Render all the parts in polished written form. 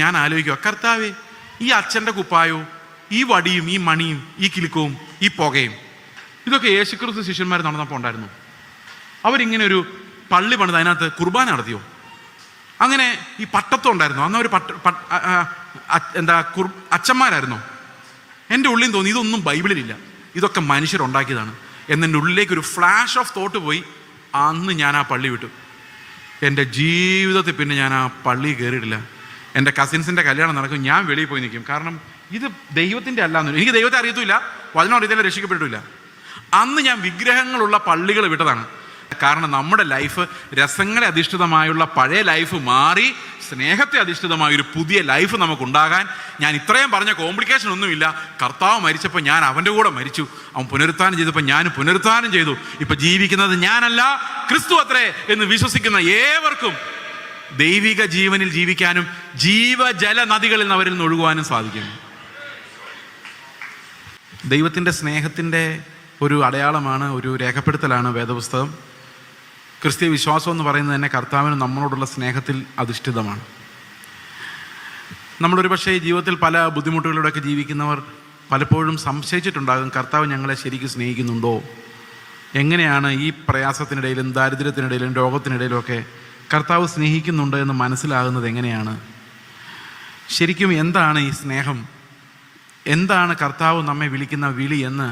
ഞാൻ ആലോചിക്കുക, കർത്താവേ, ഈ അച്ഛൻ്റെ കുപ്പായവും ഈ വടിയും ഈ മണിയും ഈ കിലുക്കവും ഈ പുകയും ഇതൊക്കെ യേശുക്രിസ്തു ശിഷ്യന്മാർ നടന്നപ്പോൾ ഉണ്ടായിരുന്നു. അവരിങ്ങനെ ഒരു പള്ളി പണിത് അതിനകത്ത് കുർബാന നടത്തിയോ? അങ്ങനെ ഈ പട്ടത്വം ഉണ്ടായിരുന്നു. അന്ന് ഒരു അച്ഛന്മാരായിരുന്നോ? എൻ്റെ ഉള്ളിൽ തോന്നി ഇതൊന്നും ബൈബിളിലില്ല, ഇതൊക്കെ മനുഷ്യരുണ്ടാക്കിയതാണ് എന്നെൻ്റെ ഉള്ളിലേക്ക് ഒരു ഫ്ലാഷ് ഓഫ് തോട്ട് പോയി. അന്ന് ഞാൻ ആ പള്ളി വിട്ടു. എൻ്റെ ജീവിതത്തിൽ പിന്നെ ഞാൻ ആ പള്ളി കയറിയിട്ടില്ല. എൻ്റെ കസിൻസിൻ്റെ കല്യാണം നടക്കും, ഞാൻ വെളിയിൽ പോയി നിൽക്കും. കാരണം ഇത് ദൈവത്തിൻ്റെ അല്ലാന്ന്. എനിക്ക് ദൈവത്തെ അറിയത്തില്ല, വചനം അറിയത്തില്ല, രക്ഷിക്കപ്പെട്ടില്ല. അന്ന് ഞാൻ വിഗ്രഹങ്ങളുള്ള പള്ളികൾ വിട്ടതാണ്. കാരണം നമ്മുടെ ലൈഫ് രസങ്ങളെ അധിഷ്ഠിതമായുള്ള പഴയ ലൈഫ് മാറി സ്നേഹത്തെ അധിഷ്ഠിതമായൊരു പുതിയ ലൈഫ് നമുക്കുണ്ടാകാൻ ഞാൻ ഇത്രയും പറഞ്ഞ കോംപ്ലിക്കേഷൻ ഒന്നുമില്ല. കർത്താവ് മരിച്ചപ്പോൾ ഞാൻ അവൻ്റെ കൂടെ മരിച്ചു, അവൻ പുനരുത്ഥാനം ചെയ്തപ്പോൾ ഞാൻ പുനരുത്ഥാനം ചെയ്തു. ഇപ്പം ജീവിക്കുന്നത് ഞാനല്ല, ക്രിസ്തു അത്രേ എന്ന് വിശ്വസിക്കുന്ന ഏവർക്കും ദൈവിക ജീവനിൽ ജീവിക്കാനും ജീവജല നദികളിൽ നിന്ന് അവരിൽ നിന്ന് ഒഴുകുവാനും സാധിക്കും. ദൈവത്തിൻ്റെ സ്നേഹത്തിൻ്റെ ഒരു അടയാളമാണ്, ഒരു രേഖപ്പെടുത്തലാണ് വേദപുസ്തകം. ക്രിസ്തീയ വിശ്വാസം എന്ന് പറയുന്നത് തന്നെ കർത്താവിന് നമ്മളോടുള്ള സ്നേഹത്തിൽ അധിഷ്ഠിതമാണ്. നമ്മളൊരു പക്ഷേ ജീവിതത്തിൽ പല ബുദ്ധിമുട്ടുകളിലൂടെയൊക്കെ ജീവിക്കുന്നവർ പലപ്പോഴും സംശയിച്ചിട്ടുണ്ടാകും, കർത്താവ് ഞങ്ങളെ ശരിക്കും സ്നേഹിക്കുന്നുണ്ടോ? എങ്ങനെയാണ് ഈ പ്രയാസത്തിനിടയിലും ദാരിദ്ര്യത്തിനിടയിലും രോഗത്തിനിടയിലും ഒക്കെ കർത്താവ് സ്നേഹിക്കുന്നുണ്ട് എന്ന് മനസ്സിലാകുന്നത് എങ്ങനെയാണ്? ശരിക്കും എന്താണ് ഈ സ്നേഹം? എന്താണ് കർത്താവ് നമ്മെ വിളിക്കുന്ന വിളി എന്ന്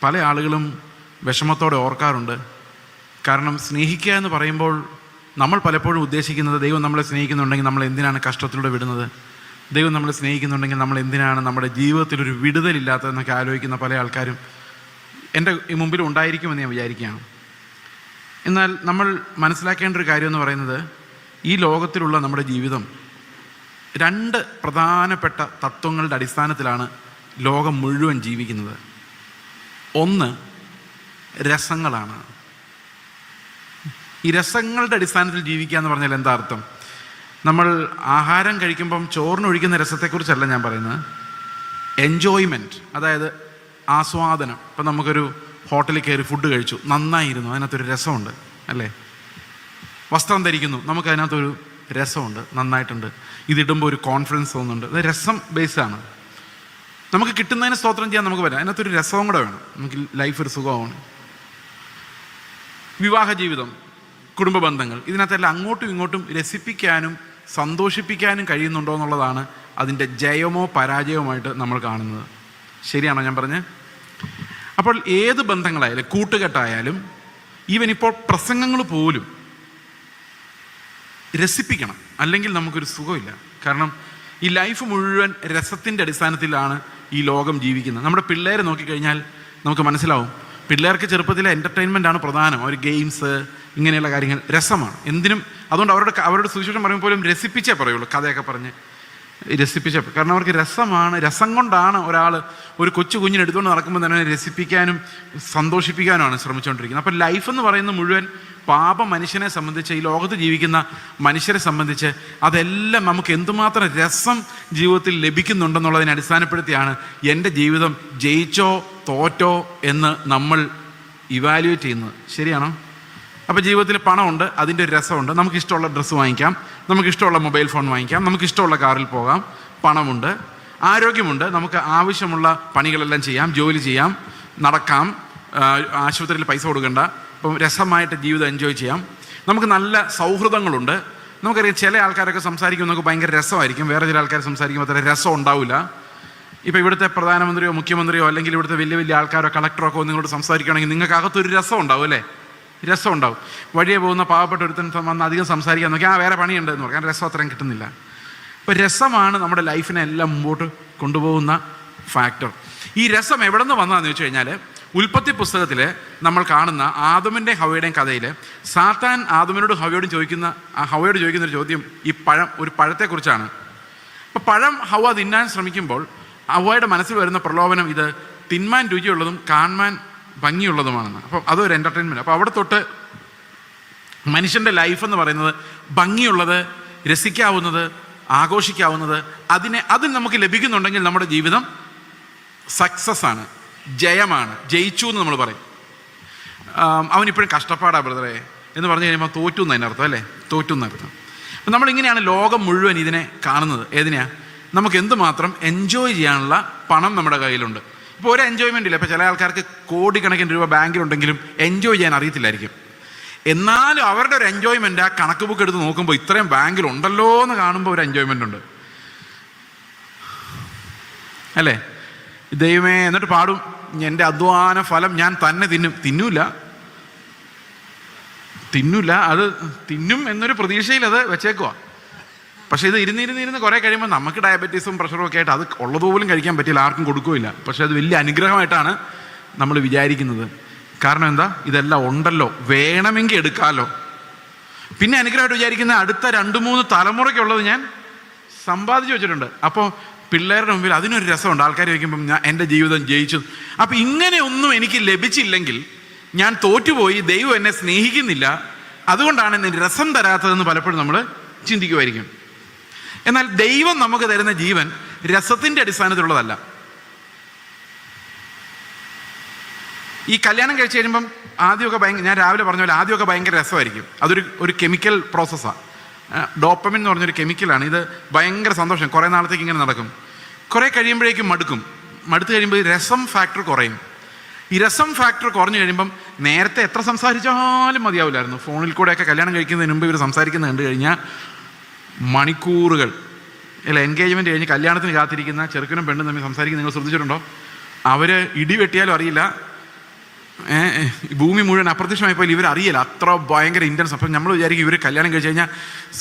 പല ആളുകളും വിഷമത്തോടെ ഓർക്കാറുണ്ട്. കാരണം സ്നേഹിക്കുക എന്ന് പറയുമ്പോൾ നമ്മൾ പലപ്പോഴും ഉദ്ദേശിക്കുന്നത്, ദൈവം നമ്മളെ സ്നേഹിക്കുന്നുണ്ടെങ്കിൽ നമ്മൾ എന്തിനാണ് കഷ്ടത്തിലൂടെ വിടുന്നത്? ദൈവം നമ്മളെ സ്നേഹിക്കുന്നുണ്ടെങ്കിൽ നമ്മൾ എന്തിനാണ് നമ്മുടെ ജീവിതത്തിലൊരു വിടുതലില്ലാത്തതെന്നൊക്കെ ആലോചിക്കുന്ന പല ആൾക്കാരും എൻ്റെ മുമ്പിൽ ഉണ്ടായിരിക്കുമെന്ന് ഞാൻ വിചാരിക്കുകയാണ്. എന്നാൽ നമ്മൾ മനസ്സിലാക്കേണ്ട ഒരു കാര്യം എന്ന് പറയുന്നത്, ഈ ലോകത്തിലുള്ള നമ്മുടെ ജീവിതം 2 പ്രധാനപ്പെട്ട തത്വങ്ങളുടെ അടിസ്ഥാനത്തിലാണ് ലോകം മുഴുവൻ ജീവിക്കുന്നത്. ഒന്ന് രസങ്ങളാണ്. ഈ രസങ്ങളുടെ അടിസ്ഥാനത്തിൽ ജീവിക്കുക എന്ന് പറഞ്ഞാൽ എന്താ അർത്ഥം? നമ്മൾ ആഹാരം കഴിക്കുമ്പം ചോറിനൊഴിക്കുന്ന രസത്തെക്കുറിച്ചല്ല ഞാൻ പറയുന്നത്. എൻജോയ്മെൻറ്റ്, അതായത് ആസ്വാദനം. ഇപ്പം നമുക്കൊരു ഹോട്ടലിൽ കയറി ഫുഡ് കഴിച്ചു, നന്നായിരുന്നു, അതിനകത്തൊരു രസമുണ്ട് അല്ലേ? വസ്ത്രം ധരിക്കുന്നു, നമുക്കതിനകത്തൊരു രസമുണ്ട്, നന്നായിട്ടുണ്ട്, ഇതിടുമ്പോൾ ഒരു കോൺഫിഡൻസ് തോന്നുന്നുണ്ട്. അത് രസം ബേസ്ഡാണ്. നമുക്ക് കിട്ടുന്നതിന് സ്തോത്രം ചെയ്യാൻ നമുക്ക് പറ്റും, അതിനകത്തൊരു രസവും കൂടെ വേണം, നമുക്ക് ലൈഫ് ഒരു സുഖമാണ്. വിവാഹ ജീവിതം, കുടുംബ ബന്ധങ്ങൾ, ഇതിനകത്തെല്ലാം അങ്ങോട്ടും ഇങ്ങോട്ടും രസിപ്പിക്കാനും സന്തോഷിപ്പിക്കാനും കഴിയുന്നുണ്ടോ എന്നുള്ളതാണ് അതിൻ്റെ ജയമോ പരാജയവുമായിട്ട് നമ്മൾ കാണുന്നത്. ശരിയാണോ ഞാൻ പറഞ്ഞത്? അപ്പോൾ ഏത് ബന്ധങ്ങളായാലും, കൂട്ടുകെട്ടായാലും, ഈവൻ ഇപ്പോൾ പ്രസംഗങ്ങൾ പോലും രസിപ്പിക്കണം, അല്ലെങ്കിൽ നമുക്കൊരു സുഖമില്ല. കാരണം ഈ ലൈഫ് മുഴുവൻ രസത്തിൻ്റെ അടിസ്ഥാനത്തിലാണ് ഈ ലോകം ജീവിക്കുന്നത്. നമ്മുടെ പിള്ളേരെ നോക്കിക്കഴിഞ്ഞാൽ നമുക്ക് മനസ്സിലാവും, പിള്ളേർക്ക് ചെറുപ്പത്തിലെ എൻ്റർടൈൻമെൻ്റ് ആണ് പ്രധാനം. അവർ ഗെയിംസ്, ഇങ്ങനെയുള്ള കാര്യങ്ങൾ രസമാണ് എന്തിനും. അതുകൊണ്ട് അവരുടെ സുവിശേഷം പറയുമ്പോൾ പോലും രസിപ്പിച്ചേ പറയുള്ളൂ, കഥയൊക്കെ പറഞ്ഞ് രസിപ്പിച്ച. കാരണം അവർക്ക് രസമാണ്, രസം കൊണ്ടാണ് ഒരാൾ ഒരു കൊച്ചു കുഞ്ഞിനെ എടുത്തുകൊണ്ട് നടക്കുമ്പോൾ തന്നെ രസിപ്പിക്കാനും സന്തോഷിപ്പിക്കാനുമാണ് ശ്രമിച്ചുകൊണ്ടിരിക്കുന്നത്. അപ്പോൾ ലൈഫ് എന്ന് പറയുന്നത് മുഴുവൻ പാപ മനുഷ്യനെ സംബന്ധിച്ച്, ഈ ലോകത്ത് ജീവിക്കുന്ന മനുഷ്യരെ സംബന്ധിച്ച് അതെല്ലാം നമുക്ക് എന്തുമാത്രം രസം ജീവിതത്തിൽ ലഭിക്കുന്നുണ്ടെന്നുള്ളതിനെ അടിസ്ഥാനപ്പെടുത്തിയാണ് എൻ്റെ ജീവിതം ജയിച്ചോ തോറ്റോ എന്ന് നമ്മൾ ഇവാലുവേറ്റ് ചെയ്യുന്നത്. ശരിയാണോ? അപ്പോൾ ജീവിതത്തിൽ പണമുണ്ട്, അതിൻ്റെ ഒരു രസമുണ്ട്, നമുക്കിഷ്ടമുള്ള ഡ്രസ്സ് വാങ്ങിക്കാം, നമുക്കിഷ്ടമുള്ള മൊബൈൽ ഫോൺ വാങ്ങിക്കാം, നമുക്കിഷ്ടമുള്ള കാറിൽ പോകാം, പണമുണ്ട്, ആരോഗ്യമുണ്ട്, നമുക്ക് ആവശ്യമുള്ള പണികളെല്ലാം ചെയ്യാം, ജോലി ചെയ്യാം, നടക്കാം, ആശുപത്രിയിൽ പൈസ കൊടുക്കണ്ട, ഇപ്പം രസമായിട്ട് ജീവിതം എൻജോയ് ചെയ്യാം. നമുക്ക് നല്ല സൗഹൃദങ്ങളുണ്ട്. നമുക്കറിയാം ചില ആൾക്കാരൊക്കെ സംസാരിക്കുമ്പോൾ നമുക്ക് ഭയങ്കര രസമായിരിക്കും, വേറെ ചില ആൾക്കാർ സംസാരിക്കുമ്പോൾ അത്ര രസം ഉണ്ടാവില്ല. ഇപ്പോൾ ഇവിടുത്തെ പ്രധാനമന്ത്രിയോ മുഖ്യമന്ത്രിയോ അല്ലെങ്കിൽ ഇവിടുത്തെ വലിയ വലിയ ആൾക്കാരോ കളക്ടറോ ഒക്കെ നിങ്ങളോട് സംസാരിക്കുകയാണെങ്കിൽ നിങ്ങൾക്ക് അകത്തൊരു രസം ഉണ്ടാവും അല്ലേ? രസം ഉണ്ടാവും. വഴിയെ പോകുന്ന പാവപ്പെട്ട ഒരുത്തൻ വന്ന് അധികം സംസാരിക്കാൻ നോക്കി, വേറെ പണിയുണ്ട് എന്ന് പറയാൻ രസം അത്രയും കിട്ടുന്നില്ല. അപ്പോൾ രസമാണ് നമ്മുടെ ലൈഫിനെ എല്ലാം മുമ്പോട്ട് കൊണ്ടുപോകുന്ന ഫാക്ടർ. ഈ രസം എവിടെ നിന്ന് വന്നതെന്ന് വെച്ച് കഴിഞ്ഞാൽ, ഉൽപ്പത്തി പുസ്തകത്തിൽ നമ്മൾ കാണുന്ന ആദമിൻ്റെയും ഹവയുടെയും കഥയിൽ സാത്താൻ ആദമിനോടും ഹവയോട് ചോദിക്കുന്ന ഒരു ചോദ്യം ഈ ഒരു പഴത്തെക്കുറിച്ചാണ്. അപ്പോൾ പഴം ഹവ തിന്നാൻ ശ്രമിക്കുമ്പോൾ ഹവയുടെ മനസ്സിൽ വരുന്ന പ്രലോഭനം ഇത് തിന്മാൻ രുചിയുള്ളതും കാണാൻ ഭംഗിയുള്ളതുമാണെന്ന്. അപ്പം അതൊരു എൻ്റർടൈൻമെൻറ്റ്. അപ്പോൾ അവിടെ തൊട്ട് മനുഷ്യൻ്റെ ലൈഫ് എന്ന് പറയുന്നത് ഭംഗിയുള്ളത്, രസിക്കാവുന്നത്, ആഘോഷിക്കാവുന്നത്, അതിന് നമുക്ക് ലഭിക്കുന്നുണ്ടെങ്കിൽ നമ്മുടെ ജീവിതം സക്സസ് ആണ്, ജയമാണ്, ജയിച്ചു എന്ന് നമ്മൾ പറയും. അവനിപ്പോഴും കഷ്ടപ്പാടാ ബ്രദറെ എന്ന് പറഞ്ഞു കഴിയുമ്പോൾ തോറ്റു എന്നതിനർത്ഥം അല്ലേ? തോറ്റു എന്നർത്ഥം. അപ്പം നമ്മളിങ്ങനെയാണ് ലോകം മുഴുവൻ ഇതിനെ കാണുന്നത്. ഏതിനെയാ? നമുക്ക് എന്തുമാത്രം എൻജോയ് ചെയ്യാനുള്ള പണം നമ്മുടെ കയ്യിലുണ്ട്. ഇപ്പോൾ ഒരു എൻജോയ്മെൻ്റ് ഇല്ല. ഇപ്പോൾ ചില ആൾക്കാർക്ക് കോടിക്കണക്കിന് രൂപ ബാങ്കിലുണ്ടെങ്കിലും എൻജോയ് ചെയ്യാൻ അറിയത്തില്ലായിരിക്കും. എന്നാലും അവരുടെ ഒരു എൻജോയ്മെൻ്റ് ആ കണക്ക് ബുക്ക് എടുത്ത് നോക്കുമ്പോൾ ഇത്രയും ബാങ്കിലുണ്ടല്ലോ എന്ന് കാണുമ്പോൾ ഒരു എൻജോയ്മെൻ്റ് ഉണ്ട് അല്ലേ? ദൈവമേ, എന്നിട്ട് പാടും, എൻ്റെ അധ്വാന ഫലം ഞാൻ തന്നെ തിന്നൂല, അത് തിന്നും എന്നൊരു പ്രതീക്ഷയിൽ അത് വെച്ചേക്കുക. പക്ഷേ ഇത് ഇരുന്നിരുന്ന് കുറേ കഴിയുമ്പോൾ നമുക്ക് ഡയബറ്റീസും പ്രഷറും ഒക്കെ ആയിട്ട് അത് ഉള്ളതുപോലും കഴിക്കാൻ പറ്റില്ല, ആർക്കും കൊടുക്കുകയില്ല. പക്ഷേ അത് വലിയ അനുഗ്രഹമായിട്ടാണ് നമ്മൾ വിചാരിക്കുന്നത്. കാരണം എന്താ? ഇതെല്ലാം ഉണ്ടല്ലോ, വേണമെങ്കിൽ എടുക്കാമല്ലോ. പിന്നെ അനുഗ്രഹമായിട്ട് വിചാരിക്കുന്ന അടുത്ത 2-3 തലമുറയ്ക്കുള്ളത് ഞാൻ സമ്പാദിച്ചു വെച്ചിട്ടുണ്ട്. അപ്പോൾ പിള്ളേരുടെ മുമ്പിൽ അതിനൊരു രസമുണ്ട്. ആൾക്കാർ ചോദിക്കുമ്പം ഞാൻ എൻ്റെ ജീവിതം ജയിച്ചു. അപ്പം ഇങ്ങനെയൊന്നും എനിക്ക് ലഭിച്ചില്ലെങ്കിൽ ഞാൻ തോറ്റുപോയി, ദൈവം എന്നെ സ്നേഹിക്കുന്നില്ല, അതുകൊണ്ടാണ് എന്നെ രസം തരാത്തതെന്ന് പലപ്പോഴും നമ്മൾ ചിന്തിക്കുമായിരിക്കും. എന്നാൽ ദൈവം നമുക്ക് തരുന്ന ജീവൻ രസത്തിൻ്റെ അടിസ്ഥാനത്തിലുള്ളതല്ല. ഈ കല്യാണം കഴിച്ച് കഴിയുമ്പം ആദ്യമൊക്കെ ഞാൻ രാവിലെ പറഞ്ഞ പോലെ ആദ്യമൊക്കെ ഭയങ്കര രസമായിരിക്കും. അതൊരു കെമിക്കൽ പ്രോസസ്സാണ്. ഡോപ്പമിൻ എന്ന് പറഞ്ഞൊരു കെമിക്കലാണ്. ഇത് ഭയങ്കര സന്തോഷം, കുറേ നാളത്തേക്ക് ഇങ്ങനെ നടക്കും. കുറേ കഴിയുമ്പോഴേക്കും മടുത്ത് കഴിയുമ്പോൾ രസം ഫാക്ടർ കുറയും. ഈ രസം ഫാക്ടർ കുറഞ്ഞു കഴിയുമ്പം നേരത്തെ എത്ര സംസാരിച്ചാലും മതിയാവില്ലായിരുന്നു. ഫോണിൽ കൂടെയൊക്കെ കല്യാണം കഴിക്കുന്നതിന് മുമ്പ് ഇവർ സംസാരിക്കുന്നത് കണ്ടു കഴിഞ്ഞാൽ മണിക്കൂറുകൾ അല്ല, എൻഗേജ്മെൻറ്റ് കഴിഞ്ഞ് കല്യാണത്തിന് കാത്തിരിക്കുന്ന ചെറുക്കനും പെണ്ണും തമ്മിൽ സംസാരിക്കുന്നത് നിങ്ങൾ ശ്രദ്ധിച്ചിട്ടുണ്ടോ? അവർ ഇടി വെട്ടിയാലും അറിയില്ല, ഭൂമി മുഴുവൻ അപ്രത്യക്ഷമായപ്പോൾ ഇവർ അറിയില്ല, അത്ര ഭയങ്കര ഇൻറ്റൻസ്. അപ്പം നമ്മൾ വിചാരിക്കും ഇവർ കല്യാണം കഴിച്ച് കഴിഞ്ഞാൽ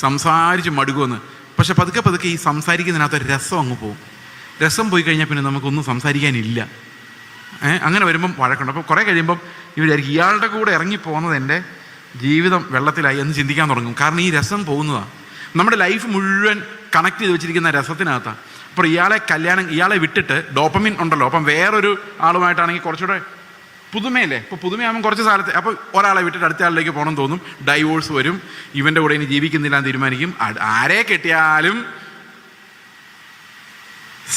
സംസാരിച്ച് മടുക്കുമെന്ന്. പക്ഷെ പതുക്കെ ഈ സംസാരിക്കുന്നതിനകത്ത് രസം അങ്ങ് പോകും. രസം പോയി കഴിഞ്ഞാൽ പിന്നെ നമുക്കൊന്നും സംസാരിക്കാനില്ല. അങ്ങനെ വരുമ്പം വഴക്കുണ്ട്. അപ്പോൾ കുറേ കഴിയുമ്പം ഇവർ വിചാരിക്കും ഇയാളുടെ കൂടെ ഇറങ്ങിപ്പോകുന്നത് എൻ്റെ ജീവിതം വെള്ളത്തിലായി എന്ന് ചിന്തിക്കാൻ തുടങ്ങും. കാരണം ഈ രസം പോകുന്നതാണ്. നമ്മുടെ ലൈഫ് മുഴുവൻ കണക്ട് ചെയ്ത് വെച്ചിരിക്കുന്ന രസത്തിനകത്താണ്. അപ്പോൾ ഇയാളെ വിട്ടിട്ട് ഡോപ്പമിൻ ഉണ്ടല്ലോ, അപ്പം വേറൊരു ആളുമായിട്ടാണെങ്കിൽ കുറച്ചുകൂടെ പുതുമയല്ലേ. ഇപ്പോൾ പുതുമയാകുമ്പോൾ കുറച്ച് സ്ഥലത്ത് അപ്പോൾ ഒരാളെ വിട്ടിട്ട് അടുത്ത ആളിലേക്ക് പോകണം തോന്നും, ഡൈവോഴ്സ് വരും, ഇവൻ്റെ കൂടെ ഇനി ജീവിക്കുന്നില്ല എന്ന് തീരുമാനിക്കും. ആരെ കെട്ടിയാലും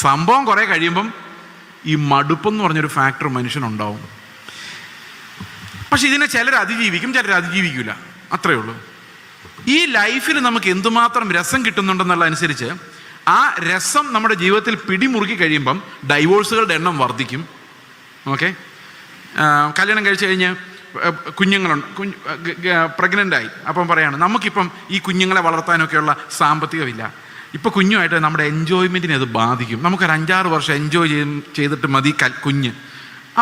സംഭവം കുറേ കഴിയുമ്പം ഈ മടുപ്പെന്ന് പറഞ്ഞൊരു ഫാക്ടർ മനുഷ്യനുണ്ടാവും. പക്ഷെ ഇതിനെ ചിലർ അതിജീവിക്കും, ചിലർ അതിജീവിക്കില്ല, അത്രയേ ഉള്ളൂ. ഈ ലൈഫിൽ നമുക്ക് എന്തുമാത്രം രസം കിട്ടുന്നുണ്ടെന്നുള്ളതനുസരിച്ച് ആ രസം നമ്മുടെ ജീവിതത്തിൽ പിടിമുറുക്കി കഴിയുമ്പം ഡൈവോഴ്സുകളുടെ എണ്ണം വർദ്ധിക്കും. ഓക്കെ, കല്യാണം കഴിച്ച് കഴിഞ്ഞ് കുഞ്ഞുങ്ങളുണ്ട്, പ്രഗ്നൻ്റായി, അപ്പം പറയാണ് നമുക്കിപ്പം ഈ കുഞ്ഞുങ്ങളെ വളർത്താനൊക്കെയുള്ള സാമ്പത്തികമില്ല. ഇപ്പോൾ കുഞ്ഞുമായിട്ട് നമ്മുടെ എൻജോയ്മെൻറ്റിനെ അത് ബാധിക്കും. നമുക്കൊരു 5-6 വർഷം എൻജോയ് ചെയ്തിട്ട് മതി കുഞ്ഞ്,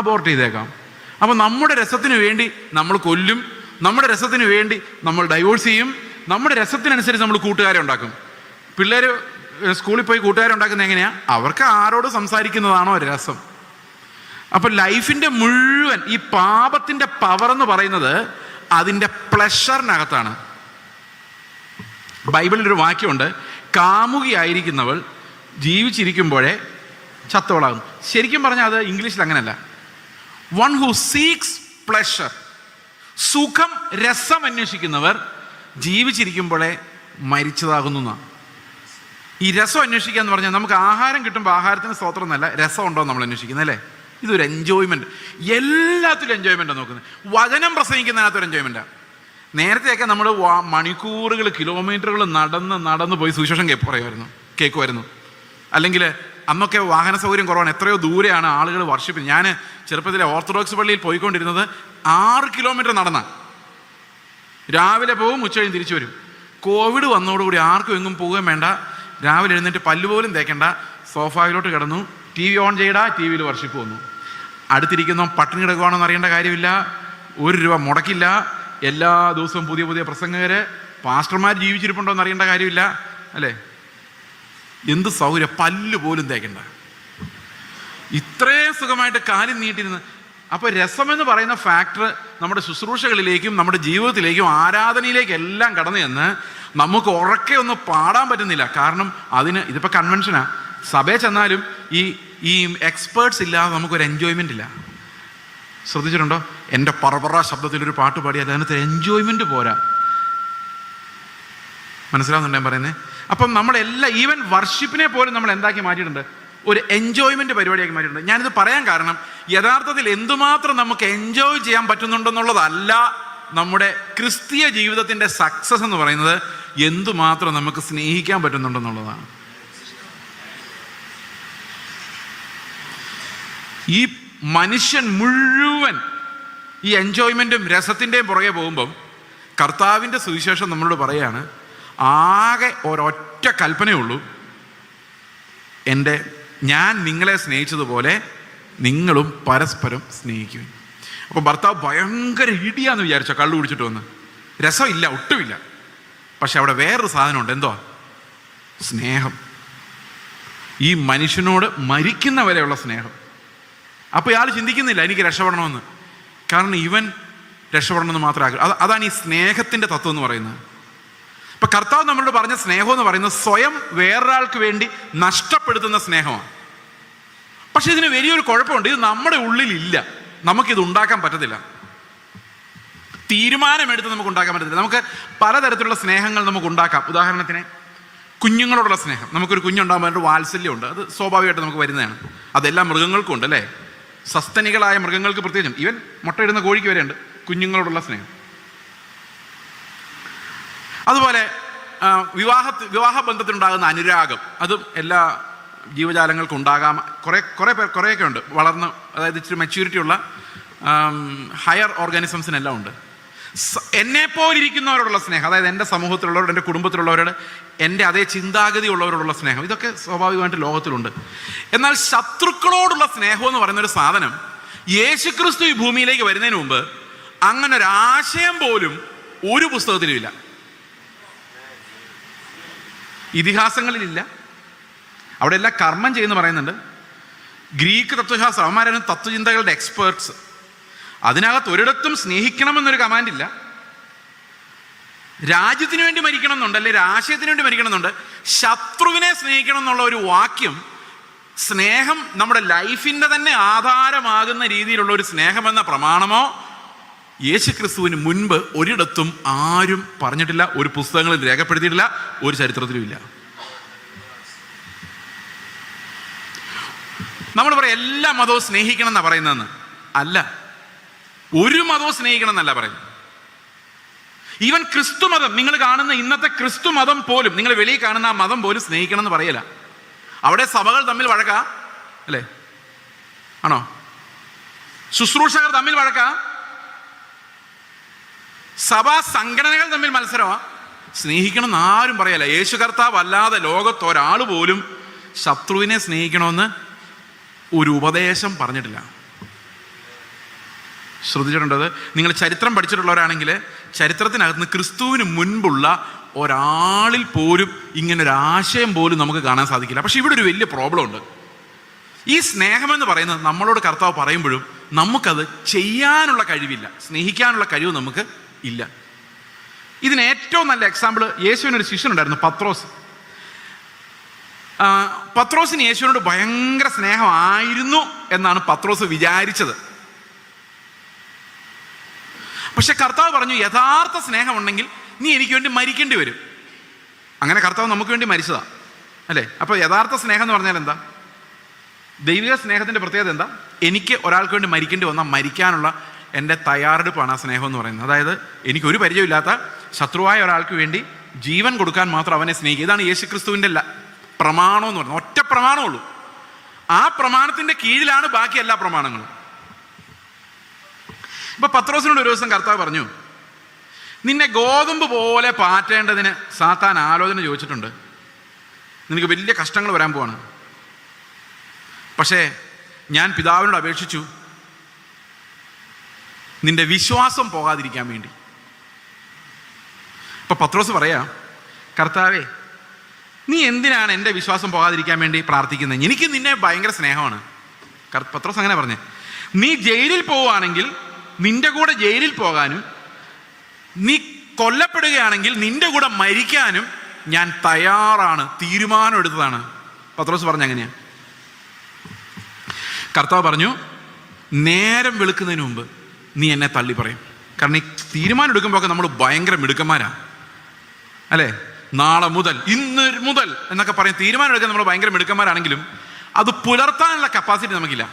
അബോർട്ട് ചെയ്തേക്കാം. അപ്പോൾ നമ്മുടെ രസത്തിന് വേണ്ടി നമ്മൾ കൊല്ലും, നമ്മുടെ രസത്തിന് വേണ്ടി നമ്മൾ ഡൈവോഴ്സ് ചെയ്യും, നമ്മുടെ രസത്തിനനുസരിച്ച് നമ്മൾ കൂട്ടുകാരെ ഉണ്ടാക്കും. പിള്ളേർ സ്കൂളിൽ പോയി കൂട്ടുകാരെ ഉണ്ടാക്കുന്നത് എങ്ങനെയാണ്? അവർക്ക് ആരോട് സംസാരിക്കുന്നതാണോ രസം. അപ്പോൾ ലൈഫിൻ്റെ മുഴുവൻ ഈ പാപത്തിൻ്റെ പവർ എന്ന് പറയുന്നത് അതിൻ്റെ പ്ലഷറിനകത്താണ്. ബൈബിളിലൊരു വാക്യമുണ്ട്, കാമുകിയായിരിക്കുന്നവൾ ജീവിച്ചിരിക്കുമ്പോഴേ ചത്തവളാകും. ശരിക്കും പറഞ്ഞാൽ അത് ഇംഗ്ലീഷിൽ അങ്ങനെയല്ല. വൺ ഹു സീക്സ് പ്ലഷർ, സുഖം രസം അന്വേഷിക്കുന്നവർ ജീവിച്ചിരിക്കുമ്പോഴേ മരിച്ചതാകുന്നു എന്നാണ്. ഈ രസം അന്വേഷിക്കുക എന്ന് പറഞ്ഞാൽ നമുക്ക് ആഹാരം കിട്ടുമ്പോൾ ആഹാരത്തിന് സ്തോത്രം എന്നല്ല, രസം ഉണ്ടോ നമ്മൾ അന്വേഷിക്കുന്നത് അല്ലേ? ഇതൊരു എൻജോയ്മെൻറ്റ്, എല്ലാത്തിലും എൻജോയ്മെൻറ്റാണ് നോക്കുന്നത്. വചനം പ്രസംഗിക്കുന്നതിനകത്തൊരു എൻജോയ്മെൻറ്റാണ്. നേരത്തെയൊക്കെ നമ്മൾ മണിക്കൂറുകൾ കിലോമീറ്ററുകൾ നടന്ന് പോയി സുവിശേഷം കേൾക്കുമായിരുന്നു. അല്ലെങ്കിൽ അന്നൊക്കെ വാഹന സൗകര്യം കുറവാണ്, എത്രയോ ദൂരെയാണ് ആളുകൾ വർഷിപ്പിന്. ഞാൻ ചെറുപ്പത്തിലെ ഓർത്തഡോക്സ് പള്ളിയിൽ പോയിക്കൊണ്ടിരുന്നത് 6 കിലോമീറ്റർ നടന്നാണ്. രാവിലെ പോകും, ഉച്ചകഴിഞ്ഞ് തിരിച്ചു വരും. കോവിഡ് വന്നതോടുകൂടി ആർക്കും എങ്ങും പോവുകയും വേണ്ട, രാവിലെ എഴുന്നേറ്റ് പല്ല് പോലും തേക്കേണ്ട, സോഫായിലോട്ട് കിടന്നു, TV ഓൺ ചെയ്യടാ, TV വർഷിപ്പ് വന്നു. അടുത്തിരിക്കുന്ന പട്ടിണി കിടക്കുകയാണെന്ന് അറിയേണ്ട കാര്യമില്ല, 1 രൂപ മുടക്കില്ല, എല്ലാ ദിവസവും പുതിയ പ്രസംഗകർ, പാസ്റ്റർമാർ ജീവിച്ചിരിപ്പുണ്ടോ എന്ന് അറിയേണ്ട കാര്യമില്ല അല്ലേ? എന്ത് സൗകര്യം, പല്ല് പോലും തേക്കണ്ട, ഇത്രയും സുഖമായിട്ട് കാലിൽ നീട്ടിരുന്ന്. അപ്പോൾ രസമെന്ന് പറയുന്ന ഫാക്ടർ നമ്മുടെ ശുശ്രൂഷകളിലേക്കും നമ്മുടെ ജീവിതത്തിലേക്കും ആരാധനയിലേക്കും എല്ലാം കടന്നു ചെന്ന് നമുക്ക് ഉറക്കെ ഒന്നും പാടാൻ പറ്റുന്നില്ല. കാരണം ഇതിപ്പോൾ കൺവെൻഷനാണ്, സഭയിൽ ചെന്നാലും ഈ എക്സ്പേർട്സ് ഇല്ലാതെ നമുക്കൊരു എൻജോയ്മെൻ്റ് ഇല്ല. ശ്രദ്ധിച്ചിട്ടുണ്ടോ? എൻ്റെ പറപറ ശബ്ദത്തിലൊരു പാട്ട് പാടിയാൽ അതിനകത്ത് എൻജോയ്മെൻറ്റ് പോരാ. മനസ്സിലാവുന്നുണ്ടോ ഞാൻ പറയുന്നത്? അപ്പം നമ്മളെല്ലാം ഈവൻ വർഷിപ്പിനെ പോലും നമ്മൾ എന്താക്കി മാറ്റിയിട്ടുണ്ട്, ഒരു എൻജോയ്മെൻറ്റ് പരിപാടിയാക്കി മാറ്റിയിട്ടുണ്ട്. ഞാനിത് പറയാൻ കാരണം യഥാർത്ഥത്തിൽ എന്തുമാത്രം നമുക്ക് എൻജോയ് ചെയ്യാൻ പറ്റുന്നുണ്ടെന്നുള്ളതല്ല നമ്മുടെ ക്രിസ്തീയ ജീവിതത്തിൻ്റെ സക്സസ് എന്ന് പറയുന്നത് എന്തുമാത്രം നമുക്ക് സ്നേഹിക്കാൻ പറ്റുന്നുണ്ടെന്നുള്ളതാണ്. ഈ മനുഷ്യൻ മുഴുവൻ ഈ എൻജോയ്മെൻറ്റും രസത്തിൻ്റെയും പുറകെ പോകുമ്പം കർത്താവിൻ്റെ സുവിശേഷം നമ്മളോട് പറയാണ്, ആകെ ഒരൊറ്റ കൽപ്പനയുള്ളൂ, ഞാൻ നിങ്ങളെ സ്നേഹിച്ചതുപോലെ നിങ്ങളും പരസ്പരം സ്നേഹിക്കും. അപ്പോൾ ഭർത്താവ് ഭയങ്കര ഇടിയാന്ന് വിചാരിച്ചോ, കള്ളു കുടിച്ചിട്ട് വന്ന്. രസമില്ല, ഒട്ടുമില്ല. പക്ഷെ അവിടെ വേറൊരു സാധനമുണ്ട്. എന്തോ? സ്നേഹം. ഈ മനുഷ്യനോട് മരിക്കുന്നവരെയുള്ള സ്നേഹം. അപ്പോൾ ഇയാൾ ചിന്തിക്കുന്നില്ല എനിക്ക് രക്ഷപ്പെടണമെന്ന്. കാരണം ഇവൻ രക്ഷപ്പെടണമെന്ന് മാത്രമേ ആഗ്രഹം. അതാണ് ഈ സ്നേഹത്തിൻ്റെ തത്വം എന്ന് പറയുന്നത്. ഇപ്പം കർത്താവ് നമ്മളോട് പറഞ്ഞ സ്നേഹം എന്ന് പറയുന്നത് സ്വയം വേറൊരാൾക്ക് വേണ്ടി നഷ്ടപ്പെടുത്തുന്ന സ്നേഹമാണ്. പക്ഷെ ഇതിന് വലിയൊരു കുഴപ്പമുണ്ട്. ഇത് നമ്മുടെ ഉള്ളിലില്ല. നമുക്കിത് ഉണ്ടാക്കാൻ പറ്റത്തില്ല. തീരുമാനമെടുത്ത് നമുക്ക് ഉണ്ടാക്കാൻ പറ്റത്തില്ല. നമുക്ക് പലതരത്തിലുള്ള സ്നേഹങ്ങൾ നമുക്ക് ഉണ്ടാക്കാം. ഉദാഹരണത്തിന് കുഞ്ഞുങ്ങളോടുള്ള സ്നേഹം. നമുക്കൊരു കുഞ്ഞുണ്ടാകുമ്പോൾ അതിൻ്റെ വാത്സല്യമുണ്ട്. അത് സ്വാഭാവികമായിട്ട് നമുക്ക് വരുന്നതാണ്. അതെല്ലാം മൃഗങ്ങൾക്കും ഉണ്ട് അല്ലേ? സസ്തനികളായ മൃഗങ്ങൾക്ക് പ്രത്യേകിച്ചും, ഈവൻ മുട്ടയിടുന്ന കോഴിക്ക് വരെയുണ്ട് കുഞ്ഞുങ്ങളോടുള്ള സ്നേഹം. അതുപോലെ വിവാഹ ബന്ധത്തിലുണ്ടാകുന്ന അനുരാഗം, അതും എല്ലാ ജീവജാലങ്ങൾക്കും ഉണ്ടാകാം. കുറേയൊക്കെ ഉണ്ട്. വളർന്ന്, അതായത് ഇച്ചിരി മെച്യൂരിറ്റി ഉള്ള ഹയർ ഓർഗാനിസംസിനെല്ലാം ഉണ്ട്. എന്നെപ്പോലിരിക്കുന്നവരോടുള്ള സ്നേഹം, അതായത് എൻ്റെ സമൂഹത്തിലുള്ളവരോട്, എൻ്റെ കുടുംബത്തിലുള്ളവരോട് എൻ്റെ അതേ ചിന്താഗതി ഉള്ളവരോടുള്ള സ്നേഹം, ഇതൊക്കെ സ്വാഭാവികമായിട്ട് ലോകത്തിലുണ്ട്. എന്നാൽ ശത്രുക്കളോടുള്ള സ്നേഹം എന്ന് പറയുന്ന ഒരു സാധനം യേശുക്രിസ്തു ഈ ഭൂമിയിലേക്ക് വരുന്നതിന് മുമ്പ് അങ്ങനെ ഒരു ആശയം പോലും ഒരു പുസ്തകത്തിലും ഇല്ല. ഇതിഹാസങ്ങളിലില്ല. അവിടെ എല്ലാം കർമ്മം ചെയ്യുന്നു പറയുന്നുണ്ട്. ഗ്രീക്ക് തത്വശാസ്ത്രം, അവന്മാരാണ് തത്വചിന്തകളുടെ എക്സ്പേർട്സ്. അതിനകത്ത് ഒരിടത്തും സ്നേഹിക്കണമെന്നൊരു കമാൻഡില്ല. രാജ്യത്തിന് വേണ്ടി മരിക്കണം എന്നുണ്ട്, അല്ലെങ്കിൽ രാഷ്ട്രീയത്തിന് വേണ്ടി മരിക്കണം എന്നുണ്ട്. ശത്രുവിനെ സ്നേഹിക്കണം എന്നുള്ള ഒരു വാക്യം, സ്നേഹം നമ്മുടെ ലൈഫിൻ്റെ തന്നെ ആധാരമാകുന്ന രീതിയിലുള്ള ഒരു സ്നേഹമെന്ന പ്രമാണമോ യേശുക്രിസ്തുവിന് മുൻപ് ഒരിടത്തും ആരും പറഞ്ഞിട്ടില്ല. ഒരു പുസ്തകങ്ങളിൽ രേഖപ്പെടുത്തിയിട്ടില്ല. ഒരു ചരിത്രത്തിലും ഇല്ല. നമ്മൾ പറയാം എല്ലാ മതവും സ്നേഹിക്കണം എന്നാണ് പറയുന്നതെന്ന്. അല്ല, ഒരു മതവും സ്നേഹിക്കണം എന്നല്ല പറയുന്നത്. ഈവൻ ക്രിസ്തു മതം, നിങ്ങൾ കാണുന്ന ഇന്നത്തെ ക്രിസ്തു മതം പോലും, നിങ്ങൾ വെളിയിൽ കാണുന്ന ആ മതം പോലും സ്നേഹിക്കണം എന്ന് പറയല. അവിടെ സഭകൾ തമ്മിൽ വഴക്കാ അല്ലേ? ആണോ? ശുശ്രൂഷകർ തമ്മിൽ വഴക്കാ, സഭാ സംഘടനകൾ തമ്മിൽ മത്സരമാ. സ്നേഹിക്കണം എന്ന് ആരും പറയല. യേശു കർത്താവ് അല്ലാതെ ലോകത്ത് ഒരാൾ പോലും ശത്രുവിനെ സ്നേഹിക്കണമെന്ന് ഒരു ഉപദേശം പറഞ്ഞിട്ടില്ല. ശ്രദ്ധിച്ചിട്ടുണ്ടത്? നിങ്ങൾ ചരിത്രം പഠിച്ചിട്ടുള്ളവരാണെങ്കിൽ ചരിത്രത്തിനകത്ത് നിന്ന് ക്രിസ്തുവിന് മുൻപുള്ള ഒരാളിൽ പോലും ഇങ്ങനൊരാശയം പോലും നമുക്ക് കാണാൻ സാധിക്കില്ല. പക്ഷെ ഇവിടെ ഒരു വലിയ പ്രോബ്ലം ഉണ്ട്. ഈ സ്നേഹമെന്ന് പറയുന്നത് നമ്മളോട് കർത്താവ് പറയുമ്പോഴും നമുക്കത് ചെയ്യാനുള്ള കഴിവില്ല, സ്നേഹിക്കാനുള്ള കഴിവ് നമുക്ക് ഇല്ല. ഇതിന് ഏറ്റവും നല്ല എക്സാമ്പിൾ, യേശുവിനൊരു ശിഷ്യനുണ്ടായിരുന്നു, പത്രോസ്. പത്രോസിന് യേശുവിനോട് ഭയങ്കര സ്നേഹമായിരുന്നു എന്നാണ് പത്രോസ് വിചാരിച്ചത്. പക്ഷെ കർത്താവ് പറഞ്ഞു, യഥാർത്ഥ സ്നേഹമുണ്ടെങ്കിൽ നീ എനിക്ക് വേണ്ടി മരിക്കേണ്ടി വരും. അങ്ങനെ കർത്താവ് നമുക്ക് വേണ്ടി മരിച്ചതാ അല്ലേ? അപ്പോൾ യഥാർത്ഥ സ്നേഹം എന്ന് പറഞ്ഞാൽ എന്താ? ദൈവിക സ്നേഹത്തിൻ്റെ പ്രത്യേകത എന്താ? എനിക്ക് ഒരാൾക്ക് വേണ്ടി മരിക്കേണ്ടി വന്നാൽ മരിക്കാനുള്ള എൻ്റെ തയ്യാറെടുപ്പാണ് ആ സ്നേഹം എന്ന് പറയുന്നത്. അതായത് എനിക്കൊരു പരിചയമില്ലാത്ത ശത്രുവായ ഒരാൾക്ക് വേണ്ടി ജീവൻ കൊടുക്കാൻ മാത്രം അവനെ സ്നേഹിക്കുക. ഇതാണ് യേശുക്രിസ്തുവിൻ്റെ പ്രമാണം എന്ന് പറയുന്നത്. ഒറ്റ പ്രമാണമുള്ളൂ. ആ പ്രമാണത്തിൻ്റെ കീഴിലാണ് ബാക്കി എല്ലാ പ്രമാണങ്ങളും. ഇപ്പൊ പത്രോസിനോട് ഒരു ദിവസം കർത്താവ് പറഞ്ഞു, നിന്നെ ഗോതമ്പ് പോലെ പാറ്റേണ്ടതിന് സാത്താൻ ആലോചന ചോദിച്ചിട്ടുണ്ട്. നിനക്ക് വലിയ കഷ്ടങ്ങൾ വരാൻ പോവാണ്. പക്ഷേ ഞാൻ പിതാവിനോട് അപേക്ഷിച്ചു നിന്റെ വിശ്വാസം പോകാതിരിക്കാൻ വേണ്ടി. ഇപ്പൊ പത്രോസ് പറയാ, കർത്താവേ നീ എന്തിനാണ് എൻ്റെ വിശ്വാസം പോകാതിരിക്കാൻ വേണ്ടി പ്രാർത്ഥിക്കുന്നത്? എനിക്ക് നിന്നെ ഭയങ്കര സ്നേഹമാണ്. പത്രോസ് അങ്ങനെ പറഞ്ഞേ, നീ ജയിലിൽ പോവുകയാണെങ്കിൽ നിന്റെ കൂടെ ജയിലിൽ പോകാനും, നീ കൊല്ലപ്പെടുകയാണെങ്കിൽ നിന്റെ കൂടെ മരിക്കാനും ഞാൻ തയ്യാറാണ്, തീരുമാനം എടുത്തതാണ്. പത്രോസ് പറഞ്ഞു അങ്ങനെയാ. കർത്താവ് പറഞ്ഞു, നേരം വെളുക്കുന്നതിന് മുമ്പ് നീ എന്നെ തള്ളി പറയും. കാരണം ഈ തീരുമാനം എടുക്കുമ്പോഴൊക്കെ നമ്മൾ ഭയങ്കര മിടുക്കന്മാരാ അല്ലേ? നാളെ മുതൽ, ഇന്ന് മുതൽ എന്നൊക്കെ പറയും. തീരുമാനം എടുക്കാൻ നമ്മൾ ഭയങ്കര മിടുക്കന്മാരാണെങ്കിലും അത് പുലർത്താനുള്ള കപ്പാസിറ്റി നമുക്കില്ല.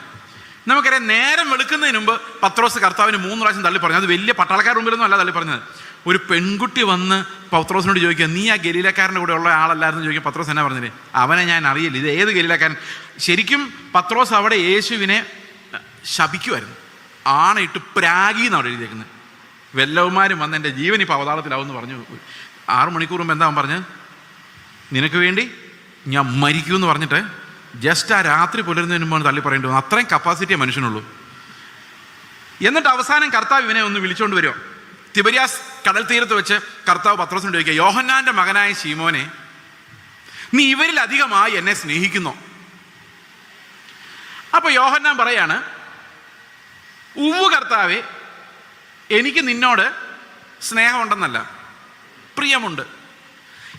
നമുക്കറിയാം, നേരം വെളുക്കുന്നതിന് മുമ്പ് പത്രോസ് കർത്താവിന് 3 പ്രാവശ്യം തള്ളി പറഞ്ഞു. അത് വലിയ പട്ടാളക്കാരുടെ മുമ്പിലൊന്നും അല്ല തള്ളി പറഞ്ഞത്. ഒരു പെൺകുട്ടി വന്ന് പത്രോസിനോട് ചോദിക്കുക, നീ ആ ഗലീലക്കാരൻ്റെ കൂടെ ഉള്ള ആളല്ലായിരുന്നു ചോദിക്കുക. പത്രോസ് എന്നാ പറഞ്ഞില്ലേ, അവനെ ഞാൻ അറിയില്ല, ഇത് ഏത് ഗലീലക്കാരൻ. ശരിക്കും പത്രോസ് അവിടെ യേശുവിനെ ശപിക്കുമായിരുന്നു. ആണയിട്ട് പ്രാഗി എന്നാണ് അവിടെ എഴുതിയേക്കുന്നത്. വല്ലവന്മാരും വന്ന് എൻ്റെ ജീവൻ ഇപ്പോൾ അവതാളത്തിലാവുമെന്ന് പറഞ്ഞു. 6 മണിക്കൂർ മുമ്പ് എന്താ അവൻ പറഞ്ഞത്, നിനക്ക് വേണ്ടി ഞാൻ മരിക്കുമെന്ന് പറഞ്ഞിട്ട് ജസ്റ്റ് ആ രാത്രി പുലരുന്നതിന് മുമ്പാണ് തള്ളി പറയേണ്ടി വന്നു. അത്രയും കപ്പാസിറ്റിയേ മനുഷ്യനുള്ളൂ. എന്നിട്ട് അവസാനം കർത്താവ് ഇവനെ ഒന്ന് വിളിച്ചുകൊണ്ട് വരുമോ. തിബരിയാസ് കടൽ തീരത്ത് വെച്ച് കർത്താവ് പത്രോസിനോട് ചോദിക്കുക, യോഹന്നാന്റെ മകനായ ശീമോനെ, നീ ഇവരിൽ അധികമായി എന്നെ സ്നേഹിക്കുന്നോ? അപ്പൊ യോഹന്നാൻ പറയാണ്, ഉവ്വ് കർത്താവേ, എനിക്ക് നിന്നോട് സ്നേഹമുണ്ടെന്നല്ല, പ്രിയമുണ്ട്.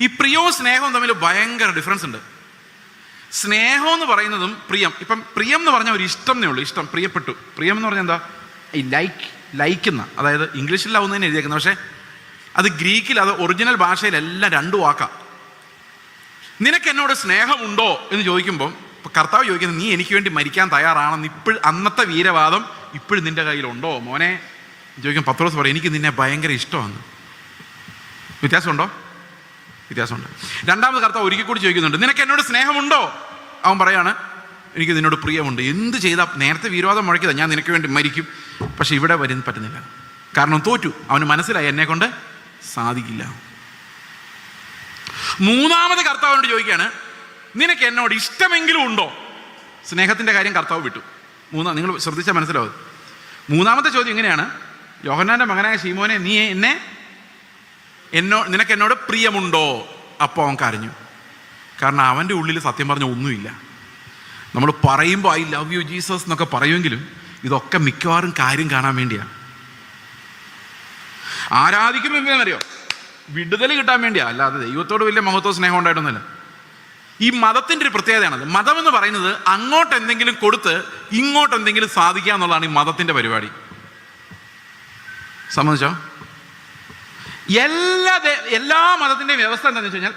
ഈ പ്രിയവും സ്നേഹവും തമ്മിൽ ഭയങ്കര ഡിഫറൻസ് ഉണ്ട്. സ്നേഹം എന്ന് പറയുന്നതും പ്രിയം, ഇപ്പം പ്രിയം എന്ന് പറഞ്ഞാൽ ഒരു ഇഷ്ടം എന്നേ ഉള്ളൂ. ഇഷ്ടം, പ്രിയപ്പെട്ടു. പ്രിയം എന്ന് പറഞ്ഞാൽ എന്താ, ഈ ലൈക്കുന്ന, അതായത് ഇംഗ്ലീഷിലാവുന്നതിന് എഴുതിയേക്കുന്നത്, പക്ഷേ അത് ഗ്രീക്കിൽ, അത് ഒറിജിനൽ ഭാഷയിലെല്ലാം 2 വാക്കാം. നിനക്ക് എന്നോട് സ്നേഹമുണ്ടോ എന്ന് ചോദിക്കുമ്പോൾ കർത്താവ് ചോദിക്കുന്നത്, നീ എനിക്ക് വേണ്ടി മരിക്കാൻ തയ്യാറാണെന്ന് ഇപ്പോഴും, അന്നത്തെ വീരവാദം ഇപ്പോഴും നിന്റെ കയ്യിലുണ്ടോ മോനെ ചോദിക്കും. പത്രോസ് പറയും, എനിക്ക് നിന്നെ ഭയങ്കര ഇഷ്ടമാണ്. വ്യത്യാസമുണ്ടോ? വ്യത്യാസമുണ്ട്. രണ്ടാമത് കർത്താവ് ഒരിക്കൽ കൂടി ചോദിക്കുന്നുണ്ട്, നിനക്ക് എന്നോട് സ്നേഹമുണ്ടോ? അവൻ പറയാണ്, എനിക്ക് നിന്നോട് പ്രിയമുണ്ട്. എന്ത് ചെയ്താൽ, നേരത്തെ വീരവാദം മുഴക്കിയതാ, ഞാൻ നിനക്ക് വേണ്ടി മരിക്കും, പക്ഷെ ഇവിടെ വരുന്ന പറ്റുന്നില്ല. കാരണം തോറ്റു. അവന് മനസ്സിലായി എന്നെ കൊണ്ട് സാധിക്കില്ല. മൂന്നാമത് കർത്താവിനോട് ചോദിക്കുകയാണ്, നിനക്ക് എന്നോട് ഇഷ്ടമെങ്കിലും ഉണ്ടോ? സ്നേഹത്തിൻ്റെ കാര്യം കർത്താവ് വിട്ടു. നിങ്ങൾ ശ്രദ്ധിച്ചാൽ മനസ്സിലാവും. മൂന്നാമത്തെ ചോദ്യം ഇങ്ങനെയാണ്, യോഹന്നാന്റെ മകനായ ശീമോനെ, നീ നിനക്ക് എന്നോട് പ്രിയമുണ്ടോ? അപ്പോൾ അവൻ കരഞ്ഞു. കാരണം അവൻ്റെ ഉള്ളിൽ സത്യം പറഞ്ഞ ഒന്നുമില്ല. നമ്മൾ പറയുമ്പോൾ ഐ ലവ് യു ജീസസ് എന്നൊക്കെ പറയുമെങ്കിലും ഇതൊക്കെ മിക്കവാറും കാര്യം കാണാൻ വേണ്ടിയാണ്. ആരാധിക്കുമ്പോൾ എന്തിനാണെന്നറിയോ? വിടുതൽ കിട്ടാൻ വേണ്ടിയാ, അല്ലാതെ ദൈവത്തോട് വലിയ മഹത്വ സ്നേഹം ഉണ്ടായിട്ടൊന്നുമില്ല. ഈ മതത്തിൻ്റെ ഒരു പ്രത്യേകതയാണത്. മതം എന്ന് പറയുന്നത് അങ്ങോട്ട് എന്തെങ്കിലും കൊടുത്ത് ഇങ്ങോട്ട് എന്തെങ്കിലും സാധിക്കുക എന്നുള്ളതാണ് ഈ മതത്തിൻ്റെ പരിപാടി. സമ്മതിച്ചോ? എല്ലാ മതത്തിൻ്റെയും വ്യവസ്ഥ എന്താണെന്ന് വെച്ച് കഴിഞ്ഞാൽ,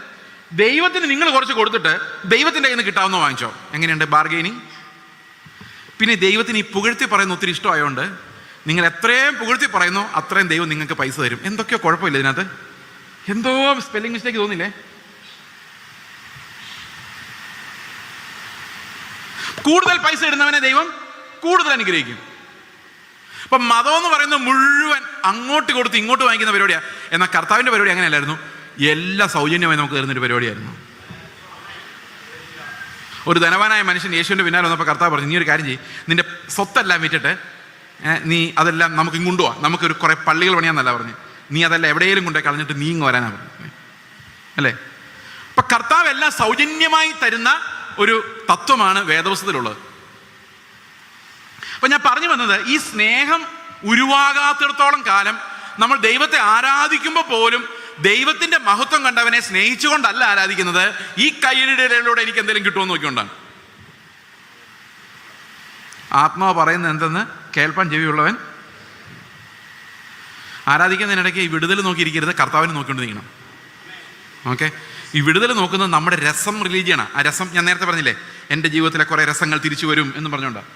ദൈവത്തിന് നിങ്ങൾ കുറച്ച് കൊടുത്തിട്ട് ദൈവത്തിൻ്റെ കയ്യിൽ നിന്ന് കിട്ടാവുന്ന വാങ്ങിച്ചോ. എങ്ങനെയുണ്ട് ബാർഗെയിനിങ്? പിന്നെ ദൈവത്തിന് ഈ പുകഴ്ത്തി പറയുന്ന ഒത്തിരി ഇഷ്ടമായതുകൊണ്ട് നിങ്ങൾ എത്രയും പുകഴ്ത്തി പറയുന്നോ അത്രയും ദൈവം നിങ്ങൾക്ക് പൈസ തരും. എന്തൊക്കെയോ കുഴപ്പമില്ല ഇതിനകത്ത്. എന്തോ സ്പെല്ലിംഗ് മിസ്റ്റേക്ക് തോന്നില്ലേ? കൂടുതൽ പൈസ ഇടുന്നവനെ ദൈവം കൂടുതൽ അനുഗ്രഹിക്കും. അപ്പം മതം എന്ന് പറയുന്നത് മുഴുവൻ അങ്ങോട്ട് കൊടുത്ത് ഇങ്ങോട്ട് വാങ്ങിക്കുന്ന പരിപാടിയാണ്. എന്നാൽ കർത്താവിൻ്റെ പരിപാടി അങ്ങനെയല്ലായിരുന്നു. എല്ലാ സൗജന്യമായി നമുക്ക് തരുന്നൊരു പരിപാടിയായിരുന്നു. ഒരു ധനവാനായ മനുഷ്യൻ യേശുവിൻ്റെ പിന്നാലെ വന്നപ്പോൾ കർത്താവ് പറഞ്ഞു, നീ ഒരു കാര്യം ചെയ്യും, നിന്റെ സ്വത്തെല്ലാം വിറ്റിട്ട് നീ അതെല്ലാം നമുക്ക് കൊണ്ടുപോവാം, നമുക്കൊരു കുറേ പള്ളികൾ പണിയാന്നല്ല പറഞ്ഞു, നീ അതെല്ലാം എവിടെയെങ്കിലും കൊണ്ടുപോയി കളഞ്ഞിട്ട് നീ ഇങ്ങ് വരാനാണ് പറഞ്ഞു. അല്ലേ? അപ്പം കർത്താവ് എല്ലാം സൗജന്യമായി തരുന്ന ഒരു തത്വമാണ് വേദപുസ്തകത്തിലുള്ളത്. അപ്പം ഞാൻ പറഞ്ഞു വന്നത്, ഈ സ്നേഹം ഉരുവാകാത്തിടത്തോളം കാലം നമ്മൾ ദൈവത്തെ ആരാധിക്കുമ്പോൾ പോലും ദൈവത്തിൻ്റെ മഹത്വം കണ്ടവനെ സ്നേഹിച്ചുകൊണ്ടല്ല ആരാധിക്കുന്നത്, ഈ കൈയിടയിലൂടെ എനിക്ക് എന്തെങ്കിലും കിട്ടുമെന്ന് നോക്കിക്കൊണ്ടാണ്. ആത്മാവ് പറയുന്നത് എന്തെന്ന് കേൾപ്പാൻ ചെവിയുള്ളവൻ. ആരാധിക്കുന്നതിനിടയ്ക്ക് ഈ വിടുതൽ നോക്കിയിരിക്കരുത്, കർത്താവിനെ നോക്കിക്കൊണ്ടിരിക്കണം. ഓക്കെ? ഈ വിടുതൽ നോക്കുന്നത് നമ്മുടെ രസം റിലീജിയനാണ്. ആ രസം ഞാൻ നേരത്തെ പറഞ്ഞില്ലേ, എൻ്റെ ജീവിതത്തിലെ കുറേ രസങ്ങൾ തിരിച്ചു വരും എന്ന് പറഞ്ഞുകൊണ്ടാണ്.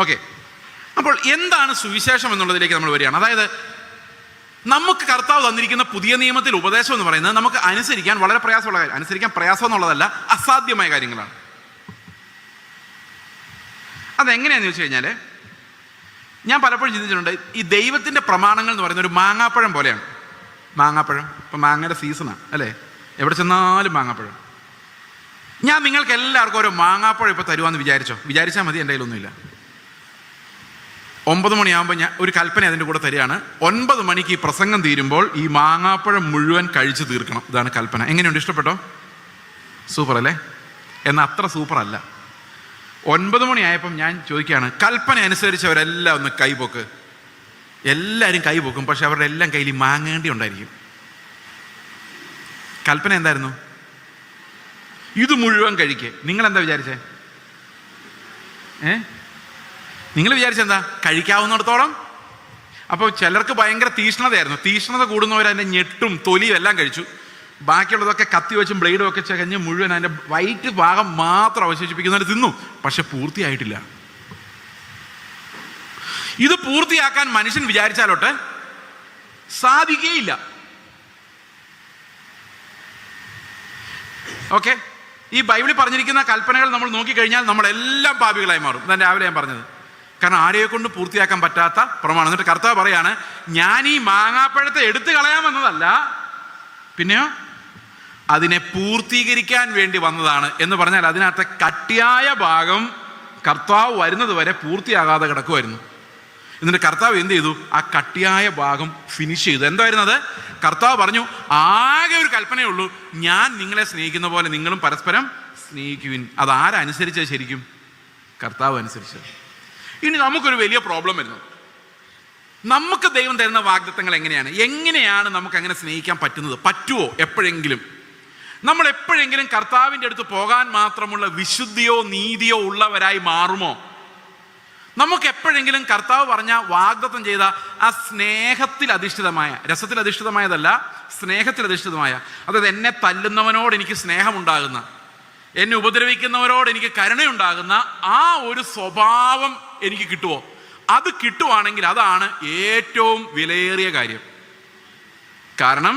ഓക്കെ, അപ്പോൾ എന്താണ് സുവിശേഷം എന്നുള്ളതിലേക്ക് നമ്മൾ വരികയാണ്. അതായത് നമുക്ക് കർത്താവ് തന്നിരിക്കുന്ന പുതിയ നിയമത്തിൽ ഉപദേശം എന്ന് പറയുന്നത് നമുക്ക് അനുസരിക്കാൻ വളരെ പ്രയാസമുള്ള കാര്യം. അനുസരിക്കാൻ പ്രയാസം എന്നുള്ളതല്ല, അസാധ്യമായ കാര്യങ്ങളാണ്. അതെങ്ങനെയാണെന്ന് ചോദിച്ചു കഴിഞ്ഞാൽ, ഞാൻ പലപ്പോഴും ചിന്തിച്ചിട്ടുണ്ട്, ഈ ദൈവത്തിൻ്റെ പ്രമാണങ്ങൾ എന്ന് പറയുന്ന ഒരു മാങ്ങാപ്പഴം പോലെയാണ്. മാങ്ങാപ്പഴം, ഇപ്പം മാങ്ങയുടെ സീസണാണ് അല്ലേ? എവിടെ ചെന്നാലും മാങ്ങാപ്പഴം. ഞാൻ നിങ്ങൾക്ക് എല്ലാവർക്കും ഓരോ മാങ്ങാപ്പഴം ഇപ്പോൾ തരുവാന്ന് വിചാരിച്ചാൽ മതി. എൻ്റെ കയ്യിലൊന്നുമില്ല. 9 മണിയാകുമ്പോൾ ഞാൻ ഒരു കൽപ്പന അതിൻ്റെ കൂടെ തരികയാണ്. 9 മണിക്ക് ഈ പ്രസംഗം തീരുമ്പോൾ ഈ മാങ്ങാപ്പഴം മുഴുവൻ കഴിച്ചു തീർക്കണം. ഇതാണ് കൽപ്പന. എങ്ങനെയുണ്ട്? ഇഷ്ടപ്പെട്ടോ? സൂപ്പർ അല്ലേ? എന്നാൽ അത്ര സൂപ്പർ അല്ല. 9 മണിയായപ്പം ഞാൻ ചോദിക്കുകയാണ്, കൽപ്പന അനുസരിച്ചവരെല്ലാം ഒന്ന് കൈപോക്ക്. എല്ലാവരും കൈപോക്കും, പക്ഷെ അവരുടെ എല്ലാം കയ്യിൽ മാങ്ങേണ്ടി ഉണ്ടായിരിക്കും. കൽപ്പന എന്തായിരുന്നു? ഇത് മുഴുവൻ കഴിക്കുക. നിങ്ങളെന്താ വിചാരിച്ചേ? നിങ്ങൾ വിചാരിച്ചെന്താ? കഴിക്കാവുന്നിടത്തോളം. അപ്പോൾ ചിലർക്ക് ഭയങ്കര തീഷ്ണതയായിരുന്നു. തീഷ്ണത കൂടുന്നവർ അതിൻ്റെ ഞെട്ടും തൊലിയും എല്ലാം കഴിച്ചു. ബാക്കിയുള്ളതൊക്കെ കത്തി വെച്ചും ബ്ലേഡും ഒക്കെ ചകഞ്ഞ് മുഴുവൻ അതിൻ്റെ വൈറ്റ് ഭാഗം മാത്രം അവശേഷിപ്പിക്കുന്നവർ തിന്നു, പക്ഷെ പൂർത്തിയായിട്ടില്ല. ഇത് പൂർത്തിയാക്കാൻ മനുഷ്യൻ വിചാരിച്ചാലോട്ട് സാധിക്കുകയില്ല. ഓക്കെ, ഈ ബൈബിളിൽ പറഞ്ഞിരിക്കുന്ന കൽപ്പനകൾ നമ്മൾ നോക്കിക്കഴിഞ്ഞാൽ നമ്മളെല്ലാം പാപികളായി മാറും. ഇതാണ് രാവിലെ ഞാൻ പറഞ്ഞത്. കാരണം ആരെയെ കൊണ്ട് പൂർത്തിയാക്കാൻ പറ്റാത്ത പ്രമാണം. എന്നിട്ട് കർത്താവ് പറയാണ്, ഞാൻ ഈ മാങ്ങാപ്പഴത്തെ എടുത്തു കളയാമെന്നതല്ല, പിന്നെയോ അതിനെ പൂർത്തീകരിക്കാൻ വേണ്ടി വന്നതാണ് എന്ന് പറഞ്ഞാൽ അതിനകത്തെ കട്ടിയായ ഭാഗം കർത്താവ് വരുന്നത് വരെ പൂർത്തിയാകാതെ കിടക്കുമായിരുന്നു. എന്നിട്ട് കർത്താവ് എന്ത് ചെയ്തു? ആ കട്ടിയായ ഭാഗം ഫിനിഷ് ചെയ്തു. എന്തായിരുന്നത്? കർത്താവ് പറഞ്ഞു, ആകെ ഒരു കൽപ്പനയുള്ളൂ, ഞാൻ നിങ്ങളെ സ്നേഹിക്കുന്ന പോലെ നിങ്ങളും പരസ്പരം സ്നേഹിക്കുവിൻ. അത് ആരനുസരിച്ചത്? ശരിക്കും കർത്താവ് അനുസരിച്ചത്. ഇനി നമുക്കൊരു വലിയ പ്രോബ്ലം വരുന്നു. നമുക്ക് ദൈവം തരുന്ന വാഗ്ദത്തങ്ങൾ എങ്ങനെയാണ് നമുക്ക് അങ്ങനെ സ്നേഹിക്കാൻ പറ്റുന്നത്? പറ്റുമോ? എപ്പോഴെങ്കിലും നമ്മൾ എപ്പോഴെങ്കിലും കർത്താവിൻ്റെ അടുത്ത് പോകാൻ മാത്രമുള്ള വിശുദ്ധിയോ നീതിയോ ഉള്ളവരായി മാറുമോ? നമുക്ക് എപ്പോഴെങ്കിലും കർത്താവ് പറഞ്ഞ വാഗ്ദത്തം ചെയ്ത ആ സ്നേഹത്തിൽ അധിഷ്ഠിതമായ, രസത്തിൽ അധിഷ്ഠിതമായതല്ല, സ്നേഹത്തിൽ അധിഷ്ഠിതമായ, അതായത് എന്നെ തല്ലുന്നവനോട് എനിക്ക് സ്നേഹമുണ്ടാകുന്ന, എന്നെ ഉപദ്രവിക്കുന്നവരോട് എനിക്ക് കരുണയുണ്ടാകുന്ന ആ ഒരു സ്വഭാവം എനിക്ക് കിട്ടുമോ? അത് കിട്ടുവാണെങ്കിൽ അതാണ് ഏറ്റവും വിലയേറിയ കാര്യം. കാരണം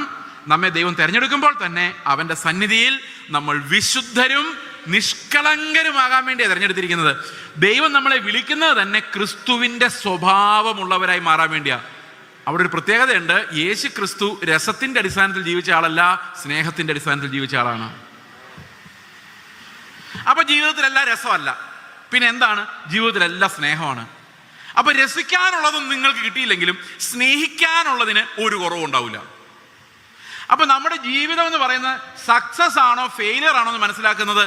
നമ്മെ ദൈവം തിരഞ്ഞെടുക്കുമ്പോൾ തന്നെ അവൻ്റെ സന്നിധിയിൽ നമ്മൾ വിശുദ്ധരും നിഷ്കളങ്കരുമാകാൻ വേണ്ടിയാണ് തിരഞ്ഞെടുത്തിരിക്കുന്നത്. ദൈവം നമ്മളെ വിളിക്കുന്നത് തന്നെ ക്രിസ്തുവിൻ്റെ സ്വഭാവമുള്ളവരായി മാറാൻ വേണ്ടിയാണ്. അവിടെ ഒരു പ്രത്യേകതയുണ്ട്. യേശു ക്രിസ്തു രസത്തിൻ്റെ അടിസ്ഥാനത്തിൽ ജീവിച്ച ആളല്ല, സ്നേഹത്തിൻ്റെ അടിസ്ഥാനത്തിൽ ജീവിച്ച ആളാണ്. അപ്പൊ ജീവിതത്തിലെല്ലാം രസമല്ല, പിന്നെ എന്താണ്? ജീവിതത്തിലെല്ലാം സ്നേഹമാണ്. അപ്പൊ രസിക്കാനുള്ളതൊന്നും നിങ്ങൾക്ക് കിട്ടിയില്ലെങ്കിലും സ്നേഹിക്കാനുള്ളതിന് ഒരു കുറവും ഉണ്ടാവില്ല. അപ്പൊ നമ്മുടെ ജീവിതം എന്ന് പറയുന്നത് സക്സസ് ആണോ ഫെയിലിയർ ആണോ എന്ന് മനസ്സിലാക്കുന്നത്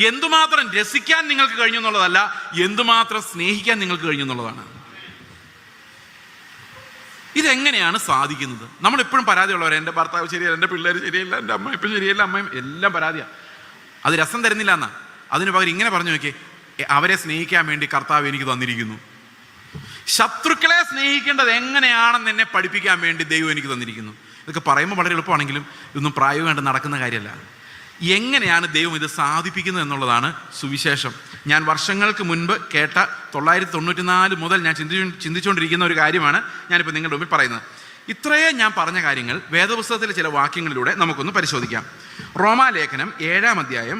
എന്തുമാത്രം രസിക്കാൻ നിങ്ങൾക്ക് കഴിഞ്ഞു എന്നുള്ളതല്ല, എന്തുമാത്രം സ്നേഹിക്കാൻ നിങ്ങൾക്ക് കഴിഞ്ഞു എന്നുള്ളതാണ്. ഇതെങ്ങനെയാണ് സാധിക്കുന്നത്? നമ്മളെപ്പോഴും പരാതിയുള്ളവർ, എൻ്റെ ഭർത്താവ് ശരിയല്ല, എൻ്റെ പിള്ളേർ ശരിയല്ല, എൻ്റെ അമ്മ ഇപ്പം ശരിയല്ല, അമ്മയും എല്ലാം പരാതിയാണ്. അത് രസം തരുന്നില്ല എന്നാ. അതിന് പകരം ഇങ്ങനെ പറഞ്ഞു നോക്കിയേ, അവരെ സ്നേഹിക്കാൻ വേണ്ടി കർത്താവ് എനിക്ക് തന്നിരിക്കുന്നു. ശത്രുക്കളെ സ്നേഹിക്കേണ്ടത് എങ്ങനെയാണെന്ന് എന്നെ പഠിപ്പിക്കാൻ വേണ്ടി ദൈവം എനിക്ക് തന്നിരിക്കുന്നു. ഇതൊക്കെ പറയുമ്പോൾ വളരെ എളുപ്പമാണെങ്കിലും ഇതൊന്നും പ്രായോഗികമായിട്ട് നടക്കുന്ന കാര്യമല്ല. എങ്ങനെയാണ് ദൈവം ഇത് സാധിപ്പിക്കുന്നത് എന്നുള്ളതാണ് സുവിശേഷം. ഞാൻ വർഷങ്ങൾക്ക് മുൻപ് കേട്ട 994 മുതൽ ഞാൻ ചിന്തിച്ചുകൊണ്ടിരിക്കുന്ന ഒരു കാര്യമാണ് ഞാനിപ്പോൾ നിങ്ങളുടെ മുമ്പിൽ പറയുന്നത്. ഇത്രയും ഞാൻ പറഞ്ഞ കാര്യങ്ങൾ വേദപുസ്തകത്തിലെ ചില വാക്യങ്ങളിലൂടെ നമുക്കൊന്ന് പരിശോധിക്കാം. റോമാലേഖനം 7-ാം അധ്യായം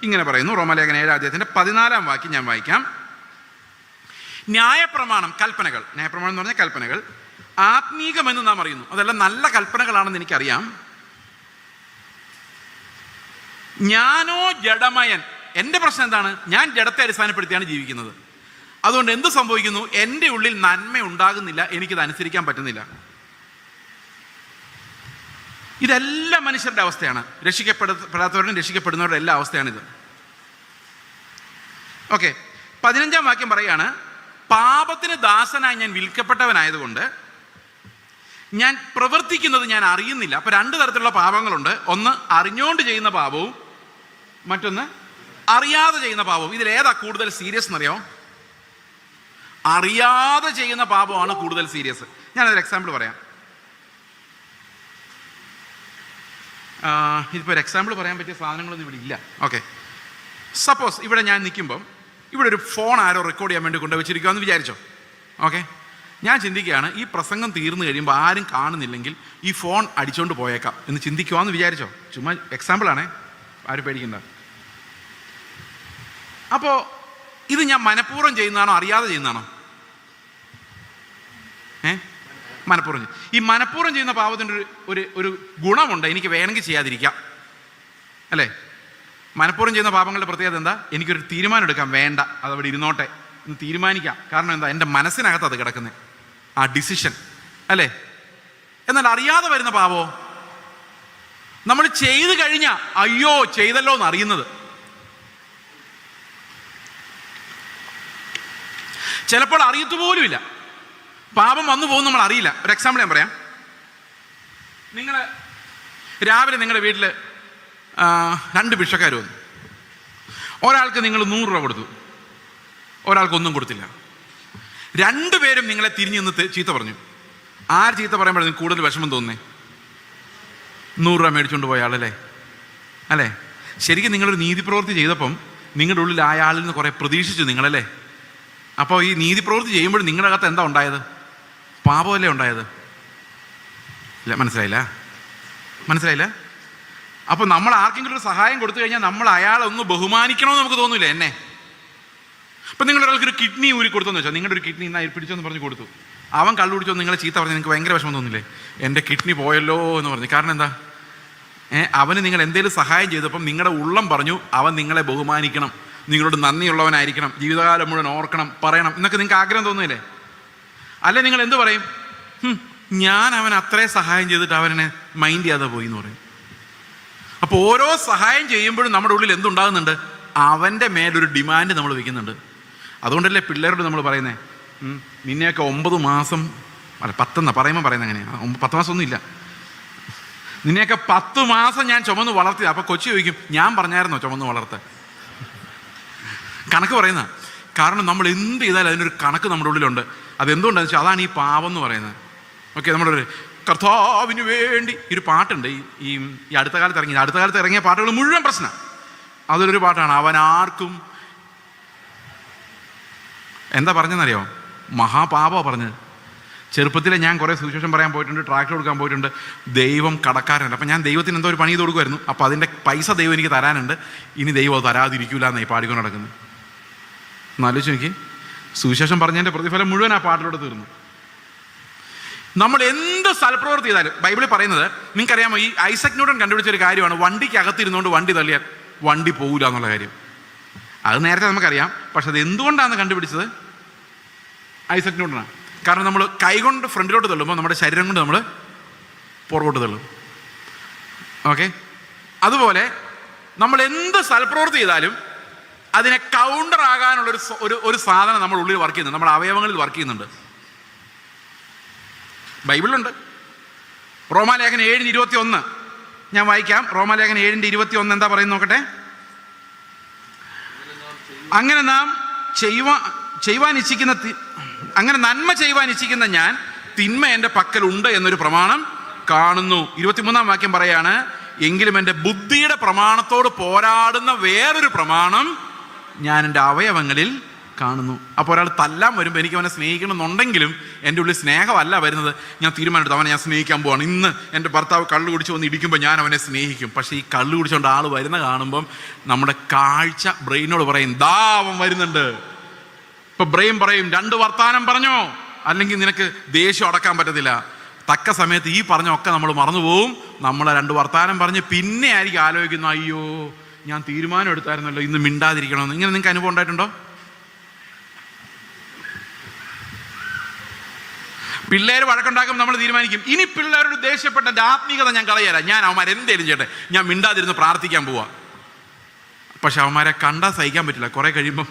ഇങ്ങനെ പറയുന്നു. റോമാലേഖനം 7-ാം അധ്യായത്തിൻ്റെ 14-ാം വാക്യം ഞാൻ വായിക്കാം. ന്യായപ്രമാണം, കൽപ്പനകൾ, ന്യായപ്രമാണം എന്ന് പറഞ്ഞാൽ കൽപ്പനകൾ ആത്മീകമെന്ന് നാം അറിയുന്നു. അതെല്ലാം നല്ല കൽപ്പനകളാണെന്ന് എനിക്കറിയാം. ഞാനോ ജഡമയൻ. എൻ്റെ പ്രശ്നം എന്താണ്? ഞാൻ ജഡത്തെ അടിസ്ഥാനപ്പെടുത്തിയാണ് ജീവിക്കുന്നത്. അതുകൊണ്ട് എന്ത് സംഭവിക്കുന്നു? എൻ്റെ ഉള്ളിൽ നന്മ ഉണ്ടാകുന്നില്ല, എനിക്കിത് അനുസരിക്കാൻ പറ്റുന്നില്ല. ഇതെല്ലാം മനുഷ്യരുടെ അവസ്ഥയാണ്. രക്ഷിക്കപ്പെടാത്തവരുടെയും രക്ഷിക്കപ്പെടുന്നവരുടെ എല്ലാ അവസ്ഥയാണിത്. ഓക്കെ, 15-ാം വാക്യം പറയാണ്, പാപത്തിന് ദാസനായി ഞാൻ വിൽക്കപ്പെട്ടവനായതുകൊണ്ട് ഞാൻ പ്രവർത്തിക്കുന്നത് ഞാൻ അറിയുന്നില്ല. അപ്പൊ 2 തരത്തിലുള്ള പാപങ്ങളുണ്ട്. ഒന്ന് അറിഞ്ഞുകൊണ്ട് ചെയ്യുന്ന പാപവും മറ്റൊന്ന് അറിയാതെ ചെയ്യുന്ന പാപവും. ഇതിലേതാ കൂടുതൽ സീരിയസ് എന്നറിയോ? അറിയാതെ ചെയ്യുന്ന പാപമാണ് കൂടുതൽ സീരിയസ്. ഞാനൊരു എക്സാമ്പിൾ പറയാം. ഇതിപ്പോൾ ഒരു എക്സാമ്പിൾ പറയാൻ പറ്റിയ സാധനങ്ങളൊന്നും ഇവിടെ ഇല്ല. ഓക്കെ, സപ്പോസ് ഇവിടെ ഞാൻ നിൽക്കുമ്പം ഇവിടെ ഒരു ഫോൺ ആരോ റെക്കോർഡ് ചെയ്യാൻ വേണ്ടി കൊണ്ടുവച്ചിരിക്കുകയെന്ന് വിചാരിച്ചോ. ഓക്കെ, ഞാൻ ചിന്തിക്കുകയാണ്, ഈ പ്രസംഗം തീർന്നു കഴിയുമ്പോൾ ആരും കാണുന്നില്ലെങ്കിൽ ഈ ഫോൺ അടിച്ചുകൊണ്ട് പോയേക്കാം എന്ന് ചിന്തിക്കുവാന്ന് വിചാരിച്ചോ. ചുമ്മാ എക്സാമ്പിളാണേ, ആരും പേടിക്കണ്ട. അപ്പോൾ ഇത് ഞാൻ മനഃപൂർവ്വം ചെയ്യുന്നതാണോ അറിയാതെ ചെയ്യുന്നതാണോ? മനഃപൂർവ്വം. ഈ മനഃപൂർവ്വം ചെയ്യുന്ന പാപത്തിൻ്റെ ഒരു ഗുണമുണ്ട്, എനിക്ക് വേണമെങ്കിൽ ചെയ്യാതിരിക്കാം, അല്ലേ? മനഃപൂർവ്വം ചെയ്യുന്ന പാപങ്ങളുടെ പ്രത്യേകത എന്താ? എനിക്കൊരു തീരുമാനം എടുക്കാം, വേണ്ട അതവിടെ ഇരുന്നോട്ടെ എന്ന് തീരുമാനിക്കാം. കാരണം എന്താ? എൻ്റെ മനസ്സിനകത്ത് അത് കിടക്കുന്നത്, ആ ഡിസിഷൻ, അല്ലേ? എന്നാൽ അറിയാതെ വരുന്ന പാപമോ, നമ്മൾ ചെയ്തു കഴിഞ്ഞാൽ അയ്യോ ചെയ്തല്ലോ എന്ന് അറിയുന്നത്. ചിലപ്പോൾ അറിയത്തുപോലുമില്ല, പാപം വന്നു പോകും, നമ്മൾ അറിയില്ല. ഒരു എക്സാമ്പിൾ ഞാൻ പറയാം. നിങ്ങൾ രാവിലെ നിങ്ങളുടെ വീട്ടിൽ 2 ഭിക്ഷക്കാർ വന്നു. ഒരാൾക്ക് നിങ്ങൾ 100 രൂപ കൊടുത്തു, ഒരാൾക്ക് ഒന്നും കൊടുത്തില്ല. 2 പേരും നിങ്ങളെ തിരിഞ്ഞു നിന്ന് ചീത്ത പറഞ്ഞു. ആര് ചീത്ത പറയുമ്പോഴാണ് നിങ്ങൾക്ക് കൂടുതൽ വിഷമം തോന്നുന്നേ? 100 രൂപ മേടിച്ചുകൊണ്ട് പോയ ആളല്ലേ അല്ലേ? ശരിക്കും നിങ്ങളൊരു നീതിപ്രവൃത്തി ചെയ്തപ്പം നിങ്ങളുടെ ഉള്ളിൽ ആ ആളിൽ നിന്ന് കുറേ പ്രതീക്ഷിച്ചു നിങ്ങളല്ലേ? അപ്പോൾ ഈ നീതിപ്രവൃത്തി ചെയ്യുമ്പോൾ നിങ്ങളുടെ അകത്ത് എന്താ ഉണ്ടായത്? പാപമല്ലേ ഉണ്ടായത്? ഇല്ല, മനസ്സിലായില്ല? അപ്പോൾ നമ്മൾ ആർക്കെങ്കിലും ഒരു സഹായം കൊടുത്തു കഴിഞ്ഞാൽ നമ്മൾ അയാളെ ഒന്ന് ബഹുമാനിക്കണമെന്ന് നമുക്ക് തോന്നില്ല എന്നെ? അപ്പം നിങ്ങളൊരാൾക്കൊരു കിഡ്നി ഊരി കൊടുത്തെന്ന് വെച്ചാൽ, നിങ്ങളുടെ ഒരു കിഡ്നി ഇന്നായി പിടിച്ചോന്ന് പറഞ്ഞ് കൊടുത്തു, അവൻ കള്ളു കുടിച്ചോ നിങ്ങളെ ചീത്ത പറഞ്ഞ് നിങ്ങൾക്ക് ഭയങ്കര വിഷമം തോന്നില്ലേ? എൻ്റെ കിഡ്നി പോയല്ലോ എന്ന് പറഞ്ഞു. കാരണം എന്താ? അവന് നിങ്ങൾ എന്തെങ്കിലും സഹായം ചെയ്തപ്പം നിങ്ങളുടെ ഉള്ളം പറഞ്ഞു അവൻ നിങ്ങളെ ബഹുമാനിക്കണം, നിങ്ങളോട് നന്ദിയുള്ളവനായിരിക്കണം, ജീവിതകാലം മുഴുവൻ ഓർക്കണം, പറയണം എന്നൊക്കെ നിങ്ങൾക്ക് ആഗ്രഹം തോന്നുന്നില്ലേ? അല്ലെ നിങ്ങൾ എന്ത് പറയും? ഞാൻ അവൻ അത്രേ സഹായം ചെയ്തിട്ട് അവനെ മൈൻഡ് ചെയ്യാതെ പോയി എന്ന് പറയും. അപ്പോൾ ഓരോ സഹായം ചെയ്യുമ്പോഴും നമ്മുടെ ഉള്ളിൽ എന്തുണ്ടാകുന്നുണ്ട്? അവൻ്റെ മേലൊരു ഡിമാൻഡ് നമ്മൾ വയ്ക്കുന്നുണ്ട്. അതുകൊണ്ടല്ലേ പിള്ളേരോട് നമ്മൾ പറയുന്നത്, നിന്നെയൊക്കെ 9 മാസം അല്ല 10 പറയുമ്പോൾ പറയുന്നത് എങ്ങനെയാണ്? 10 മാസമൊന്നും ഇല്ല, നിന്നെയൊക്കെ 10 മാസം ഞാൻ ചുമന്ന് വളർത്തി. അപ്പോൾ കൊച്ചു ചോദിക്കും, ഞാൻ പറഞ്ഞായിരുന്നോ ചുമന്ന് വളർത്താൻ? കണക്ക് പറയുന്ന. കാരണം നമ്മൾ എന്ത് ചെയ്താലും അതിനൊരു കണക്ക് നമ്മുടെ ഉള്ളിലുണ്ട്. അതെന്തുകൊണ്ടാണെന്ന് വെച്ചാൽ അതാണ് ഈ പാപം എന്ന് പറയുന്നത്. ഓക്കെ, നമ്മുടെ ഒരു കർത്താവിന് വേണ്ടി ഈ ഒരു പാട്ടുണ്ട്, ഈ അടുത്ത കാലത്ത് ഇറങ്ങിയ പാട്ടുകൾ മുഴുവൻ പ്രശ്നം. അതിലൊരു പാട്ടാണ്, അവൻ ആർക്കും എന്താ പറഞ്ഞെന്നറിയോ? മഹാപാപമാണ് പറഞ്ഞത്. ചെറുപ്പത്തിലെ ഞാൻ കുറേ സുവിശേഷം പറയാൻ പോയിട്ടുണ്ട്, ട്രാക്ടർ കൊടുക്കാൻ പോയിട്ടുണ്ട്. ദൈവം കടക്കാരനല്ല. അപ്പം ഞാൻ ദൈവത്തിന് എന്തോ ഒരു പണി ചെയ്ത് കൊടുക്കുമായിരുന്നു. അപ്പോൾ അതിൻ്റെ പൈസ ദൈവം എനിക്ക് തരാനുണ്ട്, ഇനി ദൈവം അത് തരാതിരിക്കില്ല എന്നായി പാടിക്കൊണ്ട് നടക്കുന്നത്. എന്നാലോചിച്ച് നോക്കി, സുവിശേഷം പറഞ്ഞതിൻ്റെ പ്രതിഫലം മുഴുവൻ ആ പാട്ടിലൂടെ തീർന്നു. നമ്മൾ എന്ത് സൽപ്രവൃത്തി ചെയ്താലും ബൈബിളിൽ പറയുന്നത് നിങ്ങൾക്കറിയാമോ? ഈ ഐസക് ന്യൂട്ടൺ കണ്ടുപിടിച്ചൊരു കാര്യമാണ്, വണ്ടിക്ക് അകത്തിരുന്നുകൊണ്ട് വണ്ടി തള്ളിയാൽ വണ്ടി പോകില്ല എന്നുള്ള കാര്യം. അത് നേരത്തെ നമുക്കറിയാം. പക്ഷെ അത് എന്തുകൊണ്ടാണ് കണ്ടുപിടിച്ചത്? ഐസക് ന്യൂട്ടനാണ്. കാരണം നമ്മൾ കൈകൊണ്ട് ഫ്രണ്ടിലോട്ട് തള്ളുമ്പോൾ നമ്മുടെ ശരീരം കൊണ്ട് നമ്മൾ പുറകോട്ട് തള്ളും. ഓക്കെ, അതുപോലെ നമ്മൾ എന്ത് സൽപ്രവൃത്തി ചെയ്താലും അതിനെ കൗണ്ടർ ആകാനുള്ളൊരു ഒരു സാധനം നമ്മുടെ ഉള്ളിൽ വർക്ക് ചെയ്യുന്നുണ്ട്, നമ്മുടെ അവയവങ്ങളിൽ വർക്ക് ചെയ്യുന്നുണ്ട്. ബൈബിളിലുണ്ട്. റോമാലേഖനം 7:21 ഞാൻ വായിക്കാം. റോമാലേഖനം 7:21 എന്താ പറയുന്നത് നോക്കട്ടെ. അങ്ങനെ നാം അങ്ങനെ നന്മ ചെയ്യുവാൻ ഇച്ഛിക്കുന്ന ഞാൻ തിന്മ എൻ്റെ പക്കലുണ്ട് എന്നൊരു പ്രമാണം കാണുന്നു. 23-ാം വാക്യം പറയാണ്, എങ്കിലും എൻ്റെ ബുദ്ധിയുടെ പ്രമാണത്തോട് പോരാടുന്ന വേറൊരു പ്രമാണം ഞാൻ എൻ്റെ അവയവങ്ങളിൽ കാണുന്നു. അപ്പോൾ ഒരാൾ തല്ലാൻ വരുമ്പോൾ എനിക്ക് അവനെ സ്നേഹിക്കണമെന്നുണ്ടെങ്കിലും എൻ്റെ ഉള്ളിൽ സ്നേഹമല്ല വരുന്നത്. ഞാൻ തീരുമാനമെടുത്തു അവനെ ഞാൻ സ്നേഹിക്കാൻ പോവാണ്. ഇന്ന് എൻ്റെ ഭർത്താവ് കള്ളു കുടിച്ച് വന്ന് ഇടിക്കുമ്പോൾ ഞാൻ അവനെ സ്നേഹിക്കും. പക്ഷേ ഈ കള്ളു കുടിച്ചുകൊണ്ട് ആൾ വരുന്ന കാണുമ്പം നമ്മുടെ കാഴ്ച ബ്രെയിനോട് പറയും, ദാ അവൻ വരുന്നുണ്ട്. ഇപ്പം ബ്രെയിൻ പറയും, 2 വർത്താനം പറഞ്ഞോ, അല്ലെങ്കിൽ നിനക്ക് ദേഷ്യം അടക്കാൻ പറ്റത്തില്ല. തക്ക സമയത്ത് ഈ പറഞ്ഞൊക്കെ നമ്മൾ മറന്നുപോകും. നമ്മൾ 2 വർത്താനം പറഞ്ഞ് പിന്നെ ആയിരിക്കും ആലോചിക്കുന്നു, അയ്യോ ഞാൻ തീരുമാനം എടുത്തായിരുന്നല്ലോ ഇന്ന് മിണ്ടാതിരിക്കണമെന്ന്. ഇങ്ങനെ നിങ്ങൾക്ക് അനുഭവം ഉണ്ടായിട്ടുണ്ടോ? പിള്ളേർ വഴക്കുണ്ടാക്കുമ്പോൾ നമ്മൾ തീരുമാനിക്കും, ഇനി പിള്ളേരോട് ദേഷ്യപ്പെട്ട ആത്മീയത ഞാൻ കളയല, ഞാൻ അവന്മാരെന്തേലും ചെയ്യട്ടെ, ഞാൻ മിണ്ടാതിരുന്ന് പ്രാർത്ഥിക്കാൻ പോവാ. പക്ഷെ അവന്മാരെ കണ്ടാൽ സഹിക്കാൻ പറ്റില്ല. കുറെ കഴിയുമ്പം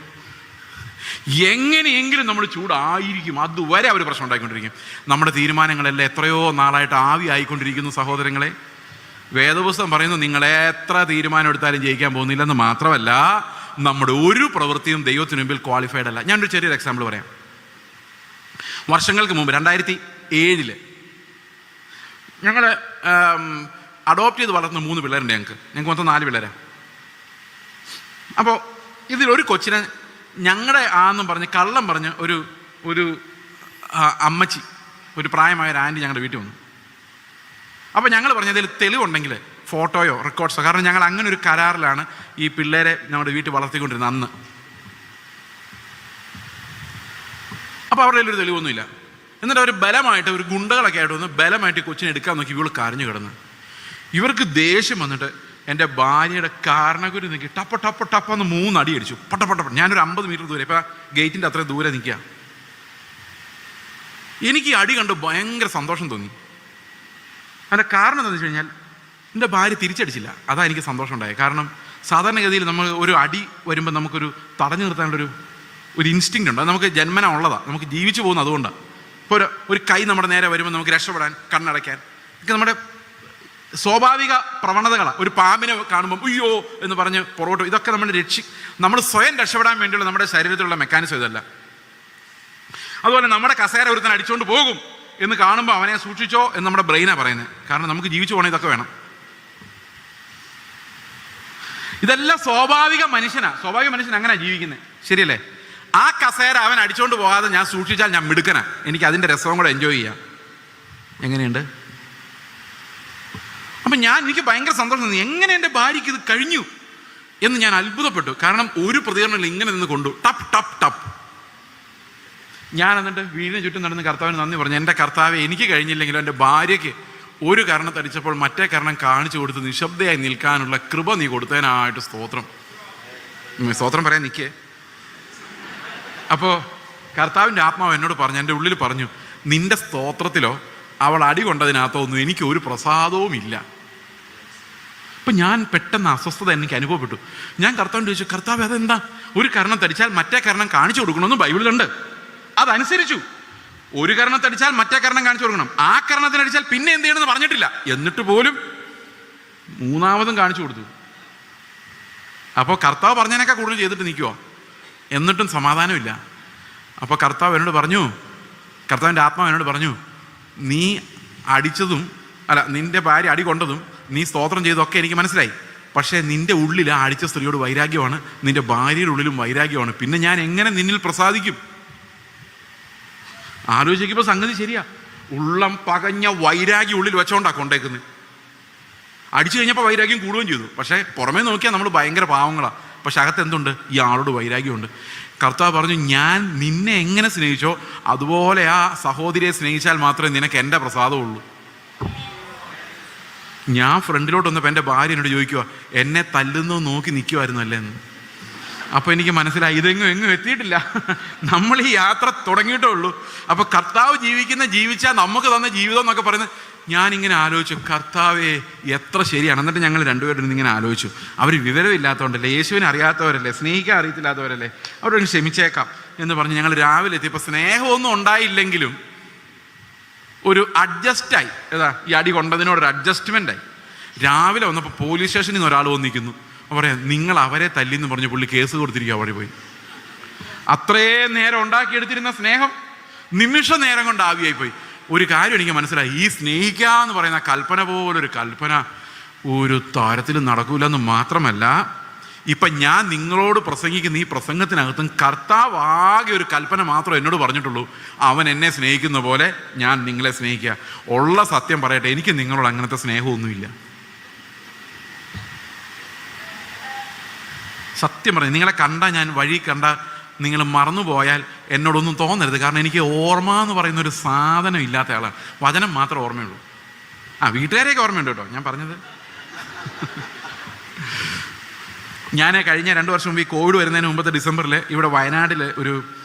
എങ്ങനെയെങ്കിലും നമ്മൾ ചൂടായിരിക്കും. അതുവരെ അവർ പ്രശ്നം ഉണ്ടായിക്കൊണ്ടിരിക്കും. നമ്മുടെ തീരുമാനങ്ങളെല്ലാം എത്രയോ നാളായിട്ട് ആവി ആയിക്കൊണ്ടിരിക്കുന്നു സഹോദരങ്ങളെ. വേദപുസ്തകം പറയുന്നു, നിങ്ങൾ എത്ര തീരുമാനം എടുത്താലും ജയിക്കാൻ പോകുന്നില്ലെന്ന് മാത്രമല്ല, നമ്മുടെ ഒരു പ്രവൃത്തിയും ദൈവത്തിന് മുമ്പിൽ ക്വാളിഫൈഡ് അല്ല. ഞാനൊരു ചെറിയൊരു എക്സാമ്പിൾ പറയാം. വർഷങ്ങൾക്ക് മുമ്പ് 2007 ഞങ്ങൾ അഡോപ്റ്റ് ചെയ്ത് വളർത്തുന്ന 3 പിള്ളേരുണ്ട്. ഞങ്ങൾക്ക് മൊത്തം 4 പിള്ളേരാണ്. അപ്പോൾ ഇതിലൊരു കൊച്ചിനെ ഞങ്ങളുടെ ആന്നും പറഞ്ഞ് കള്ളം പറഞ്ഞ് ഒരു അമ്മച്ചി, ഒരു പ്രായമായ ഒരു ആൻറ്റി ഞങ്ങളുടെ വീട്ടിൽ വന്നു. അപ്പോൾ ഞങ്ങൾ പറഞ്ഞതിൽ തെളിവുണ്ടെങ്കിൽ ഫോട്ടോയോ റെക്കോർഡ്സോ, കാരണം ഞങ്ങൾ അങ്ങനെ ഒരു കരാറിലാണ് ഈ പിള്ളേരെ നമ്മുടെ വീട്ടിൽ വളർത്തിക്കൊണ്ടിരുന്നത് അന്ന്. അപ്പോൾ അവരുടെ ഒരു തെളിവൊന്നുമില്ല. എന്നിട്ട് അവർ ബലമായിട്ട്, ഒരു ഗുണ്ടകളൊക്കെ ആയിട്ട് വന്ന് ബലമായിട്ട് കൊച്ചിനെ എടുക്കാൻ നോക്കി. ഇവൾ കരഞ്ഞു കിടന്ന്. ഇവർക്ക് ദേഷ്യം വന്നിട്ട് എൻ്റെ ഭാര്യയുടെ കാരണക്കുരി നിൽക്കി ടപ്പ ടപ്പ ടപ്പെന്ന് 3 അടി അടിച്ചു. പട്ട. ഞാനൊരു 50 മീറ്റർ ദൂരെ, ഇപ്പം ഗേറ്റിൻ്റെ അത്രയും ദൂരെ നിൽക്കുക. എനിക്ക് ഈ അടി കണ്ട് ഭയങ്കര സന്തോഷം തോന്നി. അതിൻ്റെ കാരണം എന്താണെന്ന് വെച്ച് കഴിഞ്ഞാൽ എൻ്റെ ഭാര്യ തിരിച്ചടിച്ചില്ല. അതാണ് എനിക്ക് സന്തോഷം ഉണ്ടായത്. കാരണം സാധാരണഗതിയിൽ നമ്മൾ ഒരു അടി വരുമ്പോൾ നമുക്കൊരു തടഞ്ഞു നിർത്താനുള്ളൊരു ഇൻസ്റ്റിങ്ക്റ്റ് ഉണ്ട്. അത് നമുക്ക് ജന്മന ഉള്ളതാണ്, നമുക്ക് ജീവിച്ചു പോകുന്നത് അതുകൊണ്ടാണ്. ഇപ്പോൾ ഒരു കൈ നമ്മുടെ നേരെ വരുമ്പോൾ നമുക്ക് രക്ഷപ്പെടാൻ, കണ്ണടയ്ക്കാൻ ഒക്കെ നമ്മുടെ സ്വാഭാവിക പ്രവണതകളാണ്. ഒരു പാമ്പിനെ കാണുമ്പോൾ ഉയ്യോ എന്ന് പറഞ്ഞ് പുറകോട്ട്, ഇതൊക്കെ നമ്മൾ സ്വയം രക്ഷപ്പെടാൻ വേണ്ടിയുള്ള നമ്മുടെ ശരീരത്തിലുള്ള മെക്കാനിസം ഇതല്ല. അതുപോലെ നമ്മുടെ കസേര ഒരുത്തൻ അടിച്ചുകൊണ്ട് പോകും എന്ന് കാണുമ്പോൾ അവനെ സൂക്ഷിച്ചോ എന്ന് നമ്മുടെ ബ്രെയിനാണ് പറയുന്നത്. കാരണം നമുക്ക് ജീവിച്ചു പോകണേ ഇതൊക്കെ വേണം. ഇതെല്ലാം സ്വാഭാവിക മനുഷ്യൻ അങ്ങനെ ജീവിക്കുന്നത്, ശരിയല്ലേ? ആ കസേര അവൻ അടിച്ചോണ്ട് പോകാതെ ഞാൻ സൂക്ഷിച്ചാൽ ഞാൻ മിടുക്കനാ, എനിക്ക് അതിൻ്റെ രസവും കൂടെ എൻജോയ് ചെയ്യാം. എങ്ങനെയുണ്ട്? അപ്പം എനിക്ക് ഭയങ്കര സന്തോഷം തോന്നി, എങ്ങനെ എൻ്റെ ഭാര്യയ്ക്ക് ഇത് കഴിഞ്ഞു എന്ന് ഞാൻ അത്ഭുതപ്പെട്ടു. കാരണം ഒരു പ്രതികരണമില്ല, ഇങ്ങനെ നിന്ന് കൊണ്ടു ടപ്പ് ടപ്പ് ടപ്പ്. ഞാൻ എന്നിട്ട് വീടിന് ചുറ്റും നടന്ന് കർത്താവിന് നന്ദി പറഞ്ഞു. എൻ്റെ കർത്താവെ, എനിക്ക് കഴിഞ്ഞില്ലെങ്കിലും എൻ്റെ ഭാര്യയ്ക്ക് ഒരു കരണത്തടിച്ചപ്പോൾ മറ്റേ കരണം കാണിച്ചു കൊടുത്ത് നിശബ്ദയായി നിൽക്കാനുള്ള കൃപ നീ കൊടുത്തതിനായിട്ട് സ്തോത്രം. സ്തോത്രം പറയാൻ നിൽക്കേ. അപ്പോൾ കർത്താവിൻ്റെ ആത്മാവ് എന്നോട് പറഞ്ഞു, എൻ്റെ ഉള്ളിൽ പറഞ്ഞു, നിന്റെ സ്തോത്രത്തിലോ അവൾ അടി കൊണ്ടതിനകത്തോ ഒന്നും എനിക്ക് ഒരു പ്രസാദവും ഇല്ല. അപ്പം ഞാൻ പെട്ടെന്ന് അസ്വസ്ഥത എനിക്ക് അനുഭവപ്പെട്ടു. ഞാൻ കർത്താവിന് ചോദിച്ചു, കർത്താവ് അതെന്താ? ഒരു കരണം തടിച്ചാൽ മറ്റേ കരണം കാണിച്ചു കൊടുക്കണമെന്ന് ബൈബിളിലുണ്ട്. അതനുസരിച്ചു. ഒരു കരണത്തടിച്ചാൽ മറ്റേ കരണം കാണിച്ചു കൊടുക്കണം. ആ കരണത്തിനടിച്ചാൽ പിന്നെ എന്ത് ചെയ്യണമെന്ന് പറഞ്ഞിട്ടില്ല. എന്നിട്ട് പോലും മൂന്നാമതും കാണിച്ചു കൊടുത്തു. അപ്പോൾ കർത്താവ് പറഞ്ഞതിനേക്കാൾ കൂടുതൽ ചെയ്തിട്ട് നിൽക്കുമോ? എന്നിട്ടും സമാധാനമില്ല. അപ്പോൾ കർത്താവ് എന്നോട് പറഞ്ഞു, കർത്താവിൻ്റെ ആത്മാവ് എന്നോട് പറഞ്ഞു, നീ അടിച്ചതും നിന്റെ ഭാര്യ അടി കൊണ്ടതും നീ സ്തോത്രം ചെയ്തതൊക്കെ എനിക്ക് മനസ്സിലായി. പക്ഷേ നിന്റെ ഉള്ളിൽ ആ അടിച്ച സ്ത്രീയോട് വൈരാഗ്യമാണ്, നിന്റെ ഭാര്യയുടെ ഉള്ളിലും വൈരാഗ്യമാണ്. പിന്നെ ഞാൻ എങ്ങനെ നിന്നിൽ പ്രസാദിക്കും? ആലോചിക്കുമ്പോൾ സംഗതി ശരിയാ. ഉള്ളം പകഞ്ഞ വൈരാഗ്യം ഉള്ളിൽ വെച്ചോണ്ടാ കൊണ്ടേക്കുന്നത്. അടിച്ചു കഴിഞ്ഞപ്പോൾ വൈരാഗ്യം കൂടുകയും ചെയ്തു. പക്ഷേ പുറമേ നോക്കിയാൽ നമ്മൾ ഭയങ്കര പാവങ്ങളാണ്. പക്ഷെ അകത്ത് എന്തുണ്ട്? ഈ ആളോട് വൈരാഗ്യമുണ്ട്. കർത്താവ് പറഞ്ഞു, ഞാൻ നിന്നെ എങ്ങനെ സ്നേഹിച്ചോ അതുപോലെ ആ സഹോദരിയെ സ്നേഹിച്ചാൽ മാത്രമേ നിനക്ക് എൻ്റെ പ്രസാദമുള്ളൂ. ഞാൻ ഫ്രണ്ടിലോട്ട് വന്നപ്പോൾ എൻ്റെ ഭാര്യ എന്നോട് ചോദിക്കുക, എന്നെ തല്ലുന്നു നോക്കി നിൽക്കുമായിരുന്നല്ലേ എന്ന്. അപ്പോൾ എനിക്ക് മനസ്സിലായി, എങ്ങും എത്തിയിട്ടില്ല, നമ്മൾ ഈ യാത്ര തുടങ്ങിയിട്ടേ ഉള്ളൂ. അപ്പോൾ കർത്താവ് ജീവിച്ചാൽ നമുക്ക് തന്ന ജീവിതം എന്നൊക്കെ പറയുന്നത് ഞാനിങ്ങനെ ആലോചിച്ചു, കർത്താവേ എത്ര ശരിയാണ്. എന്നിട്ട് ഞങ്ങൾ രണ്ടുപേരും ഇങ്ങനെ ആലോചിച്ചു, അവർ വിവരമില്ലാത്തതുകൊണ്ടല്ലേ, യേശുവിനെ അറിയാത്തവരല്ലേ, സ്നേഹിക്കാൻ അറിയത്തില്ലാത്തവരല്ലേ, അവരോട് ക്ഷമിച്ചേക്കാം എന്ന് പറഞ്ഞ് ഞങ്ങൾ രാവിലെ എത്തിയപ്പോൾ സ്നേഹമൊന്നും ഉണ്ടായില്ലെങ്കിലും ഒരു അഡ്ജസ്റ്റായി. ഈ അടി കൊണ്ടതിനോടൊരു അഡ്ജസ്റ്റ്മെൻ്റായി. രാവിലെ വന്നപ്പോൾ പോലീസ് സ്റ്റേഷനിൽ നിന്ന് ഒരാൾ വന്നിരിക്കുന്നു. പറയാം, നിങ്ങൾ അവരെ തല്ലിന്ന് പറഞ്ഞ് പുള്ളി കേസ് കൊടുത്തിരിക്കുക വഴി പോയി. അത്രയും നേരം ഉണ്ടാക്കിയെടുത്തിരുന്ന സ്നേഹം നിമിഷ നേരം കൊണ്ട് ആവിയായിപ്പോയി. ഒരു കാര്യം എനിക്ക് മനസ്സിലായി, ഈ സ്നേഹിക്കുക എന്ന് പറയുന്ന കൽപ്പന പോലൊരു കൽപ്പന ഒരു തരത്തിലും നടക്കൂലെന്ന് മാത്രമല്ല, ഇപ്പം ഞാൻ നിങ്ങളോട് പ്രസംഗിക്കുന്ന ഈ പ്രസംഗത്തിനകത്തും കർത്താവ് ആകെ ഒരു കൽപ്പന മാത്രമേ എന്നോട് പറഞ്ഞിട്ടുള്ളൂ, അവൻ എന്നെ സ്നേഹിക്കുന്ന പോലെ ഞാൻ നിങ്ങളെ സ്നേഹിക്കുക. ഉള്ള സത്യം പറയട്ടെ, എനിക്ക് നിങ്ങളോട് അങ്ങനത്തെ സ്നേഹമൊന്നുമില്ല. സത്യം പറഞ്ഞു, നിങ്ങളെ ഞാൻ വഴി കണ്ട നിങ്ങൾ മറന്നുപോയാൽ എന്നോടൊന്നും തോന്നരുത്. കാരണം എനിക്ക് ഓർമ്മ എന്ന് പറയുന്നൊരു സാധനം ഇല്ലാത്ത ആളാണ്. വചനം മാത്രമേ ഓർമ്മയുള്ളൂ. വീട്ടുകാരെയൊക്കെ ഓർമ്മയുണ്ട് കേട്ടോ ഞാൻ പറഞ്ഞത്. ഞാൻ കഴിഞ്ഞ 2 വർഷം മുമ്പ് ഈ കോവിഡ് വരുന്നതിന് മുമ്പത്തെ ഡിസംബറിൽ ഇവിടെ വയനാട്ടിൽ ഒരു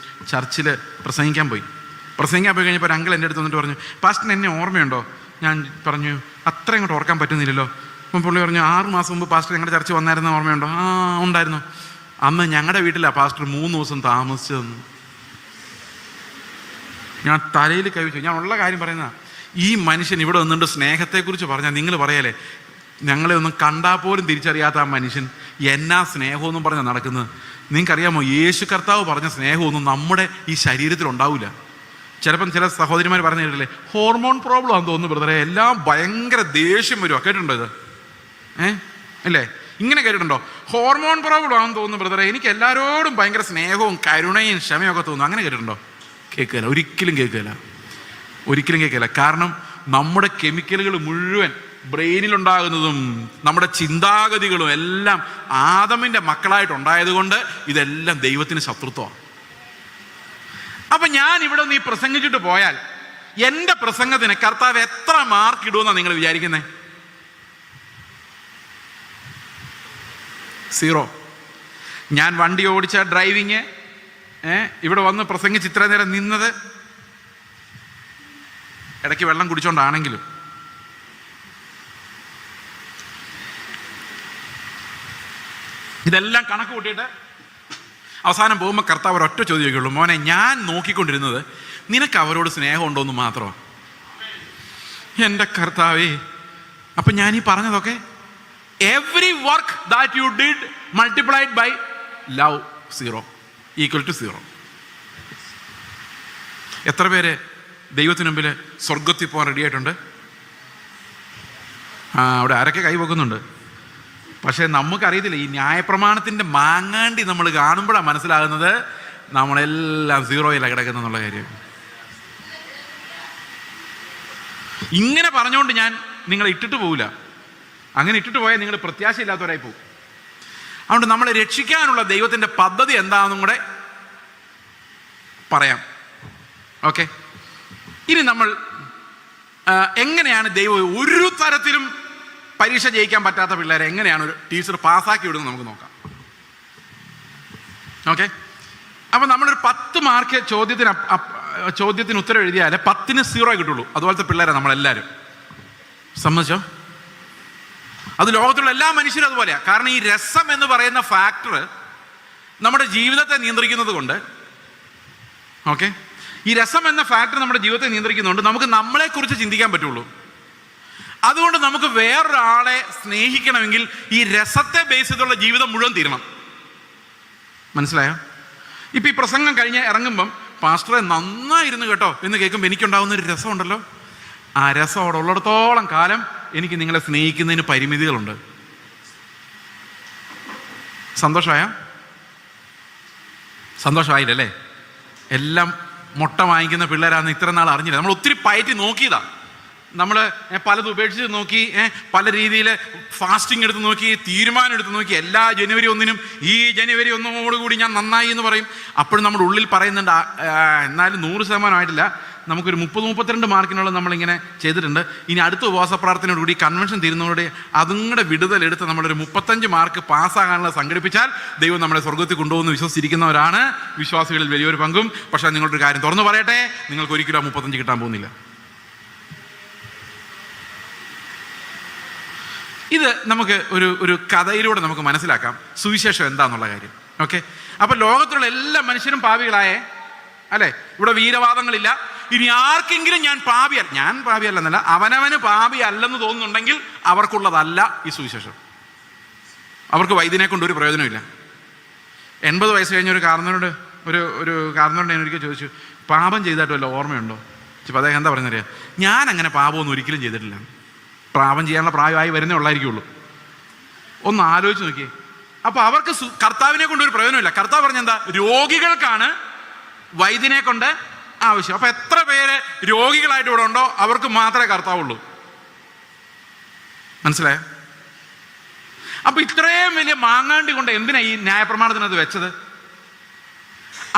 ചർച്ചിൽ പ്രസംഗിക്കാൻ പോയി കഴിഞ്ഞപ്പോൾ ഒരു അങ്കിൾ എൻ്റെ അടുത്ത് വന്നിട്ട് പറഞ്ഞു, പാസ്റ്റർ എന്നെ ഓർമ്മയുണ്ടോ? ഞാൻ പറഞ്ഞു, അത്ര ഇങ്ങോട്ട് ഓർക്കാൻ പറ്റുന്നില്ലല്ലോ. അപ്പം പുള്ളി പറഞ്ഞു, 6 മാസം മുമ്പ് പാസ്റ്റർ ഞങ്ങളുടെ ചർച്ച വന്നായിരുന്ന ഓർമ്മയുണ്ടോ? ആ ഉണ്ടായിരുന്നു. അന്ന് ഞങ്ങളുടെ വീട്ടിലാണ് പാസ്റ്റർ 3 ദിവസം താമസിച്ചതെന്ന്. ഞാൻ തലയിൽ കൈവച്ചു. ഞാൻ ഉള്ള കാര്യം പറയുന്ന, ഈ മനുഷ്യൻ ഇവിടെ വന്നിട്ട് സ്നേഹത്തെക്കുറിച്ച് പറഞ്ഞാൽ നിങ്ങൾ പറയല്ലേ, ഞങ്ങളെ ഒന്നും കണ്ടാൽ പോലും തിരിച്ചറിയാത്ത ആ മനുഷ്യൻ എന്നാ സ്നേഹമൊന്നും പറഞ്ഞാൽ നടക്കുന്നത്. നിങ്ങൾക്കറിയാമോ, യേശു കർത്താവ് പറഞ്ഞ സ്നേഹമൊന്നും നമ്മുടെ ഈ ശരീരത്തിൽ ഉണ്ടാവില്ല. ചിലപ്പം ചില സഹോദരിമാർ പറഞ്ഞു കേട്ടില്ലേ, ഹോർമോൺ പ്രോബ്ലം ആണെന്ന് തോന്നുന്നു ബ്രദറെ, എല്ലാം ഭയങ്കര ദേഷ്യം വരുമോ? കേട്ടിട്ടുണ്ടോ ഇത്? അല്ലേ, ഇങ്ങനെ കേട്ടിട്ടുണ്ടോ? ഹോർമോൺ പ്രോബ്ലം ആണെന്ന് തോന്നുന്നു ബ്രദറെ, എനിക്ക് എല്ലാവരോടും ഭയങ്കര സ്നേഹവും കരുണയും ക്ഷമയൊക്കെ തോന്നുന്നു. അങ്ങനെ കേട്ടിട്ടുണ്ടോ? കേൾക്കില്ല, ഒരിക്കലും കേൾക്കില്ല. കാരണം നമ്മുടെ കെമിക്കലുകൾ മുഴുവൻ ബ്രെയിനിലുണ്ടാകുന്നതും നമ്മുടെ ചിന്താഗതികളും എല്ലാം ആദമിൻ്റെ മക്കളായിട്ടുണ്ടായത് കൊണ്ട് ഇതെല്ലാം ദൈവത്തിന് ശത്രുത്വമാണ്. അപ്പം ഞാൻ ഇവിടെ നീ പ്രസംഗിച്ചിട്ട് പോയാൽ എൻ്റെ പ്രസംഗത്തിന് കർത്താവ് എത്ര മാർക്ക് ഇടുമെന്നാണ് നിങ്ങൾ വിചാരിക്കുന്നത്? 0. ഞാൻ വണ്ടി ഓടിച്ച ഡ്രൈവിങ്, ഇവിടെ വന്ന് പ്രസംഗിച്ച് ഇത്ര നേരം നിന്നത്, ഇടയ്ക്ക് വെള്ളം കുടിച്ചോണ്ടാണെങ്കിലും ഇതെല്ലാം കണക്ക് കൂട്ടിയിട്ട് അവസാനം പോകുമ്പോൾ കർത്താവ് ഒരൊറ്റ ചോദ്യം ചോദിക്കുള്ളൂ, മോനെ ഞാൻ നോക്കിക്കൊണ്ടിരുന്നത് നിനക്ക് അവരോട് സ്നേഹം ഉണ്ടോ എന്ന് മാത്രമാണ്. എൻ്റെ കർത്താവേ, അപ്പം ഞാൻ ഈ പറഞ്ഞതൊക്കെ every work that you did multiplied bye love 0 = 0. എത്ര പേര് ദൈവത്തിന് മുമ്പിൽ സ്വർഗത്തിൽ പോകാൻ റെഡി ആയിട്ടുണ്ട്? അവിടെ ആരൊക്കെ കൈ വെക്കുന്നുണ്ട്? പക്ഷേ നമുക്കറിയത്തില്ല, ഈ ന്യായപ്രമാണത്തിൻ്റെ മാങ്ങാണ്ടി നമ്മൾ കാണുമ്പോഴാണ് മനസ്സിലാകുന്നത് നമ്മളെല്ലാം സീറോയിലാണ് കിടക്കുന്നുള്ള കാര്യം. ഇങ്ങനെ പറഞ്ഞുകൊണ്ട് ഞാൻ നിങ്ങളെ ഇട്ടിട്ട് പോവില്ല. അങ്ങനെ ഇട്ടിട്ട് പോയാൽ നിങ്ങൾ പ്രത്യാശയില്ലാത്തവരായി പോകും. അതുകൊണ്ട് നമ്മളെ രക്ഷിക്കാനുള്ള ദൈവത്തിൻ്റെ പദ്ധതി എന്താണെന്നും കൂടെ പറയാം. ഓക്കെ, ഇനി നമ്മൾ എങ്ങനെയാണ് ദൈവം ഒരു തരത്തിലും പരീക്ഷ ജയിക്കാൻ പറ്റാത്ത പിള്ളേരെ എങ്ങനെയാണ് ഒരു ടീച്ചർ പാസ്സാക്കി വിടുന്നത് നമുക്ക് നോക്കാം. ഓക്കെ, അപ്പം നമ്മളൊരു 10 മാർക്ക് ചോദ്യത്തിന് ഉത്തരം എഴുതിയാൽ 10ന് 0 കിട്ടുള്ളൂ. അതുപോലത്തെ പിള്ളേരെ നമ്മളെല്ലാവരും. സമ്മതിച്ചോ? അത് ലോകത്തുള്ള എല്ലാ മനുഷ്യരും അതുപോലെയാണ്. കാരണം ഈ രസം എന്ന് പറയുന്ന ഫാക്ടർ നമ്മുടെ ജീവിതത്തെ നിയന്ത്രിക്കുന്നത് കൊണ്ട്, ഓക്കെ, ഈ രസം എന്ന ഫാക്ടർ നമ്മുടെ ജീവിതത്തെ നിയന്ത്രിക്കുന്നതുകൊണ്ട് നമുക്ക് നമ്മളെക്കുറിച്ച് ചിന്തിക്കാൻ പറ്റുള്ളൂ. അതുകൊണ്ട് നമുക്ക് വേറൊരാളെ സ്നേഹിക്കണമെങ്കിൽ ഈ രസത്തെ ബേസ് ചെയ്തുള്ള ജീവിതം മുഴുവൻ തീരണം. മനസ്സിലായോ? ഇപ്പം ഈ പ്രസംഗം കഴിഞ്ഞ് ഇറങ്ങുമ്പം പാസ്റ്ററെ നന്നായിരുന്നു കേട്ടോ എന്ന് കേൾക്കുമ്പോൾ എനിക്കുണ്ടാകുന്നൊരു രസമുണ്ടല്ലോ, ആ രസം അവിടെ ഉള്ളിടത്തോളം കാലം എനിക്ക് നിങ്ങളെ സ്നേഹിക്കുന്നതിന് പരിമിതികളുണ്ട്. സന്തോഷമായില്ലല്ലേ? എല്ലാം മുട്ട വാങ്ങിക്കുന്ന പിള്ളേരാണെന്ന് ഇത്ര നാൾ അറിഞ്ഞില്ല. നമ്മൾ ഒത്തിരി പയറ്റി നോക്കിയതാ. നമ്മൾ പലതും ഉപേക്ഷിച്ച് നോക്കി, പല രീതിയിൽ ഫാസ്റ്റിംഗ് എടുത്ത് നോക്കി, തീരുമാനം എടുത്ത് നോക്കി. എല്ലാ ജനുവരി 1-നും ഈ ജനുവരി 1-ഓടുകൂടി ഞാൻ നന്നായി എന്ന് പറയും. അപ്പോഴും നമ്മുടെ ഉള്ളിൽ പറയുന്നുണ്ട് എന്നാലും 100% ആയിട്ടില്ല. നമുക്കൊരു 30-32 മാർക്കിനുള്ള നമ്മളിങ്ങനെ ചെയ്തിട്ടുണ്ട്. ഇനി അടുത്ത ഉപവാസ പ്രാർത്ഥനയോടുകൂടി കൺവെൻഷൻ തീരുന്നതോടെ അതും കൂടെ വിടുതലെടുത്ത് നമ്മളൊരു 35 മാർക്ക് പാസ്സാകാനുള്ള സംഘടിപ്പിച്ചാൽ ദൈവം നമ്മളെ സ്വർഗ്ഗത്തിൽ കൊണ്ടുപോകുന്ന വിശ്വസിച്ചിരിക്കുന്നവരാണ് വിശ്വാസികളിൽ വലിയൊരു പങ്കും. പക്ഷേ നിങ്ങളൊരു കാര്യം തുറന്നു പറയട്ടെ, നിങ്ങൾക്ക് ഒരിക്കലും 35 കിട്ടാൻ പോകുന്നില്ല. ഇത് നമുക്ക് ഒരു കഥയിലൂടെ നമുക്ക് മനസ്സിലാക്കാം സുവിശേഷം എന്താന്നുള്ള കാര്യം. ഓക്കെ, അപ്പൊ ലോകത്തുള്ള എല്ലാ മനുഷ്യരും പാപികളായേ അല്ലേ? ഇവിടെ വീരവാദങ്ങളില്ല. ഇനി ആർക്കെങ്കിലും ഞാൻ പാപിയല്ലെന്നല്ല, അവനവന് പാപി അല്ലെന്ന് തോന്നുന്നുണ്ടെങ്കിൽ അവർക്കുള്ളതല്ല ഈ സുവിശേഷം. അവർക്ക് വൈദ്യനെ കൊണ്ട് ഒരു പ്രയോജനമില്ല. 80 വയസ്സ് കഴിഞ്ഞ ഒരു കാരണവരോട് ഞാൻ ഒരിക്കൽ ചോദിച്ചു, പാപം ചെയ്തിട്ട് വല്ല ഓർമ്മയുണ്ടോ? അപ്പോൾ അദ്ദേഹം എന്താ പറയുന്നറിയാം, ഞാൻ അങ്ങനെ പാപമൊന്നും ഒരിക്കലും ചെയ്തിട്ടില്ല. പാപം ചെയ്യാനുള്ള പ്രായമായി വരുന്നേ ഉള്ളായിരിക്കുള്ളൂ. ഒന്ന് ആലോചിച്ച് നോക്കിയേ. അപ്പോൾ അവർക്ക് കർത്താവിനെ കൊണ്ട് ഒരു പ്രയോജനമില്ല. കർത്താവ് പറഞ്ഞെന്താ, രോഗികൾക്കാണ് വൈദ്യനെ കൊണ്ട് ആവശ്യം. അപ്പൊ എത്ര പേര് രോഗികളായിട്ട് ഇവിടെ ഉണ്ടോ അവർക്ക് മാത്രമേ കർത്താവുള്ളൂ. മനസ്സിലായോ? അപ്പൊ ഇത്രയും വലിയ മാങ്ങാണ്ടി കൊണ്ട് എന്തിനാ ഈ ന്യായപ്രമാണത്തിനത് വെച്ചത്?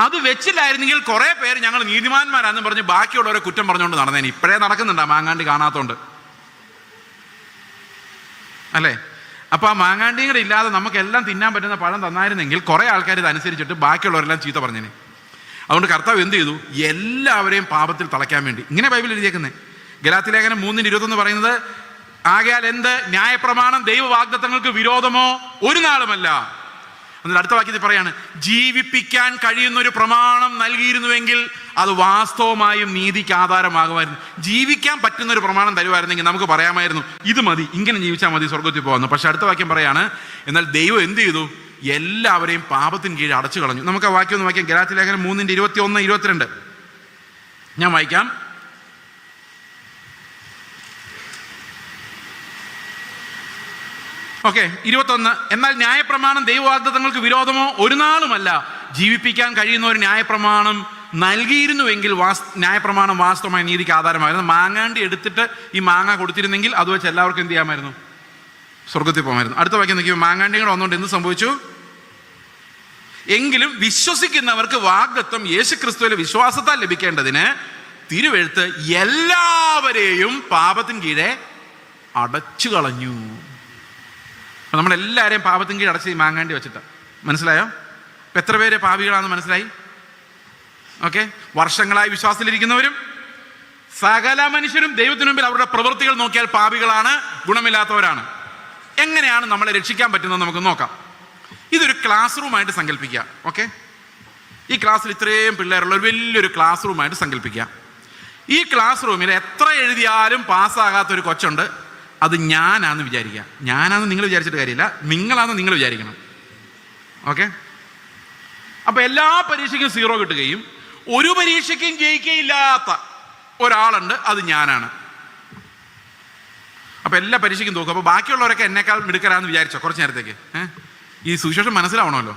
അത് വെച്ചില്ലായിരുന്നെങ്കിൽ കുറെ പേര് ഞങ്ങൾ നീതിമാന്മാരാണെന്ന് പറഞ്ഞ് ബാക്കിയുള്ളവരെ കുറ്റം പറഞ്ഞുകൊണ്ട് നടന്നേനെ. ഇപ്പോഴേ നടക്കുന്നുണ്ട് ആ മാങ്ങാണ്ടി കാണാത്തോണ്ട് അല്ലേ? അപ്പൊ ആ മാങ്ങാണ്ടിയും കൂടെ ഇല്ലാതെ നമുക്കെല്ലാം തിന്നാൻ പറ്റുന്ന പഴം തന്നായിരുന്നെങ്കിൽ കുറെ ആൾക്കാർ ഇത് അനുസരിച്ചിട്ട് ബാക്കിയുള്ളവരെല്ലാം ചീത്ത പറഞ്ഞേനെ. അതുകൊണ്ട് കർത്താവ് എന്ത് ചെയ്തു? എല്ലാവരെയും പാപത്തിൽ തളയ്ക്കാൻ വേണ്ടി ഇങ്ങനെ ബൈബിൾ എഴുതിയേക്കുന്നത്. ഗലാത്യ ലേഖനം 3:21 പറയുന്നത്, ആകയാൽ എന്ത് ന്യായപ്രമാണം ദൈവ വാഗ്ദത്തങ്ങൾക്ക് വിരോധമോ? ഒരു നാളുമല്ല. എന്നിട്ട് അടുത്ത വാക്യത്തിൽ പറയാണ്, ജീവിപ്പിക്കാൻ കഴിയുന്ന ഒരു പ്രമാണം നൽകിയിരുന്നുവെങ്കിൽ അത് വാസ്തവമായും നീതിക്ക് ആധാരമാകുമായിരുന്നു. ജീവിക്കാൻ പറ്റുന്ന ഒരു പ്രമാണം തരുമായിരുന്നെങ്കിൽ നമുക്ക് പറയാമായിരുന്നു, ഇത് മതി, ഇങ്ങനെ ജീവിച്ചാൽ മതി, സ്വർഗ്ഗത്തിൽ പോകുന്നു. പക്ഷെ അടുത്ത വാക്യം പറയാണ്, എന്നാൽ ദൈവം എന്ത് ചെയ്തു? എല്ലാവരെയും പാപത്തിന് കീഴിൽ അടച്ചു കളഞ്ഞു. നമുക്ക് ആ വാക്യം ഒന്ന് വായിക്കാം. ഗലാത്യ ലേഖനം 3:21-22 ഞാൻ വായിക്കാം. ഓക്കെ, 21. എന്നാൽ ന്യായപ്രമാണം ദൈവവാഗ്ദത്തങ്ങൾക്ക് വിരോധമോ? ഒരു നാളുമല്ല. ജീവിപ്പിക്കാൻ കഴിയുന്ന ഒരു ന്യായപ്രമാണം നൽകിയിരുന്നുവെങ്കിൽ ന്യായപ്രമാണം വാസ്തവമായ നീതിക്ക് ആധാരമായിരുന്നു. മാങ്ങാണ്ടി എടുത്തിട്ട് ഈ മാങ്ങ കൊടുത്തിരുന്നെങ്കിൽ അത് വെച്ച് എല്ലാവർക്കും എന്ത് ചെയ്യാമായിരുന്നു? സ്വർഗ്ഗത്തിൽ പോകാമായിരുന്നു. അടുത്ത വാക്യം നോക്കിയപ്പോൾ മാങ്ങാണ്ടിയും കൂടെ വന്നുകൊണ്ട് എന്ത് സംഭവിച്ചു? എങ്കിലും വിശ്വസിക്കുന്നവർക്ക് വാഗ്ദത്തം യേശുക്രിസ്തുവിലെ വിശ്വാസത്താൽ ലഭിക്കേണ്ടതിന് തിരുവെഴുത്ത് എല്ലാവരെയും പാപത്തിന് കീഴെ അടച്ചു കളഞ്ഞു. നമ്മളെല്ലാവരെയും പാപത്തിന് കീഴ് അടച്ച് മാങ്ങാണ്ടി വെച്ചിട്ട്. മനസ്സിലായോ? ഇപ്പം എത്ര പേര് പാപികളാണെന്ന് മനസ്സിലായി? ഓക്കെ, വർഷങ്ങളായി വിശ്വാസത്തിലിരിക്കുന്നവരും സകല മനുഷ്യരും ദൈവത്തിന് മുമ്പിൽ അവരുടെ പ്രവൃത്തികൾ നോക്കിയാൽ പാപികളാണ്, ഗുണമില്ലാത്തവരാണ്. എങ്ങനെയാണ് നമ്മളെ രക്ഷിക്കാൻ പറ്റുന്നത് നമുക്ക് നോക്കാം. ഇതൊരു ക്ലാസ് റൂമായിട്ട് സങ്കല്പിക്കുക. ഓക്കെ, ഈ ക്ലാസ്സിൽ ഇത്രയും പിള്ളേരുള്ള ഒരു വലിയൊരു ക്ലാസ് റൂമായിട്ട് സങ്കല്പിക്കുക. ഈ ക്ലാസ് റൂമിൽ എത്ര എഴുതിയാലും പാസ്സാകാത്തൊരു കൊച്ചുണ്ട്. അത് ഞാനാന്ന് വിചാരിക്കുക. ഞാനാന്ന് നിങ്ങൾ വിചാരിച്ചിട്ട് കാര്യമില്ല, നിങ്ങളാന്ന് നിങ്ങൾ വിചാരിക്കണം. ഓക്കെ, അപ്പോൾ എല്ലാ പരീക്ഷയ്ക്കും 0 കിട്ടുകയും ഒരു പരീക്ഷയ്ക്കും ജയിക്കുകയില്ലാത്ത ഒരാളുണ്ട്, അത് ഞാനാണ്. അപ്പോൾ എല്ലാ പരീക്ഷയ്ക്കും തോക്കും. അപ്പോൾ ബാക്കിയുള്ളവരൊക്കെ എന്നെക്കാൾ മിടുക്കരാന്ന് വിചാരിച്ചോ കുറച്ച് നേരത്തേക്ക്? ഈ സുവിശേഷം മനസ്സിലാവണമല്ലോ.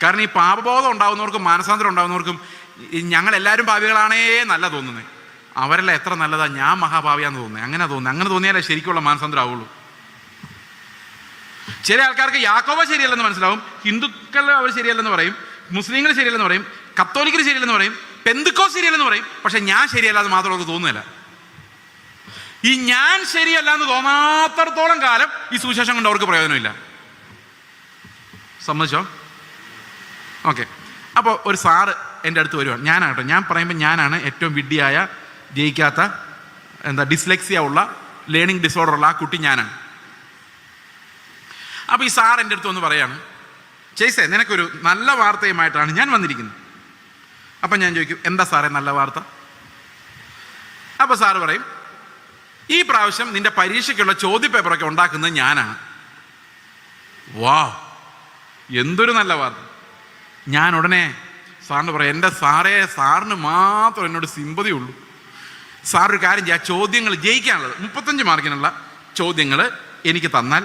കാരണം ഈ പാപബോധം ഉണ്ടാകുന്നവർക്കും മാനസാന്തരം ഉണ്ടാകുന്നവർക്കും ഞങ്ങളെല്ലാവരും പാപികളാണേ നല്ല തോന്നുന്നത്. അവരെല്ലാം എത്ര നല്ലതാ, ഞാൻ മഹാഭാവിയാന്ന് തോന്നുന്നത്. അങ്ങനെ തോന്നിയാലേ ശരിക്കുള്ള മാനസാന്തരം ആവുള്ളൂ. ചില ആൾക്കാർക്ക് യാക്കോബ ശരിയല്ലെന്ന് മനസ്സിലാവും, ഹിന്ദുക്കൾ അവർ ശരിയല്ലെന്ന് പറയും, മുസ്ലിങ്ങൾ ശരിയല്ലെന്ന് പറയും, കത്തോലിക്കർ ശരിയല്ലെന്ന് പറയും, പെന്തക്കോസ്ത് ശരിയല്ലെന്ന് പറയും. പക്ഷെ ഞാൻ ശരിയല്ല എന്ന് മാത്രം അവർക്ക് തോന്നുന്നില്ല. ഈ ഞാൻ ശരിയല്ല എന്ന് തോന്നാത്തടത്തോളം കാലം ഈ സുവിശേഷം കൊണ്ട് അവർക്ക് പ്രയോജനമില്ല. സമ്മതിച്ചോ? ഓക്കെ. അപ്പോൾ ഒരു സാറ് എൻ്റെ അടുത്ത് വരുവാണ്. ഞാനാകട്ടെ, ഞാൻ പറയുമ്പോൾ ഞാനാണ് ഏറ്റവും വിഡ്ഢിയായ, ജയിക്കാത്ത, ഡിസ്ലെക്സിയ ഉള്ള, ലേണിംഗ് ഡിസോർഡർ ഉള്ള ആ കുട്ടി ഞാനാണ്. അപ്പോൾ ഈ സാർ എൻ്റെ അടുത്ത് വന്ന് പറയാണ്, ചേച്ചേ നിനക്കൊരു നല്ല വാർത്തയുമായിട്ടാണ് ഞാൻ വന്നിരിക്കുന്നത്. അപ്പം ഞാൻ ചോദിക്കും, എന്താ സാറേ നല്ല വാർത്ത? അപ്പോൾ സാറ് പറയും, ഈ പ്രാവശ്യം നിന്റെ പരീക്ഷയ്ക്കുള്ള ചോദ്യപേപ്പറൊക്കെ ഉണ്ടാക്കുന്നത് ഞാനാണ്. വാ, എന്തൊരു നല്ല വാർത്ത. ഞാൻ ഉടനെ സാറിന് പറയാം, എൻ്റെ സാറേ, സാറിന് മാത്രം എന്നോട് സിമ്പതി ഉള്ളൂ. സാർ ഒരു കാര്യം ചെയ്യാം, ചോദ്യങ്ങൾ ജയിക്കാനുള്ളത് 35 മാർക്കിനുള്ള ചോദ്യങ്ങൾ എനിക്ക് തന്നാൽ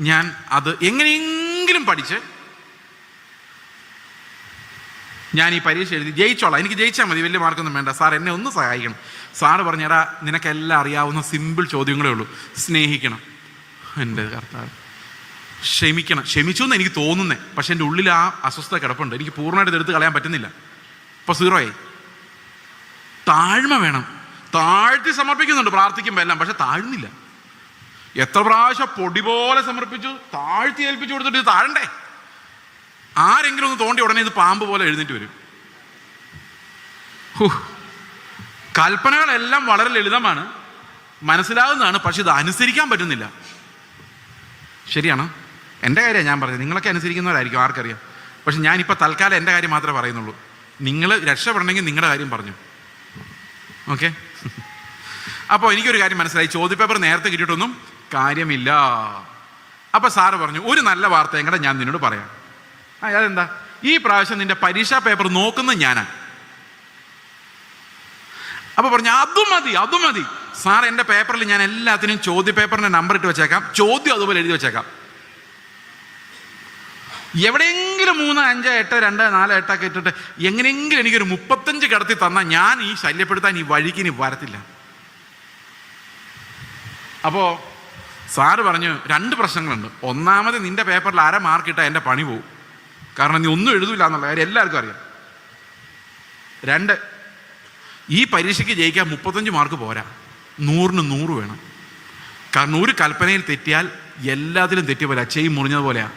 ഞാൻ അത് എങ്ങനെയെങ്കിലും പഠിച്ച് ഞാൻ ഈ പരീക്ഷ എഴുതി ജയിച്ചോളാം. എനിക്ക് ജയിച്ചാൽ മതി, വലിയ മാർക്കൊന്നും വേണ്ട. സാർ എന്നെ ഒന്ന് സഹായിക്കണം. സാറ് പറഞ്ഞേടാ, നിനക്കെല്ലാം അറിയാവുന്ന സിമ്പിൾ ചോദ്യങ്ങളേ ഉള്ളൂ. സ്നേഹിക്കണം, എൻ്റെ കർത്താവ്, ക്ഷമിക്കണം. ക്ഷമിച്ചു എന്ന് എനിക്ക് തോന്നുന്നേ, പക്ഷെ എൻ്റെ ഉള്ളിൽ ആ അസ്വസ്ഥത കിടപ്പുണ്ട്. എനിക്ക് പൂർണ്ണമായിട്ട് എടുത്ത് കളയാൻ പറ്റുന്നില്ല. ഇപ്പോൾ 0 ആയി. താഴ്മ വേണം. താഴ്ത്തി സമർപ്പിക്കുന്നുണ്ട് പ്രാർത്ഥിക്കുമ്പോൾ എല്ലാം, പക്ഷെ താഴ്ന്നില്ല. എത്ര പ്രാവശ്യം പൊടി പോലെ സമർപ്പിച്ചു, താഴ്ത്തി ഏൽപ്പിച്ചു കൊടുത്തിട്ട് ഇത് താഴണ്ടേ? ആരെങ്കിലും ഒന്ന് തോണ്ടി ഉടനെ ഇത് പാമ്പ് പോലെ എഴുന്നേറ്റ് വരും. കൽപ്പനകളെല്ലാം വളരെ ലളിതമാണ്, മനസ്സിലാകുന്നതാണ്, പക്ഷെ ഇത് അനുസരിക്കാൻ പറ്റുന്നില്ല. ശരിയാണ്, എൻ്റെ കാര്യമാണ് ഞാൻ പറഞ്ഞത്. നിങ്ങളൊക്കെ അനുസരിക്കുന്നവരായിരിക്കും, ആർക്കറിയാം. പക്ഷെ ഞാനിപ്പോൾ തൽക്കാലം എൻ്റെ കാര്യം മാത്രമേ പറയുന്നുള്ളൂ. നിങ്ങൾ രക്ഷപ്പെടണമെങ്കിൽ നിങ്ങളുടെ കാര്യം പറഞ്ഞു. ഓക്കെ. അപ്പോൾ എനിക്കൊരു കാര്യം മനസ്സിലായി, ചോദ്യപേപ്പർ നേരത്തെ കിട്ടിയിട്ടൊന്നും കാര്യമില്ല. അപ്പോൾ സാറ് പറഞ്ഞു, ഒരു നല്ല വാർത്തയും കൂടെ ഞാൻ നിന്നോട് പറയാം. അതെന്താ? ഈ പ്രാവശ്യം നിന്റെ പരീക്ഷാ പേപ്പർ നോക്കുന്നത് ഞാനാണ്. അപ്പോൾ പറഞ്ഞു, അത് മതി സാർ, എൻ്റെ പേപ്പറിൽ ഞാൻ എല്ലാത്തിനും ചോദ്യപേപ്പറിൻ്റെ നമ്പർ ഇട്ട് വെച്ചേക്കാം, ചോദ്യം അതുപോലെ എഴുതി വെച്ചേക്കാം. എവിടെയെങ്കിലും 3, 5, 8, 2, 4, 8 ഒക്കെ ഇട്ടിട്ട് എങ്ങനെയെങ്കിലും എനിക്കൊരു 35 കടത്തി തന്നാൽ ഞാൻ ഈ ശല്യപ്പെടുത്താൻ ഈ വഴിക്ക് ഇനി വരത്തില്ല. അപ്പോൾ സാറ് പറഞ്ഞു, 2 പ്രശ്നങ്ങളുണ്ട്. ഒന്നാമത്, നിന്റെ പേപ്പറിൽ 1/2 മാർക്ക് ഇട്ടാൽ എൻ്റെ പണി പോകും. കാരണം നീ ഒന്നും എഴുതില്ല എന്നുള്ള കാര്യം എല്ലാവർക്കും അറിയാം. 2, ഈ പരീക്ഷയ്ക്ക് ജയിക്കാൻ 35 മാർക്ക് പോരാ, 100ന് 100 വേണം. കാരണം ഒരു കൽപ്പനയിൽ തെറ്റിയാൽ എല്ലാത്തിലും തെറ്റിയ പോലെ, ചെയ് മുറിഞ്ഞതുപോലെയാണ്.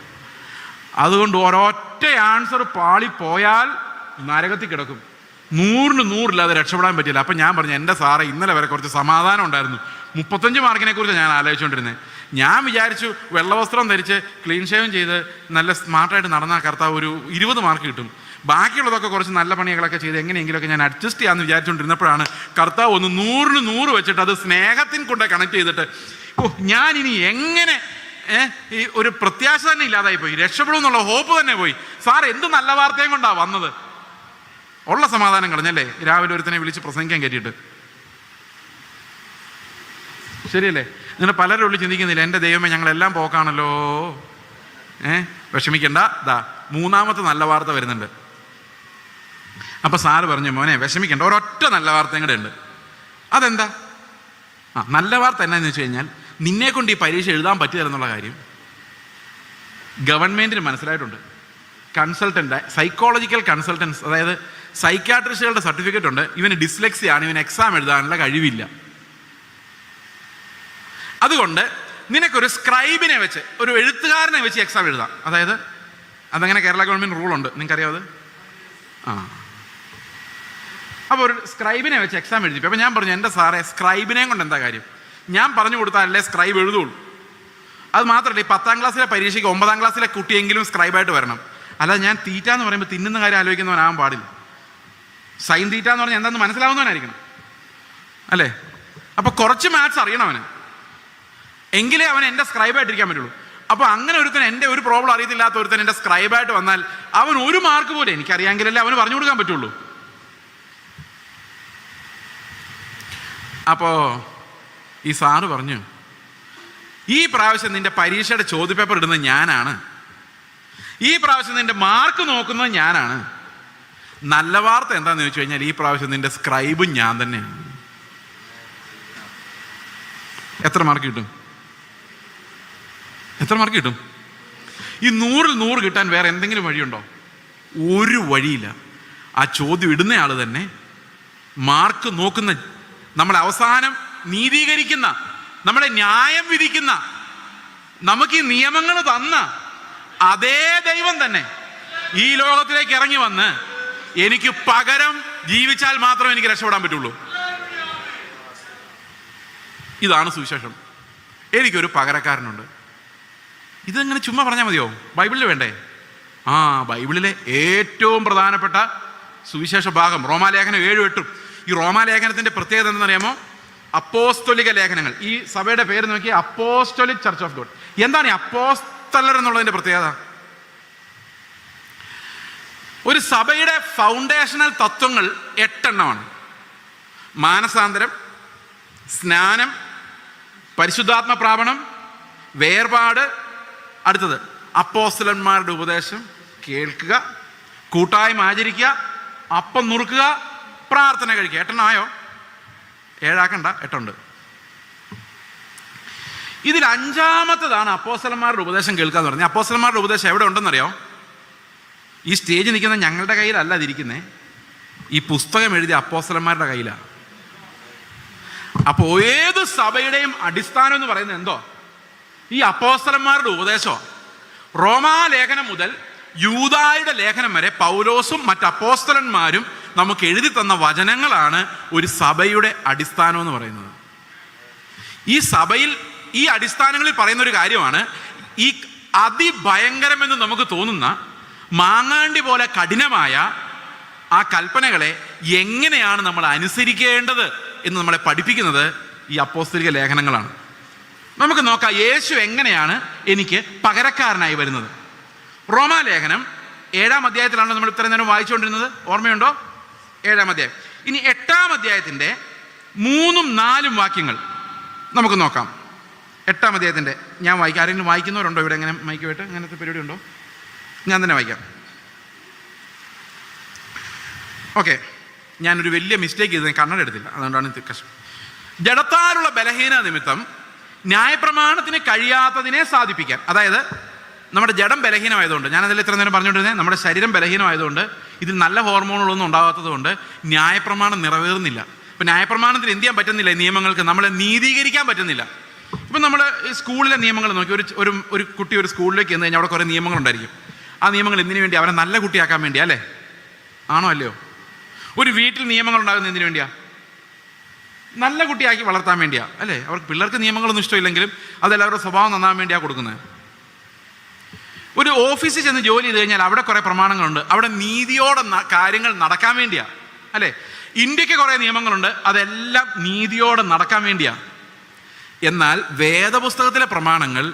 അതുകൊണ്ട് ഒരൊറ്റ ആൻസർ പാളിപ്പോയാൽ നരകത്തിൽ കിടക്കും. 100ന് 100 ഇല്ലാതെ രക്ഷപ്പെടാൻ പറ്റില്ല. അപ്പം ഞാൻ പറഞ്ഞു, എൻ്റെ സാറേ, ഇന്നലെ വരെ കുറച്ച് സമാധാനം ഉണ്ടായിരുന്നു. 35 മാർക്കിനെ കുറിച്ച് ഞാൻ ആലോചിച്ചുകൊണ്ടിരുന്നത്. ഞാൻ വിചാരിച്ചു വെള്ളവസ്ത്രം ധരിച്ച് ക്ലീൻ ഷേവും ചെയ്ത് നല്ല സ്മാർട്ടായിട്ട് നടന്ന കർത്താവ് ഒരു 20 മാർക്ക് കിട്ടും. ബാക്കിയുള്ളതൊക്കെ കുറച്ച് നല്ല പണികളൊക്കെ ചെയ്ത് എങ്ങനെയെങ്കിലുമൊക്കെ ഞാൻ അഡ്ജസ്റ്റ് ചെയ്യാമെന്ന് വിചാരിച്ചുകൊണ്ടിരുന്നപ്പോഴാണ് കർത്താവ് ഒന്ന് 100ന് 100 വെച്ചിട്ട് അത് സ്നേഹത്തിന് കൊണ്ട് കണക്ട് ചെയ്തിട്ട്, ഞാനിനി എങ്ങനെ ഈ ഒരു പ്രത്യാശ തന്നെ ഇല്ലാതായി പോയി, രക്ഷപ്പെടും എന്നുള്ള ഹോപ്പ് തന്നെ പോയി. സാർ എന്ത് നല്ല വാർത്തയും കൊണ്ടാണ് വന്നത്. ഉള്ള സമാധാനം കളഞ്ഞല്ലേ രാവിലെ ഒരുത്തനെ വിളിച്ച് പ്രസംഗിക്കാൻ കയറ്റിയിട്ട്. ശരിയല്ലേ? നിങ്ങൾ പലരും ഉള്ളിൽ ചിന്തിക്കുന്നില്ല, എൻ്റെ ദൈവമേ ഞങ്ങളെല്ലാം പോക്കാണല്ലോ. വിഷമിക്കണ്ട, 3ാമത്തെ നല്ല വാർത്ത വരുന്നുണ്ട്. അപ്പം സാറ് പറഞ്ഞു, മോനെ വിഷമിക്കണ്ട, ഒരൊറ്റ നല്ല വാർത്തയും കൂടെ ഉണ്ട്. അതെന്താ? നല്ല വാർത്ത എന്നാന്ന് വെച്ച് കഴിഞ്ഞാൽ, നിന്നെ കൊണ്ട് ഈ പരീക്ഷ എഴുതാൻ പറ്റില്ലെന്നുള്ള കാര്യം ഗവൺമെൻറ്റിന് മനസ്സിലായിട്ടുണ്ട്. കൺസൾട്ടൻ്റ്, സൈക്കോളജിക്കൽ കൺസൾട്ടൻസ്, അതായത് സൈക്യാട്രിസ്റ്റുകളുടെ സർട്ടിഫിക്കറ്റ് ഉണ്ട്. ഇവന് ഡിസ്ലെക്സിയാണ്, ഇവന് എക്സാം എഴുതാനുള്ള കഴിവില്ല. അതുകൊണ്ട് നിനക്കൊരു സ്ക്രൈബിനെ വെച്ച്, ഒരു എഴുത്തുകാരനെ വെച്ച് എക്സാം എഴുതാം. അതായത് അതങ്ങനെ കേരള ഗവൺമെൻറ് റൂളുണ്ട്, നിങ്ങൾക്കറിയാം അത്. അപ്പോൾ ഒരു സ്ക്രൈബിനെ വെച്ച് എക്സാം എഴുതി. അപ്പോൾ ഞാൻ പറഞ്ഞു, എൻ്റെ സാറേ, സ്ക്രൈബിനെയും കൊണ്ട് എന്താ കാര്യം? ഞാൻ പറഞ്ഞു കൊടുത്താലല്ലേ സ്ക്രൈബ് എഴുതുള്ളൂ. അത് മാത്രമല്ല, ഈ 10ാം ക്ലാസ്സിലെ പരീക്ഷയ്ക്ക് 9ാം ക്ലാസ്സിലെ കുട്ടിയെങ്കിലും സ്ക്രൈബായിട്ട് വരണം. അല്ലാതെ ഞാൻ തീറ്റ എന്ന് പറയുമ്പോൾ തിന്നുന്ന കാര്യം ആലോചിക്കുന്നവനാകാൻ പാടില്ല. സൈൻ തീറ്റ എന്ന് പറഞ്ഞാൽ എന്താണെന്ന് മനസ്സിലാവുന്നവനായിരിക്കണം, അല്ലേ? അപ്പോൾ കുറച്ച് മാത്സ് അറിയണം അവന്, എങ്കിലേ അവൻ എൻ്റെ സ്ക്രൈബായിട്ടിരിക്കാൻ പറ്റുള്ളൂ. അപ്പോൾ അങ്ങനെ ഒരുത്തൻ, എൻ്റെ ഒരു പ്രോബ്ലം അറിയത്തില്ലാത്ത ഒരുത്തൻ എൻ്റെ സ്ക്രൈബായിട്ട് വന്നാൽ അവൻ 1 മാർക്ക് പോലും എനിക്കറിയാമെങ്കിലല്ലേ അവന് പറഞ്ഞു കൊടുക്കാൻ പറ്റുള്ളൂ. അപ്പോൾ ഈ സാറ് പറഞ്ഞു, ഈ പ്രാവശ്യം നിന്റെ പരീക്ഷയുടെ ചോദ്യപേപ്പർ ഇടുന്നത് ഞാനാണ്, ഈ പ്രാവശ്യം നിന്റെ മാർക്ക് നോക്കുന്നത് ഞാനാണ്. നല്ല വാർത്ത എന്താണെന്ന് ചോദിച്ചു കഴിഞ്ഞാൽ ഈ പ്രാവശ്യം നിന്റെ സ്ക്രൈബും ഞാൻ തന്നെയാണ്. എത്ര മാർക്ക് കിട്ടും? എത്ര മാർക്ക് കിട്ടും? ഈ 100-ൽ 100 കിട്ടാൻ വേറെ എന്തെങ്കിലും വഴിയുണ്ടോ? ഒരു വഴിയില്ല. ആ ചോദ്യം ഇടുന്നയാൾ തന്നെ, മാർക്ക് നോക്കുന്ന, നമ്മളെ അവസാനം നീതീകരിക്കുന്ന, നമ്മളെ ന്യായം വിധിക്കുന്ന, നമുക്ക് ഈ നിയമങ്ങൾ തന്ന അതേ ദൈവം തന്നെ ഈ ലോകത്തിലേക്ക് ഇറങ്ങി വന്ന് എനിക്ക് പകരം ജീവിച്ചാൽ മാത്രമേ എനിക്ക് രക്ഷപ്പെടാൻ പറ്റുള്ളൂ. ഇതാണ് സുവിശേഷം. എനിക്കൊരു പകരക്കാരനുണ്ട്. ഇതെങ്ങനെ ചുമ്മാ പറഞ്ഞാൽ മതിയോ? ബൈബിളിൽ വേണ്ടേ? ബൈബിളിലെ ഏറ്റവും പ്രധാനപ്പെട്ട സുവിശേഷ ഭാഗം റോമാലേഖനം 7-8. ഈ റോമാലേഖനത്തിന്റെ പ്രത്യേകത എന്താണെന്നറിയാമോ? അപ്പോസ്തോലിക ലേഖനങ്ങൾ. ഈ സഭയുടെ പേര് നോക്കി, അപ്പോസ്തോലിക് ചർച്ച് ഓഫ് ഗോഡ്. എന്താണ് ഈ അപ്പോസ്തലർ എന്നുള്ളതിന്റെ പ്രത്യേകത? ഒരു സഭയുടെ ഫൗണ്ടേഷണൽ തത്വങ്ങൾ 8 എണ്ണമാണ്. മാനസാന്തരം, സ്നാനം, പരിശുദ്ധാത്മ പ്രാപണം, വേർപാട്, അടുത്തത് അപ്പോസ്തലന്മാരുടെ ഉപദേശം കേൾക്കുക, കൂട്ടായ്മ ആചരിക്കുക, അപ്പം നുറുക്കുക, പ്രാർത്ഥന കഴിക്കുക. 8 എണ്ണമായോ? 7 ആക്കണ്ട, 8 ഉണ്ട്. ഇതിൽ 5-ാമത്തതാണ് അപ്പോസ്തലന്മാരുടെ ഉപദേശം കേൾക്കുക എന്ന് പറഞ്ഞാൽ. അപ്പോസ്തലന്മാരുടെ ഉപദേശം എവിടെ ഉണ്ടെന്നറിയോ? ഈ സ്റ്റേജ് നിൽക്കുന്ന ഞങ്ങളുടെ കയ്യിലല്ല അതിരിക്കുന്നേ, ഈ പുസ്തകം എഴുതിയ അപ്പോസ്തലന്മാരുടെ കയ്യിലാണ്. അപ്പോൾ ഏത് സഭയുടെയും അടിസ്ഥാനം എന്ന് പറയുന്നത് എന്തോ? ഈ അപ്പോസ്തലന്മാരുടെ ഉപദേശം. റോമാലേഖനം മുതൽ യൂദായുടെ ലേഖനം വരെ പൗലോസും മറ്റ് അപ്പോസ്തലന്മാരും നമുക്ക് എഴുതി തന്ന വചനങ്ങളാണ് ഒരു സഭയുടെ അടിസ്ഥാനം എന്ന് പറയുന്നത്. ഈ സഭയിൽ ഈ അടിസ്ഥാനങ്ങളിൽ പറയുന്ന ഒരു കാര്യമാണ്, ഈ അതിഭയങ്കരമെന്ന് നമുക്ക് തോന്നുന്ന മാങ്ങാണ്ടി പോലെ കഠിനമായ ആ കൽപ്പനകളെ എങ്ങനെയാണ് നമ്മൾ അനുസരിക്കേണ്ടത് എന്ന് നമ്മളെ പഠിപ്പിക്കുന്നത് ഈ അപ്പോസ്തലിക ലേഖനങ്ങളാണ്. നമുക്ക് നോക്കാം യേശു എങ്ങനെയാണ് എനിക്ക് പകരക്കാരനായി വരുന്നത്. റോമാലേഖനം 7-ാം അധ്യായത്തിലാണ് നമ്മൾ ഇത്രയും നേരം വായിച്ചുകൊണ്ടിരുന്നത്. ഓർമ്മയുണ്ടോ? 7-ാം അധ്യായം. ഇനി 8-ാം അധ്യായത്തിൻ്റെ 3-4 വാക്യങ്ങൾ നമുക്ക് നോക്കാം. 8-ാം അധ്യായത്തിൻ്റെ ഞാൻ വായിക്കാം. ആരെങ്കിലും വായിക്കുന്നവരുണ്ടോ ഇവിടെ? എങ്ങനെ മൈക്ക് പോയിട്ട് അങ്ങനത്തെ പരിപാടി ഉണ്ടോ? ഞാൻ തന്നെ വായിക്കാം. ഓക്കെ, ഞാനൊരു വലിയ മിസ്റ്റേക്ക് ചെയ്തത്, കണ്ണട എടുത്തില്ല, അതുകൊണ്ടാണ് കഷ്ടം. ജഡത്താലുള്ള ബലഹീന നിമിത്തം ന്യായപ്രമാണത്തിന് കഴിയാത്തതിനെ സാധിപ്പിക്കാൻ, അതായത് നമ്മുടെ ജഡം ബലഹീനമായതുകൊണ്ട്, ഞാനതിൽ ഇത്ര നേരം പറഞ്ഞുകൊണ്ടിരുന്നത്, നമ്മുടെ ശരീരം ബലഹീനമായതുകൊണ്ട്, ഇതിൽ നല്ല ഹോർമോണുകളൊന്നും ഉണ്ടാകാത്തത് കൊണ്ട് ന്യായപ്രമാണം നിറവേറുന്നില്ല. ഇപ്പം ന്യായപ്രമാണത്തിന് എന്ത് ചെയ്യാൻ പറ്റുന്നില്ല? നിയമങ്ങൾക്ക് നമ്മളെ നീതീകരിക്കാൻ പറ്റുന്നില്ല. ഇപ്പം നമ്മൾ സ്കൂളിലെ നിയമങ്ങൾ നോക്കി, ഒരു കുട്ടി ഒരു സ്കൂളിലേക്ക് ചെന്ന് കഴിഞ്ഞാൽ അവിടെ കുറേ നിയമങ്ങളുണ്ടായിരിക്കും. ആ നിയമങ്ങൾ എന്തിനു വേണ്ടി? അവനെ നല്ല കുട്ടിയാക്കാൻ വേണ്ടിയാ അല്ലേ? ആണോ അല്ലയോ? ഒരു വീട്ടിൽ നിയമങ്ങൾ ഉണ്ടാകുന്നത് എന്തിനു വേണ്ടിയാ? നല്ല കുട്ടിയാക്കി വളർത്താൻ വേണ്ടിയാ അല്ലേ? അവർക്ക് പിള്ളേർക്ക് നിയമങ്ങളൊന്നും ഇഷ്ടമില്ലെങ്കിലും അതെല്ലാവരുടെ സ്വഭാവം നന്നാൻ വേണ്ടിയാണ് കൊടുക്കുന്നത്. ഒരു ഓഫീസിൽ ചെന്ന് ജോലി ചെയ്ത് കഴിഞ്ഞാൽ അവിടെ കുറേ പ്രമാണങ്ങളുണ്ട്, അവിടെ നീതിയോടെ കാര്യങ്ങൾ നടക്കാൻ വേണ്ടിയാ അല്ലേ? ഇന്ത്യക്ക് കുറേ നിയമങ്ങളുണ്ട്, അതെല്ലാം നീതിയോടെ നടക്കാൻ വേണ്ടിയാ. എന്നാൽ വേദപുസ്തകത്തിലെ പ്രമാണങ്ങൾ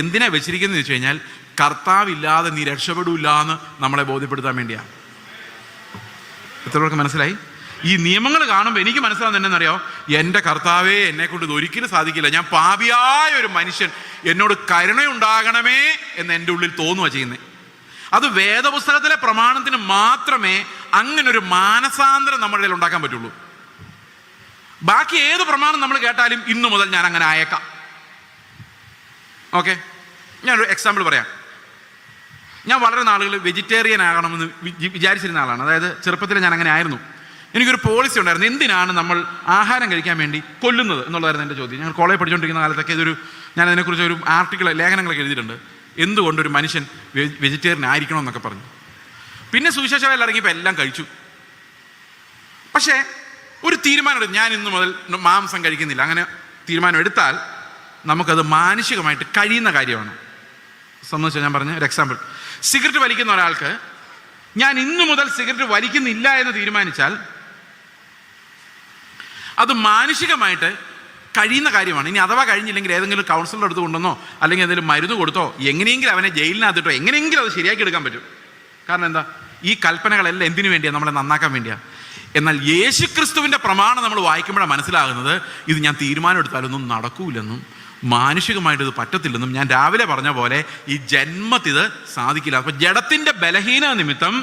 എന്തിനാ വെച്ചിരിക്കുന്നത് വെച്ച് കഴിഞ്ഞാൽ കർത്താവില്ലാതെ നീ രക്ഷപ്പെടില്ല എന്ന് നമ്മളെ ബോധ്യപ്പെടുത്താൻ വേണ്ടിയാണ്. എത്ര പേർക്ക് മനസ്സിലായി? ഈ നിയമങ്ങൾ കാണുമ്പോൾ എനിക്ക് മനസ്സിലാവുന്നത് എന്തെന്നറിയോ? എൻ്റെ കർത്താവേ, എന്നെ കൊണ്ട് ഇത് ഒരിക്കലും സാധിക്കില്ല, ഞാൻ പാപിയായ ഒരു മനുഷ്യൻ, എന്നോട് കരുണയുണ്ടാകണമേ എന്ന് എൻ്റെ ഉള്ളിൽ തോന്നുക ചെയ്യുന്നത്. അത് വേദപുസ്തകത്തിലെ പ്രമാണത്തിന് മാത്രമേ അങ്ങനൊരു മാനസാന്തരം നമ്മുടെ ഇടയിൽ ഉണ്ടാക്കാൻ പറ്റുള്ളൂ. ബാക്കി ഏത് പ്രമാണം നമ്മൾ കേട്ടാലും ഇന്നു മുതൽ ഞാൻ അങ്ങനെ ആയേക്കാം. ഓക്കെ, ഞാനൊരു എക്സാമ്പിൾ പറയാം. ഞാൻ വളരെ നാളുകൾ വെജിറ്റേറിയൻ ആകണമെന്ന് വിചാരിച്ചിരുന്ന ആളാണ്. അതായത് ചെറുപ്പത്തിൽ ഞാൻ അങ്ങനെ ആയിരുന്നു. എനിക്കൊരു പോളിസി ഉണ്ടായിരുന്നു, എന്തിനാണ് നമ്മൾ ആഹാരം കഴിക്കാൻ വേണ്ടി കൊല്ലുന്നത് എന്നുള്ളതായിരുന്നു എൻ്റെ ചോദ്യം. ഞങ്ങൾ കോളേജ് പഠിച്ചുകൊണ്ടിരിക്കുന്ന കാലത്തൊക്കെ ഞാൻ അതിനെക്കുറിച്ച് ഒരു ആർട്ടിക്കിൾ, ലേഖനങ്ങളൊക്കെ എഴുതിയിട്ടുണ്ട്. എന്തുകൊണ്ടൊരു മനുഷ്യൻ വെജിറ്റേറിയൻ ആയിരിക്കണം എന്നൊക്കെ പറഞ്ഞു. പിന്നെ സുവിശേഷ വേല ഇറങ്ങിയപ്പോൾ എല്ലാം കഴിച്ചു. പക്ഷേ ഒരു തീരുമാനം, ഞാൻ ഇന്നു മുതൽ മാംസം കഴിക്കുന്നില്ല. അങ്ങനെ തീരുമാനം എടുത്താൽ നമുക്കത് മാനുഷികമായിട്ട് കഴിയുന്ന കാര്യമാണ്. സംബന്ധിച്ചാൽ ഞാൻ പറഞ്ഞ ഒരു എക്സാമ്പിൾ, സിഗരറ്റ് വലിക്കുന്ന ഒരാൾക്ക് ഞാൻ ഇന്നു മുതൽ സിഗരറ്റ് വലിക്കുന്നില്ല എന്ന് തീരുമാനിച്ചാൽ അത് മാനുഷികമായിട്ട് കഴിയുന്ന കാര്യമാണ്. ഇനി അഥവാ കഴിഞ്ഞില്ലെങ്കിൽ ഏതെങ്കിലും കൗൺസിലർ എടുത്ത് കൊണ്ടുവന്നോ അല്ലെങ്കിൽ എന്തെങ്കിലും മരുന്ന് കൊടുത്തോ എങ്ങനെയെങ്കിലും അവനെ ജയിലിനകത്തിട്ടോ എങ്ങനെയെങ്കിലും അത് ശരിയാക്കി എടുക്കാൻ പറ്റും. കാരണം എന്താ? ഈ കൽപ്പനകളെല്ലാം എന്തിനു വേണ്ടിയാണ്? നമ്മളെ നന്നാക്കാൻ വേണ്ടിയാണ്. എന്നാൽ യേശുക്രിസ്തുവിൻ്റെ പ്രമാണം നമ്മൾ വായിക്കുമ്പോഴാണ് മനസ്സിലാകുന്നത് ഇത് ഞാൻ തീരുമാനം എടുത്താലൊന്നും നടക്കൂലെന്നും മാനുഷികമായിട്ട് ഇത് പറ്റത്തില്ലെന്നും ഞാൻ രാവിലെ പറഞ്ഞ പോലെ ഈ ജന്മത്തിത് സാധിക്കില്ല. അപ്പൊ ജഡത്തിന്റെ ബലഹീന നിമിത്തം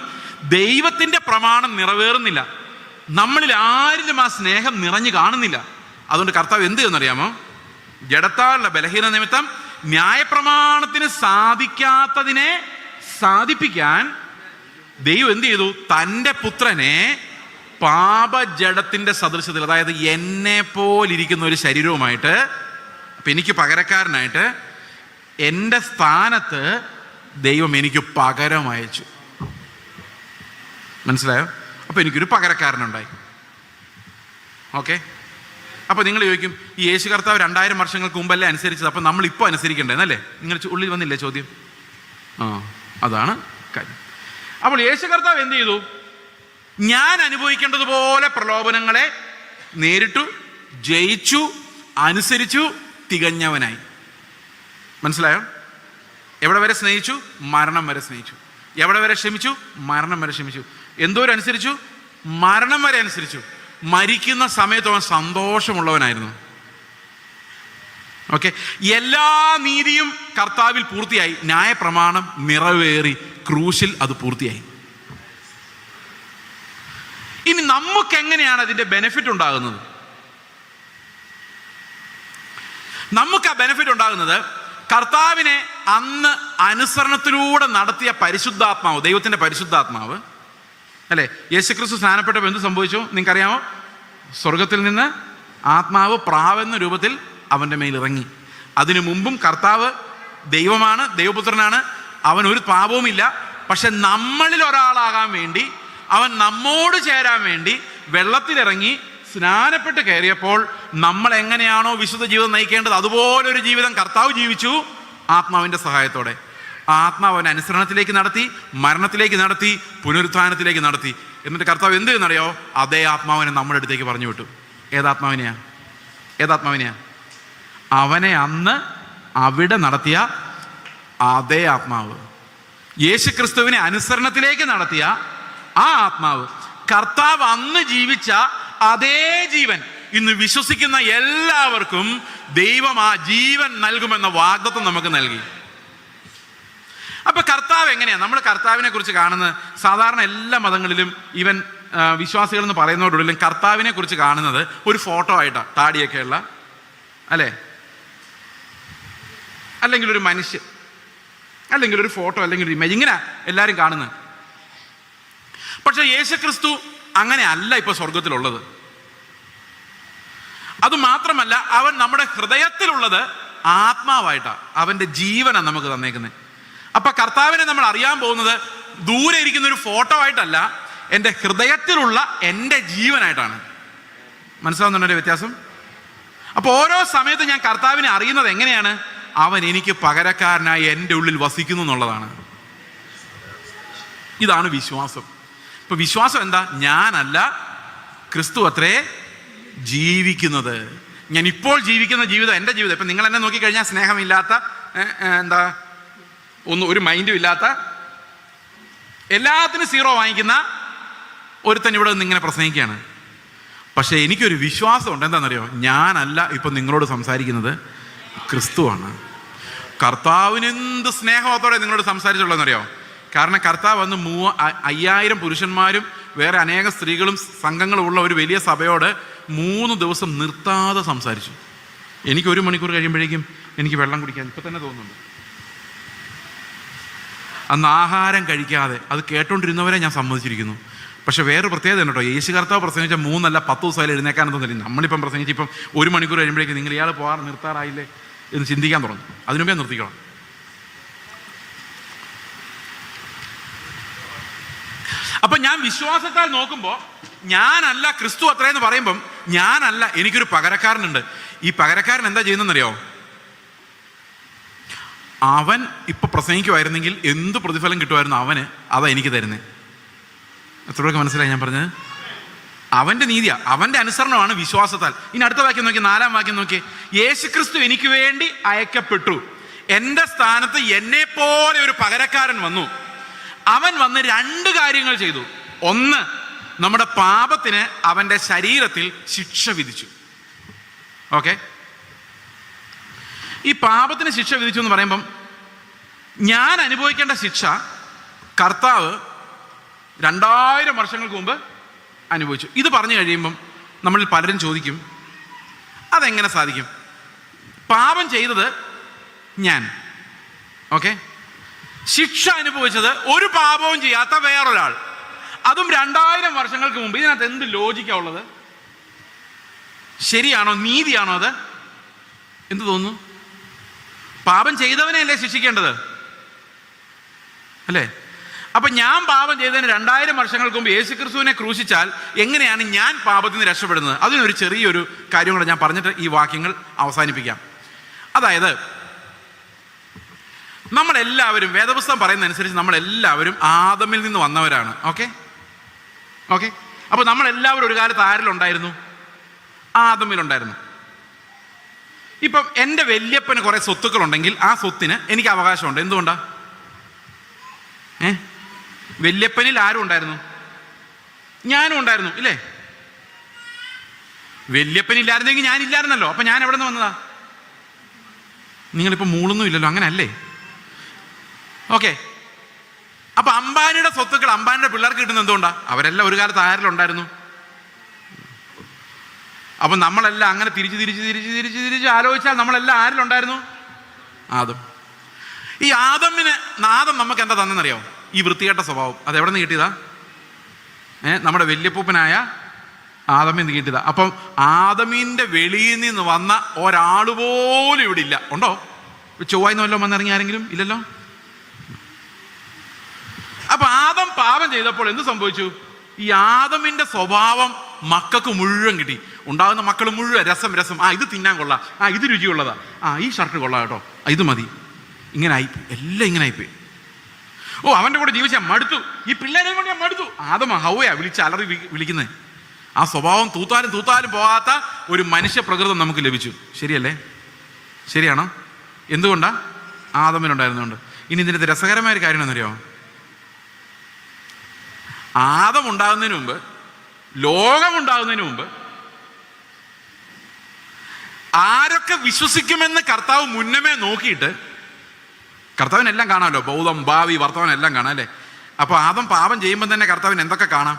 ദൈവത്തിന്റെ പ്രമാണം നിറവേറുന്നില്ല. നമ്മളിൽ ആരിലും ആ സ്നേഹം നിറഞ്ഞു കാണുന്നില്ല. അതുകൊണ്ട് കർത്താവ് എന്ത് ചെയ്യുന്നറിയാമോ? ജഡത്താലുള്ള ബലഹീന നിമിത്തം ന്യായപ്രമാണത്തിന് സാധിക്കാത്തതിനെ സാധിപ്പിക്കാൻ ദൈവം എന്ത് ചെയ്തു? തൻ്റെ പുത്രനെ പാപജഡത്തിന്റെ സദൃശ്യത്തിൽ, അതായത് എന്നെ പോലിരിക്കുന്ന ഒരു ശരീരവുമായിട്ട്, അപ്പം എനിക്ക് പകരക്കാരനായിട്ട് എൻ്റെ സ്ഥാനത്ത് ദൈവം എനിക്ക് പകരം അയച്ചു. മനസ്സിലായോ? അപ്പോൾ എനിക്കൊരു പകരക്കാരനുണ്ടായി. ഓക്കെ. അപ്പോൾ നിങ്ങൾ ചോദിക്കും, ഈ യേശു കർത്താവ് 2000 വർഷങ്ങൾക്ക് മുമ്പല്ലേ അനുസരിച്ചത്, അപ്പം നമ്മളിപ്പോൾ അനുസരിക്കേണ്ടതെന്നല്ലേ നിങ്ങൾ ഉള്ളിൽ വന്നില്ലേ ചോദ്യം? അതാണ് കാര്യം. അപ്പോൾ യേശു കർത്താവ് എന്ത് ചെയ്തു? ഞാൻ അനുഭവിക്കേണ്ടതുപോലെ പ്രലോഭനങ്ങളെ നേരിട്ടു, ജയിച്ചു, അനുസരിച്ചു, തികഞ്ഞവനായി. മനസ്സിലായോ? എവിടെ വരെ സ്നേഹിച്ചു? മരണം വരെ സ്നേഹിച്ചു. എവിടെ വരെ ക്ഷമിച്ചു? മരണം വരെ ക്ഷമിച്ചു. എന്തോരം അനുസരിച്ചു? മരണം വരെ അനുസരിച്ചു. മരിക്കുന്ന സമയത്ത് അവൻ സന്തോഷമുള്ളവനായിരുന്നു. ഓക്കെ. എല്ലാ നീതിയും കർത്താവിൽ പൂർത്തിയായി. ന്യായപ്രമാണം നിറവേറി ക്രൂശിൽ അത് പൂർത്തിയായി. ഇനി നമുക്ക് എങ്ങനെയാണ് അതിന്റെ ബെനിഫിറ്റ് ഉണ്ടാകുന്നത്? നമുക്ക് ആ ബെനിഫിറ്റ് ഉണ്ടാകുന്നത് കർത്താവിനെ അന്ന് അനുസരണത്തിലൂടെ നടത്തിയ പരിശുദ്ധാത്മാവ്, ദൈവത്തിന്റെ പരിശുദ്ധാത്മാവ് അല്ലെ. യേശുക്രിസ്തു സ്നാനപ്പെട്ടപ്പോൾ എന്ത് സംഭവിച്ചു നിങ്ങൾക്കറിയാമോ? സ്വർഗത്തിൽ നിന്ന് ആത്മാവ് പ്രാവെന്ന രൂപത്തിൽ അവൻ്റെ മേൽ ഇറങ്ങി. അതിനു മുമ്പും കർത്താവ് ദൈവമാണ്, ദൈവപുത്രനാണ്, അവൻ ഒരു പാപവുമില്ല. പക്ഷെ നമ്മളിൽ ഒരാളാകാൻ വേണ്ടി, അവൻ നമ്മോട് ചേരാൻ വേണ്ടി വെള്ളത്തിലിറങ്ങി സ്നാനപ്പെട്ട് കയറിയപ്പോൾ നമ്മൾ എങ്ങനെയാണോ വിശുദ്ധ ജീവിതം നയിക്കേണ്ടത് അതുപോലൊരു ജീവിതം കർത്താവ് ജീവിച്ചു ആത്മാവിൻ്റെ സഹായത്തോടെ. ആത്മാവ് അവൻ അനുസരണത്തിലേക്ക് നടത്തി, മരണത്തിലേക്ക് നടത്തി, പുനരുത്ഥാനത്തിലേക്ക് നടത്തി. എന്നിട്ട് കർത്താവ് എന്ത് ചെയ്യുന്നറിയോ? അതേ ആത്മാവിനെ നമ്മുടെ അടുത്തേക്ക് പറഞ്ഞു വിട്ടു. ഏതാത്മാവിനെയാ? അവനെ അന്ന് അവിടെ നടത്തിയ അതേ ആത്മാവ്, യേശു ക്രിസ്തുവിനെ അനുസരണത്തിലേക്ക് നടത്തിയ ആ ആത്മാവ്, കർത്താവ് അന്ന് ജീവിച്ച അതേ ജീവൻ ഇന്ന് വിശ്വസിക്കുന്ന എല്ലാവർക്കും ദൈവം ആ ജീവൻ നൽകുമെന്ന വാഗ്ദത്തം നമുക്ക് നൽകി. അപ്പൊ കർത്താവ് എങ്ങനെയാ? നമ്മൾ കർത്താവിനെ കുറിച്ച് കാണുന്നത് സാധാരണ എല്ലാ മതങ്ങളിലും, ഈവൻ വിശ്വാസികൾ എന്ന് പറയുന്നവരോടുള്ളിലും കർത്താവിനെ കുറിച്ച് കാണുന്നത് ഒരു ഫോട്ടോ ആയിട്ടാണ്. താടിയൊക്കെ ഉള്ള അല്ലേ, അല്ലെങ്കിൽ ഒരു മനുഷ്യൻ, അല്ലെങ്കിൽ ഒരു ഫോട്ടോ, അല്ലെങ്കിൽ ഒരു ഇമേജ്, ഇങ്ങനെ എല്ലാവരും കാണുന്നത്. പക്ഷെ യേശുക്രിസ്തു അങ്ങനെ അല്ല ഇപ്പൊ സ്വർഗത്തിലുള്ളത്. അതുമാത്രമല്ല, അവൻ നമ്മുടെ ഹൃദയത്തിലുള്ളത് ആത്മാവായിട്ടാണ്, അവന്റെ ജീവനാണ് നമുക്ക് തന്നേക്കുന്നത്. അപ്പൊ കർത്താവിനെ നമ്മൾ അറിയാൻ പോകുന്നത് ദൂരെ ഇരിക്കുന്ന ഒരു ഫോട്ടോ ആയിട്ടല്ല, എൻ്റെ ഹൃദയത്തിലുള്ള എൻ്റെ ജീവനായിട്ടാണ്. മനസ്സിലാവുന്നുണ്ടോ വ്യത്യാസം? അപ്പൊ ഓരോ സമയത്തും ഞാൻ കർത്താവിനെ അറിയുന്നത് എങ്ങനെയാണ്? അവൻ എനിക്ക് പകരക്കാരനായി എൻ്റെ ഉള്ളിൽ വസിക്കുന്നു എന്നുള്ളതാണ്. ഇതാണ് വിശ്വാസം. ഇപ്പൊ വിശ്വാസം എന്താ? ഞാനല്ല, ക്രിസ്തു അത്രേ ജീവിക്കുന്നത്. ഞാൻ ഇപ്പോൾ ജീവിക്കുന്ന ജീവിതം എൻ്റെ ജീവിതം. ഇപ്പം നിങ്ങൾ എന്നെ നോക്കിക്കഴിഞ്ഞാൽ സ്നേഹമില്ലാത്ത, ഒരു മൈൻഡും ഇല്ലാത്ത, എല്ലാത്തിനും 0 വാങ്ങിക്കുന്ന ഒരുത്തൻ ഇവിടെ നിന്ന് ഇങ്ങനെ പ്രസംഗിക്കുകയാണ്. പക്ഷേ എനിക്കൊരു വിശ്വാസമുണ്ട്. എന്താണെന്നറിയോ? ഞാനല്ല ഇപ്പം നിങ്ങളോട് സംസാരിക്കുന്നത്, ക്രിസ്തുവാണ്. കർത്താവിന് എന്ത് സ്നേഹത്തോടെ നിങ്ങളോട് സംസാരിച്ചുള്ളതെന്നറിയോ? കാരണം കർത്താവ് വന്ന് 5000 പുരുഷന്മാരും വേറെ അനേകം സ്ത്രീകളും സംഘങ്ങളും ഉള്ള ഒരു വലിയ സഭയോട് 3 ദിവസം നിർത്താതെ സംസാരിച്ചു. എനിക്ക് 1 മണിക്കൂർ കഴിയുമ്പോഴേക്കും എനിക്ക് വെള്ളം കുടിക്കാൻ ഇപ്പം തന്നെ തോന്നുന്നുണ്ട്. അന്ന് ആഹാരം കഴിക്കാതെ അത് കേട്ടോണ്ടിരുന്നവരെ ഞാൻ സമ്മതിച്ചിരിക്കുന്നു. പക്ഷെ വേറെ പ്രത്യേകത ഉണ്ട് കേട്ടോ. യേശു കർത്താവ് പ്രസംഗിച്ച 3 അല്ല 10 ദിവസമായാലും എഴുന്നേക്കാനെന്ന് തോന്നില്ല. നമ്മളിപ്പം പ്രസംഗിച്ച് ഇപ്പം 1 മണിക്കൂർ കഴിയുമ്പോഴേക്കും നിങ്ങൾ ഇയാൾ നിർത്താറായില്ലേ എന്ന് ചിന്തിക്കാൻ തുടങ്ങും. അതിനുമുമ്പേ നിർത്തിക്കണം. അപ്പൊ ഞാൻ വിശ്വാസത്താൽ നോക്കുമ്പോൾ ഞാനല്ല, ക്രിസ്തു അത്രയെന്ന് പറയുമ്പം ഞാനല്ല, എനിക്കൊരു പകരക്കാരനുണ്ട്. ഈ പകരക്കാരൻ എന്താ ചെയ്യുന്നതെന്നറിയോ? അവൻ ഇപ്പൊ പ്രസംഗിക്കുമായിരുന്നെങ്കിൽ എന്ത് പ്രതിഫലം കിട്ടുമായിരുന്നു അവന്, അതാ എനിക്ക് തരുന്നത്. എത്ര പേർക്ക് മനസ്സിലായി ഞാൻ പറഞ്ഞത്? അവന്റെ നീതിയാ, അവന്റെ അനുസരണമാണ് വിശ്വാസത്താൽ. ഇനി അടുത്ത വാക്യം നോക്കി, 4-ാം വാക്യം നോക്കി. യേശുക്രിസ്തു എനിക്ക് വേണ്ടി അയക്കപ്പെട്ടു, എൻ്റെ സ്ഥാനത്ത് എന്നെ പോലെ ഒരു പകരക്കാരൻ വന്നു. അവൻ വന്ന് 2 കാര്യങ്ങൾ ചെയ്തു. ഒന്ന്, നമ്മുടെ പാപത്തിന് അവന്റെ ശരീരത്തിൽ ശിക്ഷ വിധിച്ചു. ഓക്കെ. ഈ പാപത്തിന് ശിക്ഷ വിധിച്ചു എന്ന് പറയുമ്പം ഞാൻ അനുഭവിക്കേണ്ട ശിക്ഷ കർത്താവ് 2000 വർഷങ്ങൾക്ക് മുമ്പ് അനുഭവിച്ചു. ഇത് പറഞ്ഞു കഴിയുമ്പം നമ്മളിൽ പലരും ചോദിക്കും, അതെങ്ങനെ സാധിക്കും? പാപം ചെയ്തത് ഞാൻ, ഓക്കെ, ശിക്ഷ അനുഭവിച്ചത് ഒരു പാപവും ചെയ്യാത്ത വേറൊരാൾ, അതും 2000 വർഷങ്ങൾക്ക് മുമ്പ്. ഇതിനകത്ത് എന്ത് ലോജിക്കാ ഉള്ളത്? ശരിയാണോ? നീതിയാണോ അത്? എന്ത് തോന്നുന്നു? പാപം ചെയ്തവനെയല്ലേ ശിക്ഷിക്കേണ്ടത്, അല്ലേ? അപ്പൊ ഞാൻ പാപം ചെയ്തതിന് 2000 വർഷങ്ങൾക്ക് മുമ്പ് യേശുക്രിസ്തുവിനെ ക്രൂശിച്ചാൽ എങ്ങനെയാണ് ഞാൻ പാപത്തിൽ നിന്ന് രക്ഷപ്പെടുന്നത്? അതിനൊരു ചെറിയൊരു കാര്യം കൂടെ ഞാൻ പറഞ്ഞിട്ട് ഈ വാക്യങ്ങൾ അവസാനിപ്പിക്കാം. അതായത് നമ്മളെല്ലാവരും, വേദപുസ്തകം പറയുന്നതനുസരിച്ച് നമ്മളെല്ലാവരും ആദമിൽ നിന്ന് വന്നവരാണ്. ഓക്കെ ഓക്കെ അപ്പോൾ നമ്മളെല്ലാവരും ഒരു കാലത്ത് ആരിലുണ്ടായിരുന്നു? ആദമിലുണ്ടായിരുന്നു. ഇപ്പം എൻ്റെ വല്യപ്പന് കുറെ സ്വത്തുക്കളുണ്ടെങ്കിൽ ആ സ്വത്തിന് എനിക്ക് അവകാശമുണ്ട്. എന്തുകൊണ്ടാ? വല്യപ്പനിൽ ആരും ഉണ്ടായിരുന്നു? ഞാനും ഉണ്ടായിരുന്നു, ഇല്ലേ? വല്യപ്പനില്ലായിരുന്നെങ്കിൽ ഞാനില്ലായിരുന്നല്ലോ. അപ്പൊ ഞാൻ എവിടെ നിന്ന് വന്നതാ? നിങ്ങളിപ്പോൾ മൂളൊന്നും ഇല്ലല്ലോ, അങ്ങനെ അല്ലേ? ഓക്കെ, അപ്പൊ അംബാനിയുടെ സ്വത്തുക്കൾ അംബാനിയുടെ പിള്ളേർക്ക് കിട്ടുന്നത് എന്തുകൊണ്ടാ? അവരെല്ലാം ഒരു കാലത്ത് ആരിലുണ്ടായിരുന്നു. അപ്പൊ നമ്മളെല്ലാം അങ്ങനെ തിരിച്ച് ആലോചിച്ചാൽ നമ്മളെല്ലാം ആരിലുണ്ടായിരുന്നു? ആദം. ഈ ആദം നമുക്ക് എന്താ തന്നെന്നറിയോ? ഈ വൃത്തികെട്ട സ്വഭാവം. അത് എവിടെ നിന്ന് കിട്ടിയതാ? നമ്മുടെ വല്യപ്പൂപ്പനായ ആദമിൽ നിന്ന് കിട്ടിയതാ. അപ്പം ആദമിന്റെ വെളിയിൽ നിന്ന് വന്ന ഒരാൾ പോലും ഇവിടെ ഇല്ല. ഉണ്ടോ? ചൊവ്വായിന്ന് വല്ലതും വന്നിറങ്ങി ആരെങ്കിലും? ഇല്ലല്ലോ. അപ്പൊ ആദം പാപം ചെയ്തപ്പോൾ എന്ത് സംഭവിച്ചു? ഈ ആദമിന്റെ സ്വഭാവം മക്കൾക്ക് മുഴുവൻ കിട്ടി. ഉണ്ടാകുന്ന മക്കൾ മുഴുവൻ രസം, ഇത് തിന്നാൻ കൊള്ളാം, ഇത് രുചിയുള്ളതാ, ഈ ഷർട്ട് കൊള്ളാം കേട്ടോ, ഇത് മതി. ഇങ്ങനെ ആയിപ്പോയി, എല്ലാം ഇങ്ങനെ ആയിപ്പോയി. അവൻ്റെ കൂടെ ജീവിച്ചാൽ മടുത്തു, ഈ പിള്ളേരെ കൊണ്ട് ഞാൻ മടുത്തു. ആദമ ഹൗവയാ അലറി വിളിക്കുന്നത്. ആ സ്വഭാവം തൂത്താലും പോകാത്ത ഒരു മനുഷ്യ പ്രകൃതം നമുക്ക് ലഭിച്ചു. ശരിയല്ലേ? ശരിയാണോ? എന്തുകൊണ്ടാ? ആദമിനുണ്ടായിരുന്നുകൊണ്ട്. ഇനി ഇതിൻ്റെ രസകരമായ ഒരു കാര്യം എന്നറിയോ? ആദം ഉണ്ടാകുന്നതിന് മുമ്പ്, ലോകമുണ്ടാകുന്നതിന് മുമ്പ് ആരൊക്കെ വിശ്വസിക്കുമെന്ന് കർത്താവ് മുന്നമേ നോക്കിയിട്ട്, കർത്താവിനെല്ലാം കാണാമല്ലോ, ഭൗതം ഭാവി വർത്തമാനം എല്ലാം കാണാം, അല്ലേ? അപ്പോൾ ആദം പാപം ചെയ്യുമ്പോൾ തന്നെ കർത്താവിന് എന്തൊക്കെ കാണാം?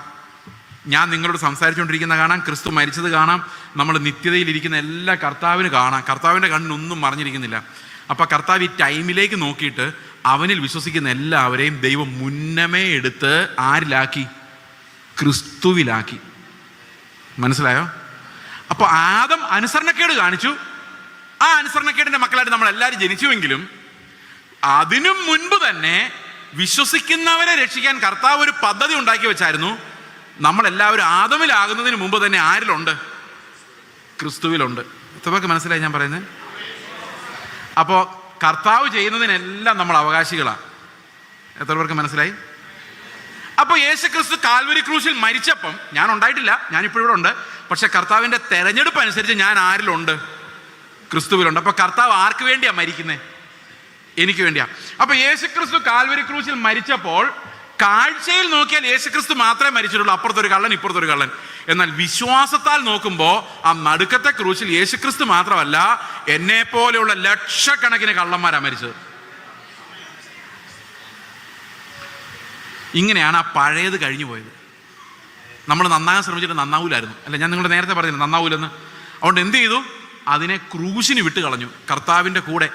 ഞാൻ നിങ്ങളോട് സംസാരിച്ചുകൊണ്ടിരിക്കുന്ന കാണാം, ക്രിസ്തു മരിച്ചത് കാണാം, നമ്മൾ നിത്യതയിലിരിക്കുന്ന എല്ലാ കർത്താവിന് കാണാം. കർത്താവിൻ്റെ കണ്ണിനൊന്നും മറിഞ്ഞിരിക്കുന്നില്ല. അപ്പം കർത്താവ് ഈ ടൈമിലേക്ക് നോക്കിയിട്ട് അവനിൽ വിശ്വസിക്കുന്ന എല്ലാവരെയും ദൈവം മുന്നമേ എടുത്ത് ആരിലാക്കി? ക്രിസ്തുവിലാക്കി. മനസ്സിലായോ? അപ്പോൾ ആദം അനുസരണക്കേട് കാണിച്ചു. ആ അനുസരണക്കേടിൻ്റെ മക്കളായിട്ട് നമ്മളെല്ലാവരും ജനിച്ചുവെങ്കിലും അതിനും മുൻപ് തന്നെ വിശ്വസിക്കുന്നവരെ രക്ഷിക്കാൻ കർത്താവ് ഒരു പദ്ധതി ഉണ്ടാക്കി വെച്ചായിരുന്നു. നമ്മളെല്ലാവരും ആദമിലാകുന്നതിന് മുമ്പ് തന്നെ ആരിലുണ്ട്? ക്രിസ്തുവിലുണ്ട്. എത്രപേർക്ക് മനസ്സിലായി ഞാൻ പറയുന്നത്? അപ്പോൾ കർത്താവ് ചെയ്യുന്നതിനെല്ലാം നമ്മൾ അവകാശികളാണ്. എത്ര പേർക്ക് മനസ്സിലായി? അപ്പോൾ യേശുക്രിസ്തു കാൽവരി ക്രൂശിൽ മരിച്ചപ്പം ഞാൻ ഉണ്ടായിട്ടില്ല, ഞാനിപ്പോൾ ഇവിടെ ഉണ്ട്. പക്ഷെ കർത്താവിൻ്റെ തെരഞ്ഞെടുപ്പ് അനുസരിച്ച് ഞാൻ ആരിലുണ്ട്? ക്രിസ്തുവിലുണ്ട്. അപ്പോൾ കർത്താവ് ആർക്ക് വേണ്ടിയാ മരിക്കുന്നത്? എനിക്ക് വേണ്ടിയാ. അപ്പൊ യേശുക്രിസ്തു കാൽവരി ക്രൂശിൽ മരിച്ചപ്പോൾ കാഴ്ചയിൽ നോക്കിയാൽ യേശുക്രിസ്തു മാത്രമേ മരിച്ചിട്ടുള്ളൂ, അപ്പുറത്തൊരു കള്ളൻ ഇപ്പുറത്തൊരു കള്ളൻ. എന്നാൽ വിശ്വാസത്താൽ നോക്കുമ്പോൾ ആ നടുക്കത്തെ ക്രൂശിൽ യേശുക്രിസ്തു മാത്രമല്ല, എന്നെ പോലെയുള്ള ലക്ഷക്കണക്കിന് കള്ളന്മാരാ മരിച്ചത്. ഇങ്ങനെയാണ് ആ പഴയത് കഴിഞ്ഞു പോയത്. നമ്മൾ നന്നാകാൻ ശ്രമിച്ചിട്ട് നന്നാവൂലായിരുന്നു, അല്ല? ഞാൻ നിങ്ങളോട് നേരത്തെ പറഞ്ഞില്ല നന്നാവൂലെന്ന്. അതുകൊണ്ട് എന്ത് ചെയ്തു? അതിനെ ക്രൂശിന് വിട്ട് കളഞ്ഞു. കർത്താവിൻ്റെ കൂടെ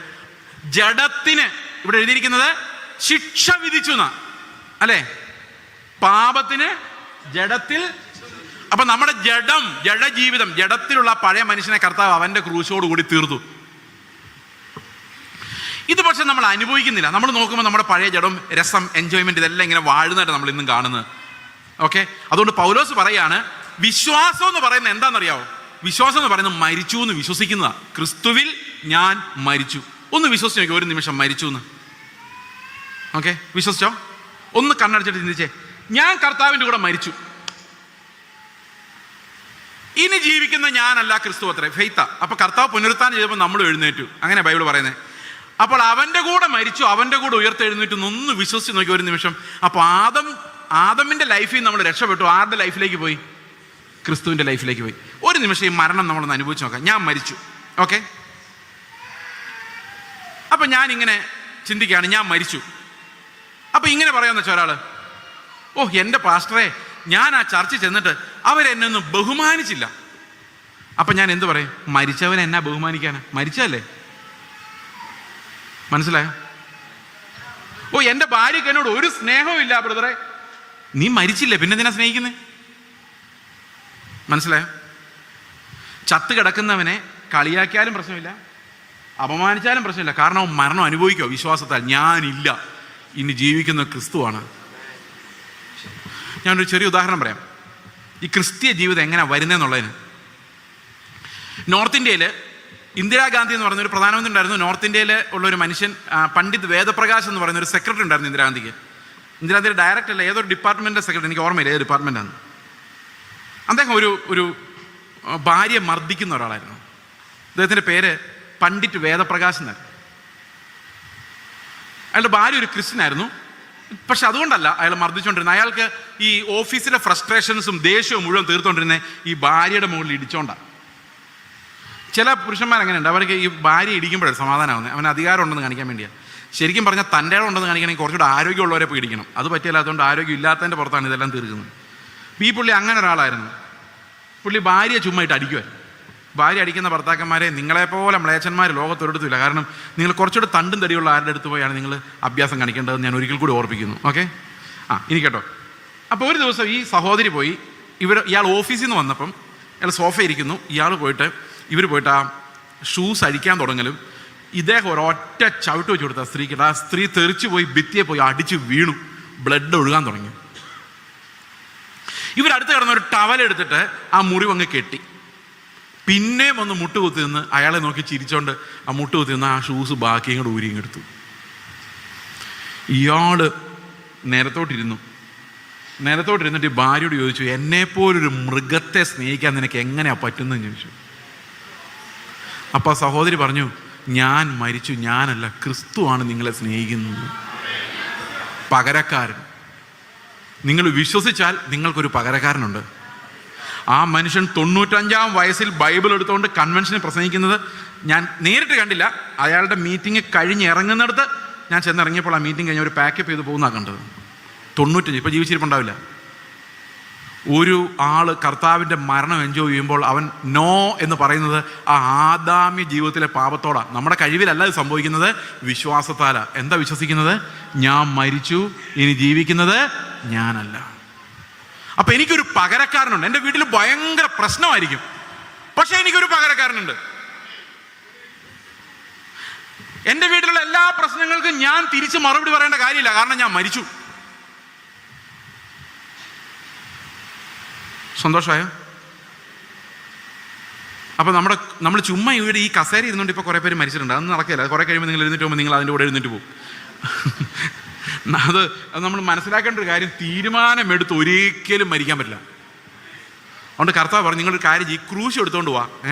ജഡത്തിന്, ഇവിടെ എഴുതിയിരിക്കുന്നത് ശിക്ഷ വിധിച്ചു എന്നാ, അല്ലേ? പാപത്തിന് ജഡത്തിൽ. അപ്പൊ നമ്മുടെ ജഡജീവിതം, ജഡത്തിലുള്ള പഴയ മനുഷ്യനെ കർത്താവ് അവന്റെ ക്രൂശോടുകൂടി തീർത്തു. ഇത് പക്ഷെ നമ്മൾ അനുഭവിക്കുന്നില്ല. നമ്മൾ നോക്കുമ്പോൾ നമ്മുടെ പഴയ ജഡം, രസം, എൻജോയ്മെന്റ് ഇതെല്ലാം ഇങ്ങനെ വാഴുന്നതായിട്ട് നമ്മൾ ഇന്നും കാണുന്നത്. ഓക്കെ, അതുകൊണ്ട് പൗലോസ് പറയാണ്, വിശ്വാസം എന്ന് പറയുന്നത് എന്താണെന്നറിയാവോ? വിശ്വാസം എന്ന് പറയുന്നത് മരിച്ചു എന്ന് വിശ്വസിക്കുന്നതാ. ക്രിസ്തുവിൽ ഞാൻ മരിച്ചു. ഒന്ന് വിശ്വസിച്ച് നോക്കി, ഒരു നിമിഷം മരിച്ചു എന്ന്. ഓക്കെ, വിശ്വസിച്ചോ? ഒന്ന് കണ്ണടച്ചിട്ട് ചിന്തിച്ചേ, ഞാൻ കർത്താവിൻ്റെ കൂടെ മരിച്ചു, ഇനി ജീവിക്കുന്ന ഞാനല്ല ക്രിസ്തു അത്രേ. ഫെയ്ത്താ. അപ്പൊ കർത്താവ് പുനരുത്ഥാനം ചെയ്തപ്പോൾ നമ്മൾ എഴുന്നേറ്റു, അങ്ങനെ ബൈബിൾ പറയുന്നത്. അപ്പോൾ അവന്റെ കൂടെ മരിച്ചു, അവന്റെ കൂടെ ഉയർത്തെഴുന്നേറ്റു ഒന്ന് വിശ്വസിച്ച് നോക്കി ഒരു നിമിഷം. അപ്പോൾ ആദമിന്റെ ലൈഫിൽ നമ്മൾ രക്ഷപ്പെട്ടു. ആരുടെ ലൈഫിലേക്ക് പോയി? ക്രിസ്തുവിന്റെ ലൈഫിലേക്ക് പോയി. ഒരു നിമിഷം ഈ മരണം നമ്മളൊന്ന് അനുഭവിച്ച് നോക്കാം. ഞാൻ മരിച്ചു, ഓക്കെ? അപ്പം ഞാനിങ്ങനെ ചിന്തിക്കുകയാണ്, ഞാൻ മരിച്ചു. അപ്പം ഇങ്ങനെ പറയാമെന്ന് വെച്ചാൽ ഒരാൾ, ഓ എൻ്റെ പാസ്റ്ററെ, ഞാൻ ആ ചർച്ചിൽ ചെന്നിട്ട് അവരെന്നെ ഒന്നും ബഹുമാനിച്ചില്ല. അപ്പം ഞാൻ എന്ത് പറയും? മരിച്ചവനെ എന്നാ ബഹുമാനിക്കാനാ? മരിച്ചല്ലേ. മനസ്സിലായോ? ഓ എൻ്റെ ഭാര്യയ്ക്ക് എന്നോട് ഒരു സ്നേഹവും ഇല്ല ബ്രദറെ. നീ മരിച്ചില്ലേ, പിന്നെ എന്തിനാ സ്നേഹിക്കുന്നത്? മനസ്സിലായോ? ചത്ത് കിടക്കുന്നവനെ കളിയാക്കിയാലും പ്രശ്നമില്ല, അപമാനിച്ചാലും പ്രശ്നമില്ല. കാരണം അവൻ മരണം അനുഭവിക്കോ വിശ്വാസത്താൽ. ഞാനില്ല, ഇനി ജീവിക്കുന്ന ക്രിസ്തുവാണ്. ഞാനൊരു ചെറിയ ഉദാഹരണം പറയാം, ഈ ക്രിസ്തീയ ജീവിതം എങ്ങനെ വരുന്നതെന്നുള്ളതിന്. നോർത്ത് ഇന്ത്യയിൽ ഇന്ദിരാഗാന്ധി എന്ന് പറയുന്നൊരു പ്രധാനമന്ത്രി ഉണ്ടായിരുന്നു. നോർത്ത് ഇന്ത്യയിൽ ഉള്ളൊരു മനുഷ്യൻ, പണ്ഡിത് വേദപ്രകാശ് എന്ന് പറയുന്ന ഒരു സെക്രട്ടറി ഉണ്ടായിരുന്നു ഇന്ദിരാഗാന്ധിക്ക്. ഇന്ദിരാഗാന്ധിയുടെ ഡയറക്റ്റ് അല്ല, ഏതൊരു ഡിപ്പാർട്ട്മെൻറ്റിൻ്റെ സെക്രട്ടറി, എനിക്ക് ഓർമ്മയില്ല ഏത് ഡിപ്പാർട്ട്മെൻറ്റാണ്. അദ്ദേഹം ഒരു ഭാര്യയെ മർദ്ദിക്കുന്ന ഒരാളായിരുന്നു. അദ്ദേഹത്തിൻ്റെ പേര് പണ്ഡിറ്റ് വേദപ്രകാശ് എന്നായിരുന്നു. അയാളുടെ ഭാര്യ ഒരു ക്രിസ്ത്യനായിരുന്നു. പക്ഷെ അതുകൊണ്ടല്ല അയാൾ മർദ്ദിച്ചുകൊണ്ടിരുന്നത്. അയാൾക്ക് ഈ ഓഫീസിലെ ഫ്രസ്ട്രേഷൻസും ദേഷ്യവും മുഴുവൻ തീർത്തുകൊണ്ടിരുന്നത് ഈ ഭാര്യയുടെ മുകളിൽ ഇടിച്ചോണ്ടാണ്. ചില പുരുഷന്മാരങ്ങനെയുണ്ട്, അവർക്ക് ഈ ഭാര്യ ഇടിക്കുമ്പോഴേ സമാധാനമാവുന്നത്. അവന് അധികാരം ഉണ്ടെന്ന് കാണിക്കാൻ വേണ്ടിയാണ്. ശരിക്കും പറഞ്ഞാൽ തൻ്റെ ഉണ്ടെന്ന് കാണിക്കണമെങ്കിൽ കുറച്ചുകൂടെ ആരോഗ്യമുള്ളവരെ പോയി ഇടിക്കണം. അത് പറ്റിയല്ല, അതുകൊണ്ട് ആരോഗ്യം ഇല്ലാത്തതിൻ്റെ പുറത്താണ് ഇതെല്ലാം തീർക്കുന്നത്. ഈ പുള്ളി അങ്ങനെ ഒരാളായിരുന്നു. പുള്ളി ഭാര്യയെ ചുമ്മായിട്ട് അടിക്കുമായിരുന്നു. ഭാര്യ അടിക്കുന്ന ഭർത്താക്കന്മാരെ നിങ്ങളെപ്പോലെ മ്ലേച്ഛന്മാർ ലോകത്തൊരിടത്തുമില്ല. കാരണം നിങ്ങൾ കുറച്ചുകൂടെ തണ്ടും തടിയുള്ള ആരുടെ അടുത്ത് പോയാണ് നിങ്ങൾ അഭ്യാസം കാണിക്കേണ്ടതെന്ന് ഞാൻ ഒരിക്കൽ കൂടി ഓർപ്പിക്കുന്നു. ഓക്കെ, ഇനി കേട്ടോ. അപ്പോൾ ഒരു ദിവസം ഈ സഹോദരി പോയി, ഇയാൾ ഓഫീസിൽ നിന്ന് വന്നപ്പം അയാൾ സോഫയിൽ ഇരിക്കുന്നു. ഇവർ പോയിട്ട് ആ ഷൂസ് അഴിക്കാൻ തുടങ്ങലും ഇദ്ദേഹം ഒരൊറ്റ ചവിട്ട് വെച്ച് കൊടുത്ത സ്ത്രീക്ക്. ആ സ്ത്രീ തെറിച്ച് പോയി ഭിത്തിയെ പോയി അടിച്ച് വീണു, ബ്ലഡ് ഒഴുകാൻ തുടങ്ങി. ഇവരടുത്ത് കിടന്ന ഒരു ടവലെടുത്തിട്ട് ആ മുറിവ് അങ്ങ് കെട്ടി. പിന്നെയും ഒന്ന് മുട്ടുകുത്തി നിന്ന് അയാളെ നോക്കി ചിരിച്ചോണ്ട് ആ മുട്ടുകുത്തി നിന്ന് ആ ഷൂസ് ബാക്കിയും കൂടെ ഊരിയെടുത്തു. ഇയാള് നേരത്തോട്ടിരുന്നിട്ട് ഭാര്യയോട് ചോദിച്ചു, എന്നെപ്പോലൊരു മൃഗത്തെ സ്നേഹിക്കാൻ നിനക്ക് എങ്ങനെയാ പറ്റുന്നതെന്ന് ചോദിച്ചു. അപ്പോൾ സഹോദരി പറഞ്ഞു, ഞാൻ മരിച്ചു, ഞാനല്ല, ക്രിസ്തുവാണ് നിങ്ങളെ സ്നേഹിക്കുന്നത്. പകരക്കാരൻ. നിങ്ങൾ വിശ്വസിച്ചാൽ നിങ്ങൾക്കൊരു പകരക്കാരനുണ്ട്. ആ മനുഷ്യൻ 95-ാം വയസ്സിൽ ബൈബിൾ എടുത്തുകൊണ്ട് കൺവെൻഷനിൽ പ്രസംഗിക്കുന്നത് ഞാൻ നേരിട്ട് കണ്ടില്ല. അയാളുടെ മീറ്റിംഗ് കഴിഞ്ഞ് ഇറങ്ങുന്നിടത്ത് ഞാൻ ചെന്നിറങ്ങിയപ്പോൾ ആ മീറ്റിംഗ് കഴിഞ്ഞ് ഒരു പാക്കപ്പ് ചെയ്ത് പോകുന്നതാണ് കണ്ടത്. 95, ഇപ്പോൾ ജീവിച്ചിരിപ്പുണ്ടാവില്ല. ഒരു ആള് കർത്താവിൻ്റെ മരണം എൻജോയ് ചെയ്യുമ്പോൾ അവൻ നോ എന്ന് പറയുന്നത് ആ ആദാമ്യ ജീവിതത്തിലെ പാപത്തോടാ. നമ്മുടെ കഴിവിലല്ല ഇത് സംഭവിക്കുന്നത്, വിശ്വാസത്താലാ. എന്താ വിശ്വസിക്കുന്നത്? ഞാൻ മരിച്ചു, ഇനി ജീവിക്കുന്നത് ഞാനല്ല. അപ്പൊ എനിക്കൊരു പകരക്കാരനുണ്ട്. എൻ്റെ വീട്ടിൽ ഭയങ്കര പ്രശ്നമായിരിക്കും, പക്ഷെ എനിക്കൊരു പകരക്കാരനുണ്ട്. എൻ്റെ വീട്ടിലുള്ള എല്ലാ പ്രശ്നങ്ങൾക്കും ഞാൻ തിരിച്ച് മറുപടി പറയേണ്ട കാര്യമില്ല, കാരണം ഞാൻ മരിച്ചു. സന്തോഷമായോ? അപ്പോൾ നമ്മൾ ചുമ്മാ ഇവിടെ ഈ കസേര ഇരുന്നുകൊണ്ട് ഇപ്പോൾ കുറേ പേര് മരിച്ചിട്ടുണ്ട്. അതൊന്നും നടക്കില്ല. കുറേ കഴിയുമ്പോൾ നിങ്ങൾ എഴുന്നേറ്റ് പോകുമ്പോൾ നിങ്ങൾ അതിൻ്റെ കൂടെ എഴുന്നേറ്റ് പോകും. അത് നമ്മൾ മനസ്സിലാക്കേണ്ട ഒരു കാര്യം, തീരുമാനമെടുത്ത് ഒരിക്കലും മരിക്കാൻ പറ്റില്ല. അതുകൊണ്ട് കർത്താവ് പറഞ്ഞു, നിങ്ങളൊരു കാര്യം ഈ ക്രൂശ് എടുത്തുകൊണ്ട് പോവാ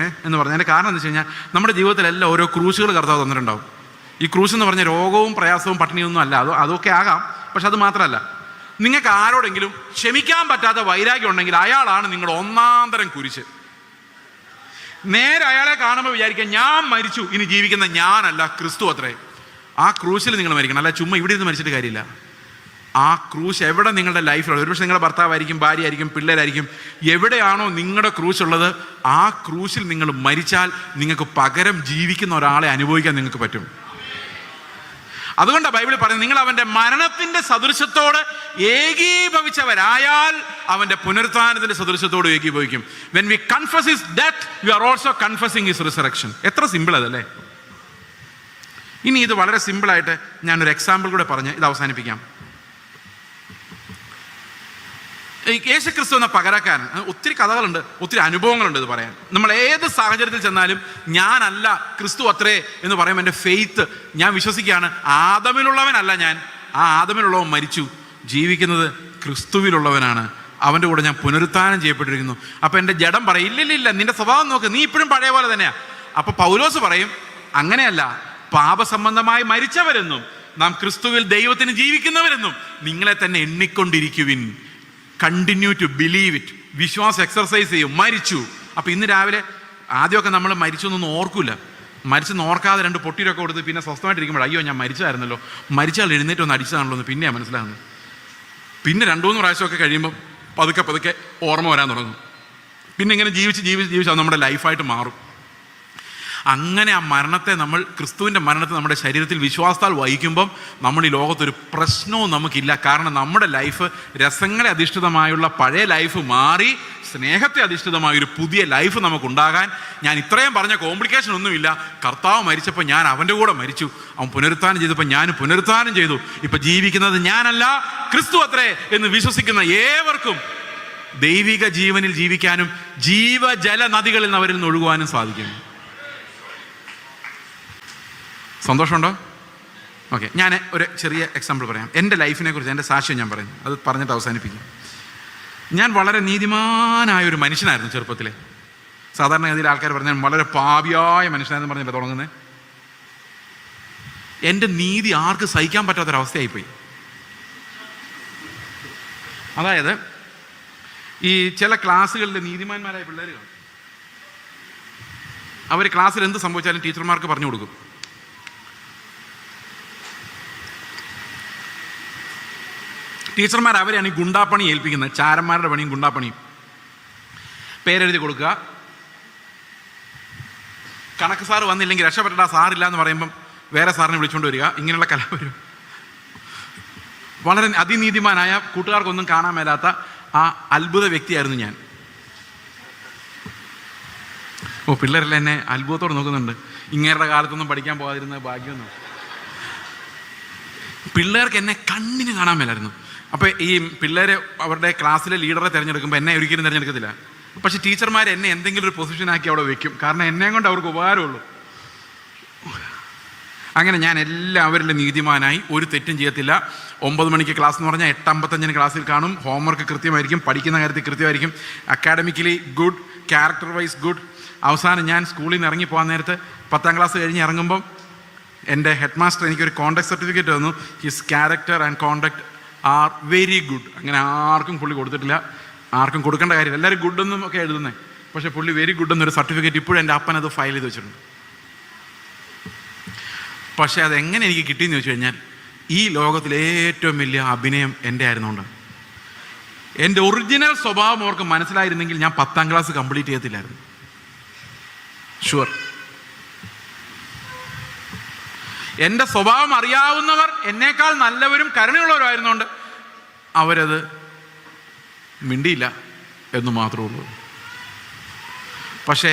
എന്ന് പറഞ്ഞു. അതിൻ്റെ കാരണം എന്താ വെച്ച് കഴിഞ്ഞാൽ നമ്മുടെ ജീവിതത്തിലെല്ലാം ഓരോ ക്രൂശുകൾ കർത്താവ് തന്നിട്ടുണ്ടാവും. ഈ ക്രൂശ് എന്ന് പറഞ്ഞാൽ രോഗവും പ്രയാസവും പട്ടിണിയൊന്നും അല്ല. അതൊക്കെ ആകാം, പക്ഷെ അത് മാത്രമല്ല, നിങ്ങൾക്ക് ആരോടെങ്കിലും ക്ഷമിക്കാൻ പറ്റാത്ത വൈരാഗ്യം ഉണ്ടെങ്കിൽ അയാളാണ് നിങ്ങളുടെ ഒന്നാന്തരം കുരിശ്. നേരെ അയാളെ കാണുമ്പോൾ വിചാരിക്കുക, ഞാൻ മരിച്ചു, ഇനി ജീവിക്കുന്ന ഞാനല്ല, ക്രിസ്തു അത്രേ. ആ ക്രൂശിൽ നിങ്ങൾ മരിക്കണം, അല്ല ചുമ്മാ ഇവിടെ ഇരുന്ന് മരിച്ചിട്ട് കാര്യമില്ല. ആ ക്രൂശ് എവിടെ നിങ്ങളുടെ ലൈഫിലുള്ളത്, ഒരുപക്ഷെ നിങ്ങളുടെ ഭർത്താവായിരിക്കും, ഭാര്യയായിരിക്കും, പിള്ളേരായിരിക്കും, എവിടെയാണോ നിങ്ങളുടെ ക്രൂശ് ഉള്ളത്, ആ ക്രൂശിൽ നിങ്ങൾ മരിച്ചാൽ നിങ്ങൾക്ക് പകരം ജീവിക്കുന്ന ഒരാളെ അനുഭവിക്കാൻ നിങ്ങൾക്ക് പറ്റും. അതുകൊണ്ടാണ് ബൈബിളിൽ പറയുന്നത്, നിങ്ങൾ അവൻ്റെ മരണത്തിൻ്റെ സദൃശത്തോട് ഏകീഭവിച്ചവരായാൽ അവൻ്റെ പുനരുത്ഥാനത്തിൻ്റെ സദൃശത്തോട് ഏകീഭവിക്കും. When we confess his death, we are also confessing his resurrection. എത്ര സിമ്പിൾ അതല്ലേ? ഇനി ഇത് വളരെ സിമ്പിളായിട്ട് ഞാനൊരു എക്സാമ്പിൾ കൂടെ പറഞ്ഞ് ഇത് അവസാനിപ്പിക്കാം. യേശുക്രിസ്തു എന്ന പകരക്കാരൻ, ഒത്തിരി കഥകളുണ്ട്, ഒത്തിരി അനുഭവങ്ങളുണ്ട് ഇത് പറയാൻ. നമ്മൾ ഏത് സാഹചര്യത്തിൽ ചെന്നാലും ഞാനല്ല, ക്രിസ്തു അത്രേ എന്ന് പറയുമ്പോൾ എൻ്റെ ഫെയ്ത്ത്, ഞാൻ വിശ്വസിക്കുകയാണ് ആദമിലുള്ളവനല്ല ഞാൻ, ആ ആദമിലുള്ളവൻ മരിച്ചു, ജീവിക്കുന്നത് ക്രിസ്തുവിലുള്ളവനാണ്, അവൻ്റെ കൂടെ ഞാൻ പുനരുത്ഥാനം ചെയ്യപ്പെട്ടിരിക്കുന്നു. അപ്പം എൻ്റെ ജഡം പറയും, ഇല്ലില്ല, നിന്റെ സ്വഭാവം നോക്ക്, നീ ഇപ്പോഴും പഴയ പോലെ തന്നെയാ. അപ്പം പൗലോസ് പറയും, അങ്ങനെയല്ല, പാപസംബന്ധമായി മരിച്ചവരെന്നും നാം ക്രിസ്തുവിൽ ദൈവത്തിന് ജീവിക്കുന്നവരെന്നും നിങ്ങളെ തന്നെ എണ്ണിക്കൊണ്ടിരിക്കുവിൻ. Continue to believe it. വിശ്വാസം എക്സർസൈസ് ചെയ്യും. മരിച്ചു. അപ്പം ഇന്ന് രാവിലെ ആദ്യമൊക്കെ നമ്മൾ മരിച്ചു എന്നൊന്നും ഓർക്കില്ല. മരിച്ച് നോർക്കാതെ 2 പൊട്ടിയിലൊക്കെ കൊടുത്ത് പിന്നെ സ്വസ്ഥമായിട്ടിരിക്കുമ്പോൾ അയ്യോ ഞാൻ മരിച്ചായിരുന്നല്ലോ, മരിച്ചാൽ എഴുന്നേറ്റ് ഒന്ന് അടിച്ചതാണല്ലോ എന്ന് പിന്നെയാണ് മനസ്സിലാകുന്നത്. പിന്നെ 2-3 പ്രാവശ്യമൊക്കെ കഴിയുമ്പം പതുക്കെ ഓർമ്മ വരാൻ തുടങ്ങും. പിന്നെ ഇങ്ങനെ ജീവിച്ച് അത് നമ്മുടെ ലൈഫായിട്ട് മാറും. അങ്ങനെ ആ മരണത്തെ ക്രിസ്തുവിൻ്റെ മരണത്തെ നമ്മുടെ ശരീരത്തിൽ വിശ്വാസത്താൽ വഹിക്കുമ്പം നമ്മൾ ഈ ലോകത്തൊരു പ്രശ്നവും നമുക്കില്ല. കാരണം നമ്മുടെ ലൈഫ് രസങ്ങളെ അധിഷ്ഠിതമായുള്ള പഴയ ലൈഫ് മാറി സ്നേഹത്തെ അധിഷ്ഠിതമായൊരു പുതിയ ലൈഫ് നമുക്കുണ്ടാകാൻ ഞാൻ ഇത്രയും പറഞ്ഞ കോംപ്ലിക്കേഷൻ ഒന്നുമില്ല. കർത്താവ് മരിച്ചപ്പോൾ ഞാൻ അവൻ്റെ കൂടെ മരിച്ചു, അവൻ പുനരുത്ഥാനം ചെയ്തപ്പോൾ ഞാൻ പുനരുത്ഥാനം ചെയ്തു. ഇപ്പം ജീവിക്കുന്നത് ഞാനല്ല ക്രിസ്തു അത്രേ എന്ന് വിശ്വസിക്കുന്ന ഏവർക്കും ദൈവിക ജീവനിൽ ജീവിക്കാനും ജീവജല നദികളിൽ നിന്ന് അവരിൽ നിന്ന് ഒഴുകുവാനും സാധിക്കും. സന്തോഷമുണ്ടോ? ഓക്കെ, ഞാൻ ഒരു ചെറിയ എക്സാമ്പിൾ പറയാം. എൻ്റെ ലൈഫിനെ കുറിച്ച് എൻ്റെ സാക്ഷ്യം ഞാൻ പറയും, അത് പറഞ്ഞിട്ട് അവസാനിപ്പിക്കും. ഞാൻ വളരെ നീതിമാനായ ഒരു മനുഷ്യനായിരുന്നു ചെറുപ്പത്തിലെ. സാധാരണഗതിയിൽ ആൾക്കാർ പറഞ്ഞാൽ വളരെ പാപിയായ മനുഷ്യനായെന്ന് പറഞ്ഞില്ല തുടങ്ങുന്നത്. എൻ്റെ നീതി ആർക്കും സഹിക്കാൻ പറ്റാത്തൊരവസ്ഥയായിപ്പോയി. അതായത് ഈ ചില ക്ലാസ്സുകളിൽ നീതിമാന്മാരായ പിള്ളേർ കാണും. അവർ ക്ലാസ്സിൽ എന്ത് സംഭവിച്ചാലും ടീച്ചർമാർക്ക് പറഞ്ഞു കൊടുക്കും. ടീച്ചർമാർ അവരെയാണ് ഈ ഗുണ്ടാപ്പണി ഏൽപ്പിക്കുന്നത്. ചാരന്മാരുടെ പണിയും ഗുണ്ടാപ്പണിയും. പേരെഴുതി കൊടുക്കുക, കണക്ക് സാറ് വന്നില്ലെങ്കിൽ രക്ഷപ്പെട്ട സാറില്ല എന്ന് പറയുമ്പം വേറെ സാറിനെ വിളിച്ചുകൊണ്ട് വരിക. ഇങ്ങനെയുള്ള കലാപരം വളരെ അതിനീതിമാനായ, കൂട്ടുകാർക്കൊന്നും കാണാൻ മേലാത്ത ആ അത്ഭുത വ്യക്തിയായിരുന്നു ഞാൻ. പിള്ളേരെല്ലാം എന്നെ അത്ഭുതത്തോടെ നോക്കുന്നുണ്ട്. ഇങ്ങേരുടെ കാലത്തൊന്നും പഠിക്കാൻ പോകാതിരുന്ന ഭാഗ്യമൊന്നും. പിള്ളേർക്ക് എന്നെ കണ്ണിന് കാണാൻ മേലായിരുന്നു. അപ്പോൾ ഈ പിള്ളേർ അവരുടെ ക്ലാസ്സിലെ ലീഡറെ തിരഞ്ഞെടുക്കുമ്പോൾ എന്നെ ഒരിക്കലും തിരഞ്ഞെടുക്കത്തില്ല. പക്ഷെ ടീച്ചർമാർ എന്നെ എന്തെങ്കിലും ഒരു പൊസിഷനാക്കി അവിടെ വെക്കും. കാരണം എന്നെ കൊണ്ട് അവർക്ക് ഉപകാരമുള്ളൂ. അങ്ങനെ ഞാൻ എല്ലാവരിലും നീതിമാനായി, ഒരു തെറ്റും ചെയ്യത്തില്ല. 9 മണിക്ക് ക്ലാസ് എന്ന് പറഞ്ഞാൽ 8:55 ക്ലാസ്സിൽ കാണും. ഹോംവർക്ക് കൃത്യമായിരിക്കും, പഠിക്കുന്ന കാര്യത്തിൽ കൃത്യമായിരിക്കും, academically good, character wise good. അവസാനം ഞാൻ സ്കൂളിൽ നിന്ന് ഇറങ്ങി പോകാൻ നേരത്ത് 10ാം ക്ലാസ് കഴിഞ്ഞ് ഇറങ്ങുമ്പം എൻ്റെ ഹെഡ് മാസ്റ്റർ എനിക്കൊരു കോണ്ടക്ട് സർട്ടിഫിക്കറ്റ് തന്നു. His character and conduct are very good. അങ്ങനെ ആർക്കും പുള്ളി കൊടുത്തിട്ടില്ല, ആർക്കും കൊടുക്കേണ്ട കാര്യമില്ല. എല്ലാവരും ഗുഡെന്നും ഒക്കെ എഴുതുന്നത്. പക്ഷേ പുള്ളി വെരി ഗുഡ് എന്നൊരു സർട്ടിഫിക്കറ്റ് ഇപ്പോഴും എൻ്റെ അപ്പൻ അത് ഫയൽ ചെയ്ത് വെച്ചിട്ടുണ്ട്. പക്ഷേ അതെങ്ങനെ എനിക്ക് കിട്ടിയെന്ന് ചോദിച്ചു കഴിഞ്ഞാൽ, ഈ ലോകത്തിലെ ഏറ്റവും വലിയ അഭിനയം എൻ്റെ ആയിരുന്നുകൊണ്ടാണ്. എൻ്റെ ഒറിജിനൽ സ്വഭാവം അവർക്ക് മനസ്സിലായിരുന്നെങ്കിൽ ഞാൻ 10ാം ക്ലാസ് കംപ്ലീറ്റ് ചെയ്യത്തില്ലായിരുന്നു. ഷുവർ. എൻ്റെ സ്വഭാവം അറിയാവുന്നവർ എന്നേക്കാൾ നല്ലവരും കരുണയുള്ളവരായിരുന്നുകൊണ്ട് അവരത് മിണ്ടിയില്ല എന്ന് മാത്രമേ ഉള്ളൂ. പക്ഷേ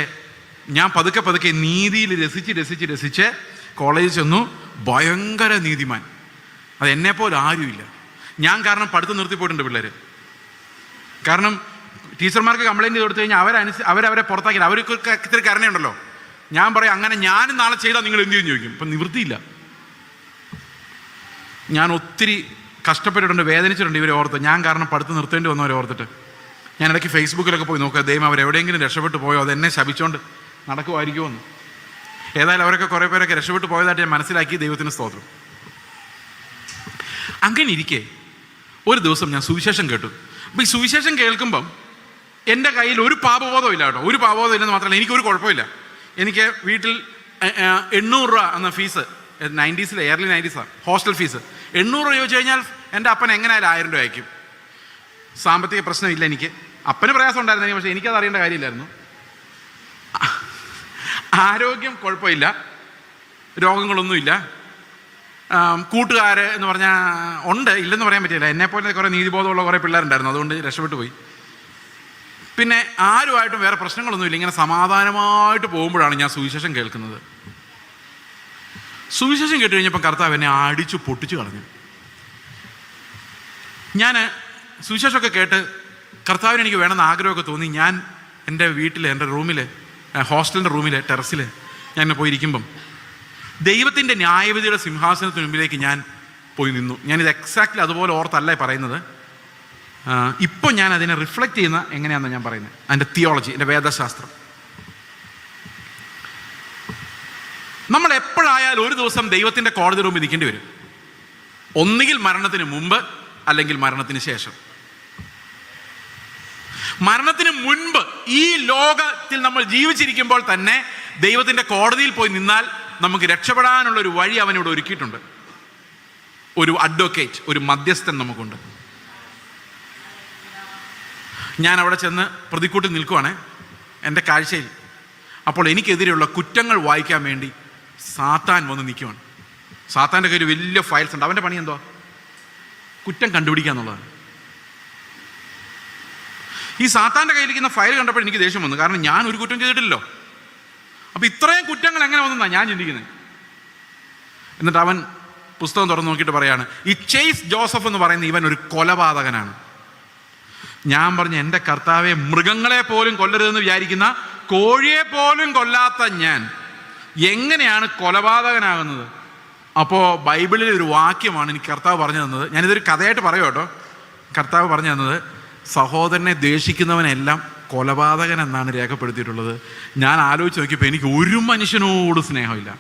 ഞാൻ പതുക്കെ നീതിയിൽ രസിച്ച് കോളേജിൽ ചെന്നു. ഭയങ്കര നീതിമാൻ. അത് എന്നെപ്പോലെ ആരുമില്ല. ഞാൻ കാരണം പഠിത്തം നിർത്തിപ്പോയിട്ടുണ്ട് പിള്ളേർ. കാരണം ടീച്ചർമാർക്ക് കംപ്ലയിൻറ്റ് കൊടുത്തു കഴിഞ്ഞാൽ അവരവരെ പുറത്താക്കില്ല. അവർക്കൊക്കെ ഇത്തിരി കരുണയുണ്ടല്ലോ. ഞാൻ പറയും അങ്ങനെ ഞാനും നാളെ ചെയ്താൽ നിങ്ങൾ എന്ത് ചെയ്യും ചോദിക്കും. ഇപ്പം നിവൃത്തിയില്ല. ഞാൻ ഒത്തിരി കഷ്ടപ്പെട്ടിട്ടുണ്ട്, വേദനിച്ചിട്ടുണ്ട് ഇവരെ ഓർത്ത്. ഞാൻ കാരണം പഠിത്തം നിർത്തേണ്ടി വന്നവരെ ഓർത്തിട്ട്. ഞാൻ ഇടയ്ക്ക് ഫേസ്ബുക്കിലൊക്കെ പോയി നോക്കുക, ദൈവം അവരെവിടെയെങ്കിലും രക്ഷപ്പെട്ടു പോയോ, അതെന്നെ ശപിച്ചുകൊണ്ട് നടക്കുമായിരിക്കുമോ എന്ന്. ഏതായാലും അവരൊക്കെ കുറേ പേരൊക്കെ രക്ഷപ്പെട്ടു പോയതായിട്ട് ഞാൻ മനസ്സിലാക്കി. ദൈവത്തിന് സ്തോത്രം. അങ്ങനെ ഇരിക്കെ ഒരു ദിവസം ഞാൻ സുവിശേഷം കേട്ടു. അപ്പോൾ ഈ സുവിശേഷം കേൾക്കുമ്പം എൻ്റെ കയ്യിൽ ഒരു പാപബോധം ഇല്ല കേട്ടോ. ഒരു പാപബോധം ഇല്ലെന്ന് മാത്രമല്ല, എനിക്കൊരു കുഴപ്പമില്ല. എനിക്ക് വീട്ടിൽ 800 രൂപ എന്ന fees, 90s early 90s hostel fees 800 രൂപ ചോദിച്ചു കഴിഞ്ഞാൽ എൻ്റെ അപ്പൻ എങ്ങനെയായാലും 1000 രൂപ അയക്കും. സാമ്പത്തിക പ്രശ്നമില്ല എനിക്ക്. അപ്പന് പ്രയാസം ഉണ്ടായിരുന്നെങ്കിൽ, പക്ഷേ എനിക്കത് അറിയേണ്ട കാര്യമില്ലായിരുന്നു. ആരോഗ്യം കുഴപ്പമില്ല, രോഗങ്ങളൊന്നുമില്ല. കൂട്ടുകാർ എന്ന് പറഞ്ഞാൽ ഉണ്ട്, ഇല്ലെന്ന് പറയാൻ പറ്റില്ല. എന്നെപ്പോലെ കുറേ നീതിബോധമുള്ള കുറേ പിള്ളേരുണ്ടായിരുന്നു, അതുകൊണ്ട് രക്ഷപ്പെട്ടു പോയി. പിന്നെ ആരുമായിട്ടും വേറെ പ്രശ്നങ്ങളൊന്നുമില്ല. ഇങ്ങനെ സമാധാനമായിട്ട് പോകുമ്പോഴാണ് ഞാൻ സുവിശേഷം കേൾക്കുന്നത്. സുവിശേഷം കേട്ട് കഴിഞ്ഞപ്പോൾ കർത്താവ് എന്നെ അടിച്ചു പൊട്ടിച്ചു കളഞ്ഞു. ഞാൻ സുവിശേഷമൊക്കെ കേട്ട് കർത്താവിന് എനിക്ക് വേണമെന്ന് ആഗ്രഹമൊക്കെ തോന്നി. ഞാൻ എൻ്റെ വീട്ടിൽ, എൻ്റെ റൂമിൽ, ഹോസ്റ്റലിൻ്റെ റൂമിൽ, ടെറസിൽ ഞാൻ പോയിരിക്കുമ്പം ദൈവത്തിൻ്റെ ന്യായവിധിയുടെ സിംഹാസനത്തിന് മുമ്പിലേക്ക് ഞാൻ പോയി നിന്നു. ഞാനിത് എക്സാക്ട്ലി അതുപോലെ ഓർത്തല്ല പറയുന്നത്. ഇപ്പോൾ ഞാൻ അതിനെ റിഫ്ലക്റ്റ് ചെയ്യുന്ന എങ്ങനെയാണെന്ന് ഞാൻ പറയുന്നത്. അതിൻ്റെ തിയോളജി, എൻ്റെ വേദശാസ്ത്രം. നമ്മൾ എപ്പോഴായാലും ഒരു ദിവസം ദൈവത്തിൻ്റെ കോടതി റൂമിൽ ഇരിക്കേണ്ടി വരും. ഒന്നുകിൽ മരണത്തിന് മുമ്പ്, അല്ലെങ്കിൽ മരണത്തിന് ശേഷം. മരണത്തിന് മുൻപ് ഈ ലോകത്തിൽ നമ്മൾ ജീവിച്ചിരിക്കുമ്പോൾ തന്നെ ദൈവത്തിൻ്റെ കോടതിയിൽ പോയി നിന്നാൽ നമുക്ക് രക്ഷപ്പെടാനുള്ളൊരു വഴി അവനിവിടെ ഒരുക്കിയിട്ടുണ്ട്. ഒരു അഡ്വക്കേറ്റ്, ഒരു മധ്യസ്ഥൻ നമുക്കുണ്ട്. ഞാൻ അവിടെ ചെന്ന് പ്രതിക്കൂട്ടിൽ നിൽക്കുവാണേ എൻ്റെ കാഴ്ചയിൽ. അപ്പോൾ എനിക്കെതിരെയുള്ള കുറ്റങ്ങൾ വായിക്കാൻ വേണ്ടി സാത്താൻ വന്ന് നിൽക്കുവാണ്. സാത്താൻ്റെ കയ്യിൽ വലിയ ഫയൽസ് ഉണ്ട്. അവൻ്റെ പണി എന്തോ? കുറ്റം കണ്ടുപിടിക്കുക എന്നുള്ളതാണ്. ഈ സാത്താൻ്റെ കയ്യിലിരിക്കുന്ന ഫയൽ കണ്ടപ്പോൾ എനിക്ക് ദേഷ്യം വന്നു. കാരണം ഞാൻ ഒരു കുറ്റം ചെയ്തിട്ടില്ലല്ലോ. അപ്പം ഇത്രയും കുറ്റങ്ങൾ എങ്ങനെ വന്നെന്നാണ് ഞാൻ ചിന്തിക്കുന്നത്. എന്നിട്ട് അവൻ പുസ്തകം തുറന്ന് നോക്കിയിട്ട് പറയാണ്, ഈ ചേസ് ജോസഫ് എന്ന് പറയുന്ന ഇവൻ ഒരു കൊലപാതകനാണ്. ഞാൻ പറഞ്ഞു, എൻ്റെ കർത്താവെ, മൃഗങ്ങളെ പോലും കൊല്ലരുതെന്ന് വിചാരിക്കുന്ന, കോഴിയെ പോലും കൊല്ലാത്ത ഞാൻ എങ്ങനെയാണ് കൊലപാതകനാകുന്നത്? അപ്പോൾ ബൈബിളിൽ ഒരു വാക്യമാണ് എനിക്ക് കർത്താവ് പറഞ്ഞു തന്നത്. ഞാനിതൊരു കഥയായിട്ട് പറയും കേട്ടോ. കർത്താവ് പറഞ്ഞു തന്നത്, സഹോദരനെ ദ്വേഷിക്കുന്നവനെല്ലാം കൊലപാതകൻ എന്നാണ് രേഖപ്പെടുത്തിയിട്ടുള്ളത്. ഞാൻ ആലോചിച്ച് നോക്കിയപ്പോൾ എനിക്ക് ഒരു മനുഷ്യനോട് സ്നേഹമില്ല.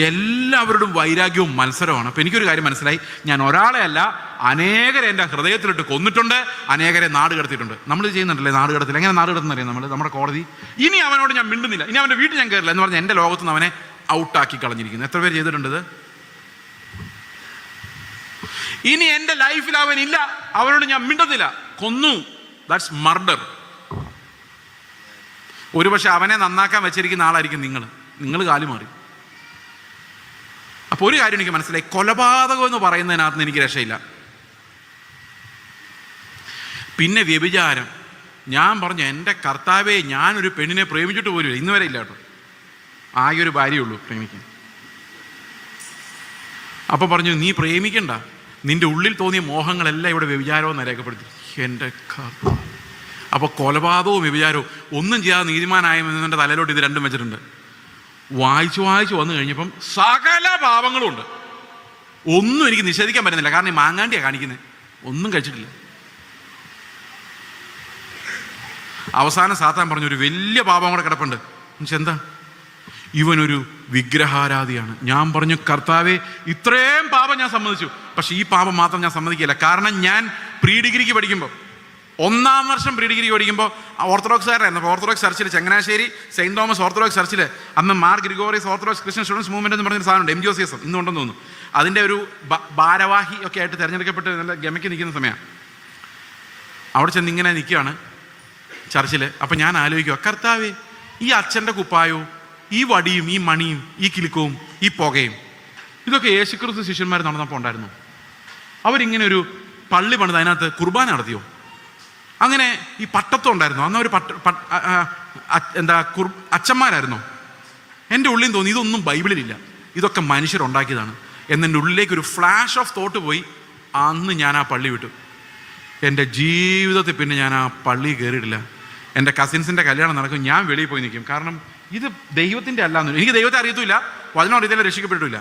എല്ലാവരോടും വൈരാഗ്യവും മത്സരമാണ്. അപ്പോൾ എനിക്കൊരു കാര്യം മനസ്സിലായി, ഞാൻ ഒരാളെ അല്ല അനേകരെ എൻ്റെ ഹൃദയത്തിലിട്ട് കൊന്നിട്ടുണ്ട്, അനേകരെ നാട് കടത്തിയിട്ടുണ്ട്. നമ്മൾ ചെയ്യുന്നുണ്ടല്ലേ നാട് കടത്തിൽ? എങ്ങനെ നാട് കടത്തുന്നറിയാം നമ്മൾ? നമ്മുടെ കോടതി. ഇനി അവനോട് ഞാൻ മിണ്ടുന്നില്ല, ഇനി അവൻ്റെ വീട്ടിൽ ഞാൻ കയറില്ല എന്ന് പറഞ്ഞാൽ എൻ്റെ ലോകത്ത് നിന്ന് അവനെ ഔട്ടാക്കി കളഞ്ഞിരിക്കുന്നു. എത്ര പേര് ചെയ്തിട്ടുണ്ട്? ഇനി എൻ്റെ ലൈഫിൽ അവനില്ല, അവനോട് ഞാൻ മിണ്ടുന്നില്ല, കൊന്നു. That's murder. ഒരുപക്ഷെ അവനെ നന്നാക്കാൻ വെച്ചിരിക്കുന്ന ആളായിരിക്കും നിങ്ങൾ കാലു മാറി. അപ്പോൾ ഒരു കാര്യം എനിക്ക് മനസ്സിലായി, കൊലപാതകം എന്ന് പറയുന്നതിനകത്ത് എനിക്ക് രക്ഷയില്ല. പിന്നെ വ്യഭിചാരം. ഞാൻ പറഞ്ഞു, എൻ്റെ കർത്താവെ, ഞാനൊരു പെണ്ണിനെ പ്രേമിച്ചിട്ട് പോലും ഇന്ന് വരെ ഇല്ല കേട്ടോ. ആകെ ഒരു ഭാര്യയുള്ളൂ പ്രേമിക്കാൻ. അപ്പോൾ പറഞ്ഞു, നീ പ്രേമിക്കണ്ട, നിൻ്റെ ഉള്ളിൽ തോന്നിയ മോഹങ്ങളെല്ലാം ഇവിടെ വ്യഭിചാരവും രേഖപ്പെടുത്തി. എൻ്റെ കർത്താവ്. അപ്പോൾ കൊലപാതകവും വ്യഭിചാരവും ഒന്നും ചെയ്യാതെ നീതിമാനായെന്നെ തലയിലോട്ട് ഇത് രണ്ടും വെച്ചിട്ടുണ്ട്. വായിച്ചു വന്നു കഴിഞ്ഞപ്പം സകല പാപങ്ങളും ഉണ്ട്. ഒന്നും എനിക്ക് നിഷേധിക്കാൻ പറ്റുന്നില്ല. കാരണം ഈ മാങ്ങാണ്ടിയാണ് കാണിക്കുന്നത്, ഒന്നും കഴിച്ചിട്ടില്ല. അവസാനം സാത്താൻ പറഞ്ഞു, ഒരു വലിയ പാപം കൂടെ കിടപ്പുണ്ട്. എന്താ? ഇവനൊരു വിഗ്രഹാരാധിയാണ്. ഞാൻ പറഞ്ഞു, കർത്താവെ, ഇത്രയും പാപം ഞാൻ സമ്മതിച്ചു, പക്ഷെ ഈ പാപം മാത്രം ഞാൻ സമ്മതിക്കില്ല. കാരണം ഞാൻ പ്രീ ഡിഗ്രിക്ക് പഠിക്കുമ്പോൾ, 1ാം വർഷം പ്രീ ഡിഗ്രി പഠിക്കുമ്പോൾ ഓർത്തഡോക്സുകാരായിരുന്നു. അപ്പോൾ ഓർത്തഡോക്സ് ചർച്ചിൽ, ചങ്ങനാശ്ശേരി സെയിൻറ് തോമസ് ഓർത്തഡോക്സ് ചർച്ചിൽ അന്ന് Mar Gregorios orthodox Christian students movement എന്ന് പറഞ്ഞൊരു സാധനമുണ്ട്, MGOCS, ഇന്നുണ്ടെന്ന് തോന്നുന്നു. അതിൻ്റെ ഒരു ഭാരവാഹി ഒക്കെ ആയിട്ട് തിരഞ്ഞെടുക്കപ്പെട്ട് നല്ല ഗമയ്ക്ക് നിൽക്കുന്ന സമയമാണ്. അവിടെ ചെന്ന് ഇങ്ങനെ നിൽക്കുകയാണ് ചർച്ചിൽ. അപ്പം ഞാൻ ആലോചിക്കുക, കർത്താവേ, ഈ അച്ഛൻ്റെ കുപ്പായവും ഈ വടിയും ഈ മണിയും ഈ കിലുക്കവും ഈ പുകയും ഇതൊക്കെ യേശുക്രിസ്തു ശിഷ്യന്മാർ നടന്നപ്പോൾ ഉണ്ടായിരുന്നു. അവരിങ്ങനെ ഒരു പള്ളി പണിത് അതിനകത്ത് കുർബാന നടത്തിയോ? അങ്ങനെ ഈ പട്ടത്വം ഉണ്ടായിരുന്നു. അന്ന് അവർ അച്ഛന്മാരായിരുന്നു. എൻ്റെ ഉള്ളിൽ തോന്നി, ഇതൊന്നും ബൈബിളിലില്ല, ഇതൊക്കെ മനുഷ്യരുണ്ടാക്കിയതാണ്. എന്നെൻ്റെ ഉള്ളിലേക്കൊരു ഫ്ലാഷ് ഓഫ് തോട്ട് പോയി. അന്ന് ഞാൻ ആ പള്ളി വിട്ടു. എൻ്റെ ജീവിതത്തിൽ പിന്നെ ഞാൻ ആ പള്ളി കയറിയിട്ടില്ല. എൻ്റെ കസിൻസിൻ്റെ കല്യാണം നടക്കും, ഞാൻ വെളിയിൽ പോയി നിൽക്കും. കാരണം ഇത് ദൈവത്തിൻ്റെ അല്ലാന്ന്. എനിക്ക് ദൈവത്തെ അറിയത്തുമില്ല, വചനം അറിയത്തില്ല, രക്ഷിക്കപ്പെട്ടിട്ടില്ല.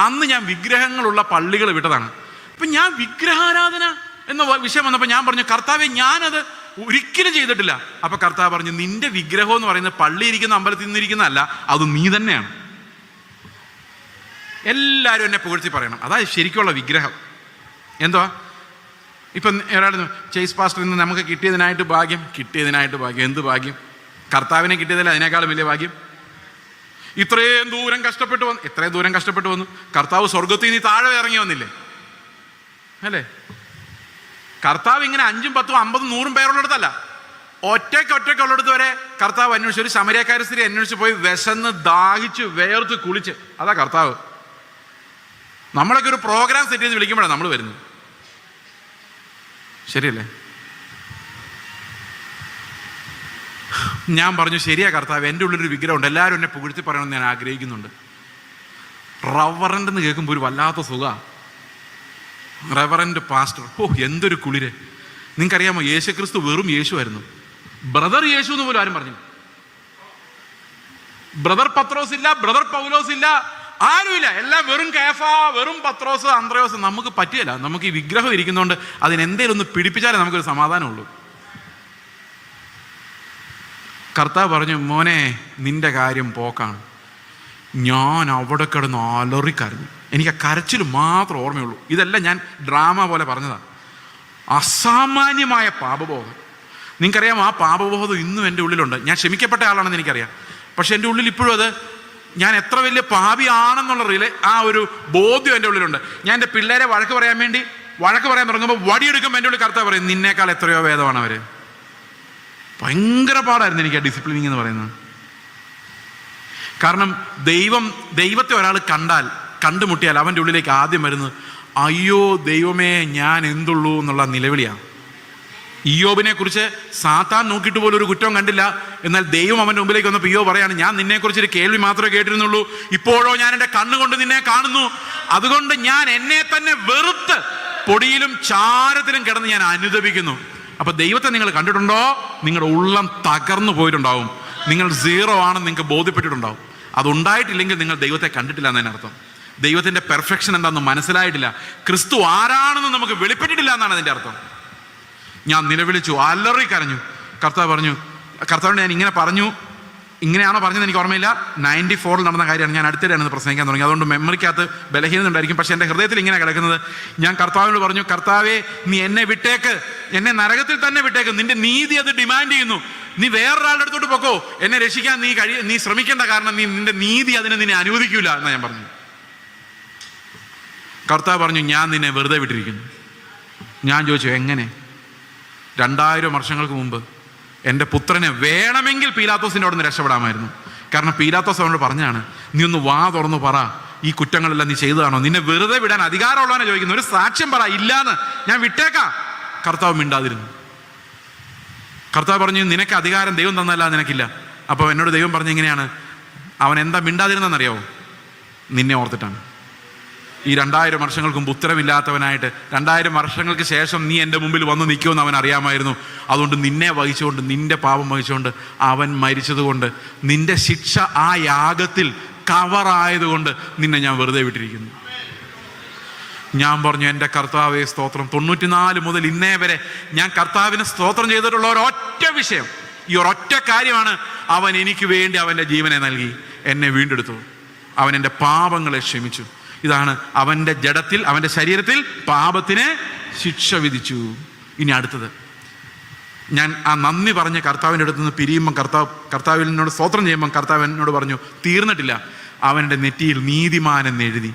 അന്ന് ഞാൻ വിഗ്രഹങ്ങളുള്ള പള്ളികൾ വിട്ടതാണ്. അപ്പം ഞാൻ വിഗ്രഹാരാധന എന്ന വിഷയം വന്നപ്പോൾ ഞാൻ പറഞ്ഞു, കർത്താവെ, ഞാനത് ഒരിക്കലും ചെയ്തിട്ടില്ല. അപ്പം കർത്താവ് പറഞ്ഞു, നിന്റെ വിഗ്രഹം എന്ന് പറയുന്നത് പള്ളി ഇരിക്കുന്ന അമ്പലത്തിൽ നിന്നിരിക്കുന്നതല്ല, അത് നീ തന്നെയാണ്. എല്ലാവരും എന്നെ പുകഴ്ത്തി പറയണം, അതായത് ശരിക്കുള്ള വിഗ്രഹം. എന്തുവാ? ഇപ്പം ഒരാൾ ചേസ് പാസ്റ്ററിൽ നിന്ന് നമുക്ക് കിട്ടിയതിനായിട്ട് ഭാഗ്യം. എന്ത് ഭാഗ്യം? കർത്താവിനെ കിട്ടിയതല്ല അതിനേക്കാളും വലിയ ഭാഗ്യം. ഇത്രയും ദൂരം കഷ്ടപ്പെട്ടു വന്നു. കർത്താവ് സ്വർഗത്തിൽ നിന്ന് താഴെ ഇറങ്ങി വന്നില്ലേ അല്ലേ? കർത്താവ് ഇങ്ങനെ 5, 10, 50, 100 പേരുള്ളിടത്തല്ല, ഒറ്റയ്ക്കുള്ളിടത്ത് വരെ കർത്താവ് അന്വേഷിച്ചു. ഒരു ശമരിയക്കാരി സ്ത്രീ അന്വേഷിച്ച് പോയി, വിശന്ന് ദാഹിച്ച് വേർത്ത് കുളിച്ച്. അതാ കർത്താവ്. നമ്മളൊക്കെ ഒരു പ്രോഗ്രാം സെറ്റ് ചെയ്ത് വിളിക്കുമ്പോഴാണ് നമ്മൾ വരുന്നത്. ശരിയല്ലേ? ഞാൻ പറഞ്ഞു, ശരിയാ കർത്താവ്, എൻ്റെ ഉള്ളൊരു വിഗ്രഹമുണ്ട്, എല്ലാവരും എന്നെ പുകഴ്ത്തി പറയണമെന്ന് ഞാൻ ആഗ്രഹിക്കുന്നുണ്ട്. റവറൻ്റ് എന്ന് കേൾക്കുമ്പോൾ ഒരു വല്ലാത്ത സുഖമാണ്. റവറൻ്റ് പാസ്റ്റർ, എന്തൊരു കുളിര്. നിങ്ങൾക്കറിയാമോ, യേശുക്രിസ്തു വെറും യേശുവായിരുന്നു. ബ്രദർ യേശു എന്ന് പോലും ആരും പറഞ്ഞു. ബ്രദർ പത്രോസ് ഇല്ല, ബ്രദർ പൗലോസ് ഇല്ല, ആരുമില്ല. എല്ലാം വെറും കേഫ, വെറും പത്രോസ്, അന്ത്രയോസ്. നമുക്ക് പറ്റിയല്ല. നമുക്ക് ഈ വിഗ്രഹം ഇരിക്കുന്നതുകൊണ്ട് അതിനെന്തേലും ഒന്ന് പിടിപ്പിച്ചാലേ നമുക്കൊരു സമാധാനമുള്ളൂ. കർത്താവ് പറഞ്ഞു, മോനെ, നിന്റെ കാര്യം പോക്കാണ്. ഞാൻ അവിടെ കിടന്ന് അലറിക്കരഞ്ഞു. എനിക്ക് ആ കരച്ചിൽ മാത്രം ഓർമ്മയുള്ളൂ. ഇതെല്ലാം ഞാൻ ഡ്രാമ പോലെ പറഞ്ഞതാണ്. അസാമാന്യമായ പാപബോധം. നിങ്ങൾക്കറിയാം, ആ പാപബോധം ഇന്നും എൻ്റെ ഉള്ളിലുണ്ട്. ഞാൻ ക്ഷമിക്കപ്പെട്ട ആളാണെന്ന് എനിക്കറിയാം. പക്ഷെ എൻ്റെ ഉള്ളിൽ ഇപ്പോഴും അത് ഞാൻ എത്ര വലിയ പാപിയാണെന്നുള്ള ആ ഒരു ബോധ്യം എൻ്റെ ഉള്ളിലുണ്ട്. ഞാൻ എൻ്റെ പിള്ളേരെ വഴക്ക് പറയാൻ തുടങ്ങുമ്പോൾ വടിയെടുക്കുമ്പോൾ എൻ്റെ ഉള്ളിൽ കർത്താവ് പറയും, നിന്നേക്കാൾ എത്രയോ ഭേദമാണ് അവർ. ഭയങ്കര പാടായിരുന്നു എനിക്ക് ആ ഡിസിപ്ലിനിങ് എന്ന് പറയുന്നത്. കാരണം ദൈവത്തെ ഒരാൾ കണ്ടുമുട്ടിയാൽ അവൻ്റെ ഉള്ളിലേക്ക് ആദ്യം വരുന്നത്, അയ്യോ ദൈവമേ ഞാൻ എന്തുള്ളൂ എന്നുള്ള നിലവിളിയാണ്. ഇയ്യോബിനെ കുറിച്ച് സാത്താൻ നോക്കിയിട്ട് പോലും ഒരു കുറ്റം കണ്ടില്ല. എന്നാൽ ദൈവം അവൻ്റെ മുമ്പിലേക്ക് വന്നപ്പോൾ ഇയ്യോബ് പറയാണ്, ഞാൻ നിന്നെക്കുറിച്ചൊരു കേൾവി മാത്രമേ കേട്ടിരുന്നുള്ളൂ, ഇപ്പോഴോ ഞാൻ എൻ്റെ കണ്ണുകൊണ്ട് നിന്നെ കാണുന്നു. അതുകൊണ്ട് ഞാൻ എന്നെ തന്നെ വെറുത്ത് പൊടിയിലും ചാരത്തിലും കിടന്ന് ഞാൻ അനുദപിക്കുന്നു. അപ്പൊ ദൈവത്തെ നിങ്ങൾ കണ്ടിട്ടുണ്ടോ? നിങ്ങളുടെ ഉള്ളം തകർന്നു പോയിട്ടുണ്ടാവും. നിങ്ങൾ സീറോ ആണെന്ന് നിങ്ങൾക്ക് ബോധ്യപ്പെട്ടിട്ടുണ്ടാവും. അതുണ്ടായിട്ടില്ലെങ്കിൽ നിങ്ങൾ ദൈവത്തെ കണ്ടിട്ടില്ല എന്നതിനർത്ഥം. ദൈവത്തിന്റെ പെർഫെക്ഷൻ എന്താണെന്ന് മനസ്സിലായിട്ടില്ല. ക്രിസ്തു ആരാണെന്ന് നമുക്ക് വെളിപ്പെട്ടിട്ടില്ല എന്നാണ് അതിൻ്റെ അർത്ഥം. ഞാൻ നിലവിളിച്ചു, അലറി കരഞ്ഞു. കർത്താവിനോട് ഞാൻ ഇങ്ങനെ പറഞ്ഞു. ഇങ്ങനെയാണോ പറഞ്ഞത് എനിക്ക് ഓർമ്മയില്ല. 94 നടന്ന കാര്യമാണ്. ഞാൻ അടുത്തിടെയാണ് പ്രസംഗിക്കാൻ തുടങ്ങി. അതുകൊണ്ട് മെമ്മറിക്കകത്ത് ബലഹീനത ഉണ്ടായിരിക്കും. പക്ഷെ എൻ്റെ ഹൃദയത്തിൽ ഇങ്ങനെ കിടക്കുന്നത്, ഞാൻ കർത്താവിനോട് പറഞ്ഞു, കർത്താവേ നീ എന്നെ വിട്ടേക്ക്, എന്നെ നരകത്തിൽ തന്നെ വിട്ടേക്ക്. നിന്റെ നീതി അത് ഡിമാൻഡ് ചെയ്യുന്നു. നീ വേറൊരാളുടെ അടുത്തോട്ട് പൊക്കോ, എന്നെ രക്ഷിക്കാൻ നീ ശ്രമിക്കേണ്ട. കാരണം നിന്റെ നീതി നിന്നെ അനുവദിക്കൂല എന്നാ ഞാൻ പറഞ്ഞു. കർത്താവ് പറഞ്ഞു, ഞാൻ നിന്നെ വെറുതെ വിട്ടിരിക്കുന്നു. ഞാൻ ചോദിച്ചു, എങ്ങനെ? 2000 വർഷങ്ങൾക്ക് മുമ്പ് എൻ്റെ പുത്രനെ വേണമെങ്കിൽ പീലാത്തോസിൻ്റെ അവിടെ നിന്ന് രക്ഷപ്പെടാമായിരുന്നു. കാരണം പീലാത്തോസ് അവനോട് പറഞ്ഞാണ്, നീ ഒന്ന് വാ തുറന്നു പറ, ഈ കുറ്റങ്ങളെല്ലാം നീ ചെയ്തതാണോ? നിന്നെ വെറുതെ വിടാൻ അധികാരമുള്ളവനെ ചോദിക്കുന്നു, ഒരു സാക്ഷ്യം പറ. ഇല്ലാന്ന്, ഞാൻ വിട്ടേക്കാം. കർത്താവ് മിണ്ടാതിരുന്നു. കർത്താവ് പറഞ്ഞു, നിനക്ക് അധികാരം ദൈവം തന്നല്ല, നിനക്കില്ല. അപ്പോൾ എന്നോട് ദൈവം പറഞ്ഞു, ഇങ്ങനെയാണ്, അവൻ എന്താ മിണ്ടാതിരുന്നെന്നറിയാവോ? നിന്നെ ഓർത്തിട്ടാണ്. ഈ 2000 വർഷങ്ങൾക്ക് മുമ്പ് ഉത്തരമില്ലാത്തവനായിട്ട് 2000 വർഷങ്ങൾക്ക് ശേഷം നീ എൻ്റെ മുമ്പിൽ വന്ന് നിൽക്കുമെന്ന് അവൻ അറിയാമായിരുന്നു. അതുകൊണ്ട് നിന്നെ വഹിച്ചുകൊണ്ട്, നിന്റെ പാപം വഹിച്ചുകൊണ്ട് അവൻ മരിച്ചതുകൊണ്ട്, നിന്റെ ശിക്ഷ ആ യാഗത്തിൽ കവറായതുകൊണ്ട് നിന്നെ ഞാൻ വെറുതെ വിട്ടിരിക്കുന്നു. ഞാൻ പറഞ്ഞു, എൻ്റെ കർത്താവേ സ്തോത്രം. 94 മുതൽ ഇന്നേ വരെ ഞാൻ കർത്താവിന് സ്തോത്രം ചെയ്തിട്ടുള്ള ഒരൊറ്റ വിഷയം, ഈ ഒരൊറ്റ കാര്യമാണ്, അവൻ എനിക്ക് വേണ്ടി അവൻ്റെ ജീവനെ നൽകി എന്നെ വീണ്ടെടുത്തു. അവൻ എൻ്റെ പാപങ്ങളെ ക്ഷമിച്ചു. ഇതാണ് അവൻ്റെ ജഡത്തിൽ, അവൻ്റെ ശരീരത്തിൽ പാപത്തിന് ശിക്ഷ വിധിച്ചു. ഇനി അടുത്തത്, ഞാൻ ആ നന്ദി പറഞ്ഞ കർത്താവിൻ്റെ അടുത്ത് നിന്ന് പിരിയുമ്പം കർത്താവിനോട് സ്തോത്രം ചെയ്യുമ്പം കർത്താവ് എന്നോട് പറഞ്ഞു, തീർന്നിട്ടില്ല. അവൻ്റെ നെറ്റിയിൽ നീതിമാൻ എന്ന് എഴുതി.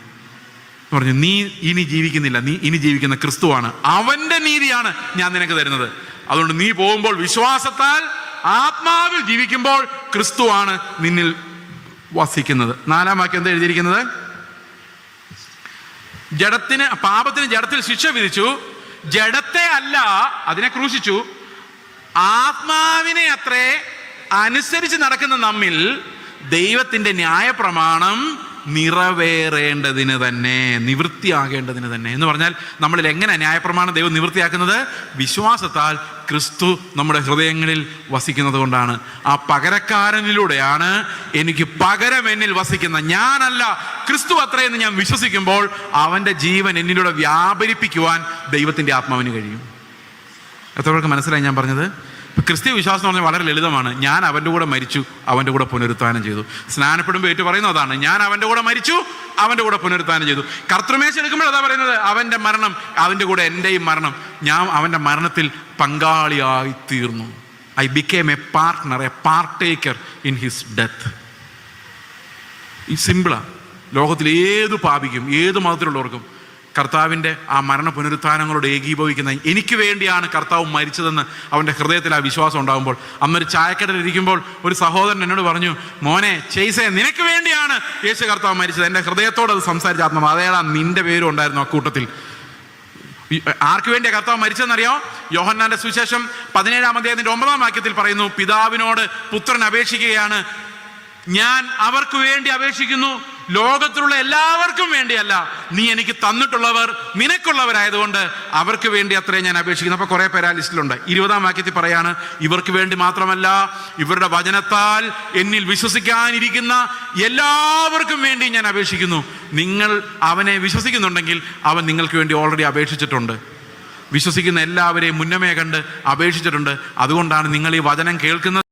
പറഞ്ഞു, നീ ഇനി ജീവിക്കുന്നില്ല, നീ ഇനി ജീവിക്കുന്ന ക്രിസ്തുവാണ്. അവൻ്റെ നീതിയാണ് ഞാൻ നിനക്ക് തരുന്നത്. അതുകൊണ്ട് നീ പോകുമ്പോൾ വിശ്വാസത്താൽ ആത്മാവിൽ ജീവിക്കുമ്പോൾ ക്രിസ്തുവാണ് നിന്നിൽ വസിക്കുന്നത്. 4-ാം വാക്യം എന്താ എഴുതിയിരിക്കുന്നത്? പാപത്തിന് ജഡത്തിൽ ശിക്ഷ വിധിച്ചു. ജഡത്തെ അല്ല, അതിനെ ക്രൂശിച്ചു. ആത്മാവിനെ അത്രേ അനുസരിച്ച് നടക്കുന്ന നമ്മിൽ ദൈവത്തിന്റെ ന്യായപ്രമാണം നിറവേറേണ്ടതിന് തന്നെ, നിവൃത്തിയാകേണ്ടതിന് തന്നെ. എന്ന് പറഞ്ഞാൽ നമ്മളിൽ എങ്ങനെ ന്യായപ്രമാണം ദൈവം നിവൃത്തിയാക്കുന്നത്? വിശ്വാസത്താൽ ക്രിസ്തു നമ്മുടെ ഹൃദയങ്ങളിൽ വസിക്കുന്നത് കൊണ്ടാണ്. ആ പകരക്കാരനിലൂടെയാണ് എനിക്ക് പകരം എന്നിൽ വസിക്കുന്ന ഞാനല്ല ക്രിസ്തു അത്രയെന്ന് ഞാൻ വിശ്വസിക്കുമ്പോൾ അവൻ്റെ ജീവൻ എന്നിലൂടെ വ്യാപരിപ്പിക്കുവാൻ ദൈവത്തിൻ്റെ ആത്മാവിന് കഴിയും. എത്ര പേർക്ക് മനസ്സിലായി ഞാൻ പറഞ്ഞത്? ക്രിസ്തീയ വിശ്വാസം എന്ന് പറഞ്ഞാൽ വളരെ ലളിതമാണ്. ഞാൻ അവൻ്റെ കൂടെ മരിച്ചു, അവൻ്റെ കൂടെ പുനരുത്ഥാനം ചെയ്തു. സ്നാനപ്പെടുമ്പോൾ ഏറ്റു പറയുന്നത് അതാണ്, ഞാൻ അവൻ്റെ കൂടെ മരിച്ചു, അവൻ്റെ കൂടെ പുനരുത്ഥാനം ചെയ്തു. കർത്തൃമേശ എടുക്കുമ്പോൾ അതാ പറയുന്നത്, അവൻ്റെ മരണം, അവൻ്റെ കൂടെ എൻ്റെയും മരണം, ഞാൻ അവൻ്റെ മരണത്തിൽ പങ്കാളിയായി തീർന്നു. I became a partner, a partaker in his death. ഈ സിമ്പിളാണ്. ലോകത്തിൽ ഏത് പാപിക്കും, ഏത് മതത്തിലുള്ളവർക്കും കർത്താവിൻ്റെ ആ മരണ പുനരുത്ഥാനങ്ങളോട് ഏകീഭവിക്കുന്ന, എനിക്ക് വേണ്ടിയാണ് കർത്താവ് മരിച്ചതെന്ന് അവൻ്റെ ഹൃദയത്തിൽ ആ വിശ്വാസം ഉണ്ടാകുമ്പോൾ. അന്നൊരു ചായക്കടയിൽ ഇരിക്കുമ്പോൾ ഒരു സഹോദരൻ എന്നോട് പറഞ്ഞു, മോനെ ചെയ്സേ, നിനക്ക് വേണ്ടിയാണ് യേശു കർത്താവ് മരിച്ചത്. എൻ്റെ ഹൃദയത്തോട് അത് സംസാരിച്ച ആത്മാവ്, അതേടാ നിന്റെ പേരും ഉണ്ടായിരുന്നു ആ കൂട്ടത്തിൽ. ആർക്ക് വേണ്ടിയാ കർത്താവ് മരിച്ചതെന്നറിയോ? യോഹന്നാന്റെ സുവിശേഷം 17-ാം അധ്യായത്തിന്റെ 9-ാം വാക്യത്തിൽ പറയുന്നു, പിതാവിനോട് പുത്രൻ അപേക്ഷിക്കുകയാണ്, ഞാൻ അവർക്ക് വേണ്ടി അപേക്ഷിക്കുന്നു, ലോകത്തിലുള്ള എല്ലാവർക്കും വേണ്ടിയല്ല, നീ എനിക്ക് തന്നിട്ടുള്ളവർ നിനക്കുള്ളവരായതുകൊണ്ട് അവർക്ക് വേണ്ടി അത്രേ ഞാൻ അപേക്ഷിക്കുന്നു. അപ്പൊ കുറെ പേര് ആ ലിസ്റ്റിലുണ്ട്. 20-ാം വാക്യത്തിൽ പറയാണ്, ഇവർക്ക് വേണ്ടി മാത്രമല്ല, ഇവരുടെ വചനത്താൽ എന്നിൽ വിശ്വസിക്കാനിരിക്കുന്ന എല്ലാവർക്കും വേണ്ടി ഞാൻ അപേക്ഷിക്കുന്നു. നിങ്ങൾ അവനെ വിശ്വസിക്കുന്നുണ്ടെങ്കിൽ അവൻ നിങ്ങൾക്ക് വേണ്ടി ഓൾറെഡി അപേക്ഷിച്ചിട്ടുണ്ട്. വിശ്വസിക്കുന്ന എല്ലാവരെയും മുന്നമേ കണ്ട് അപേക്ഷിച്ചിട്ടുണ്ട്. അതുകൊണ്ടാണ് നിങ്ങൾ ഈ വചനം കേൾക്കുന്നത്.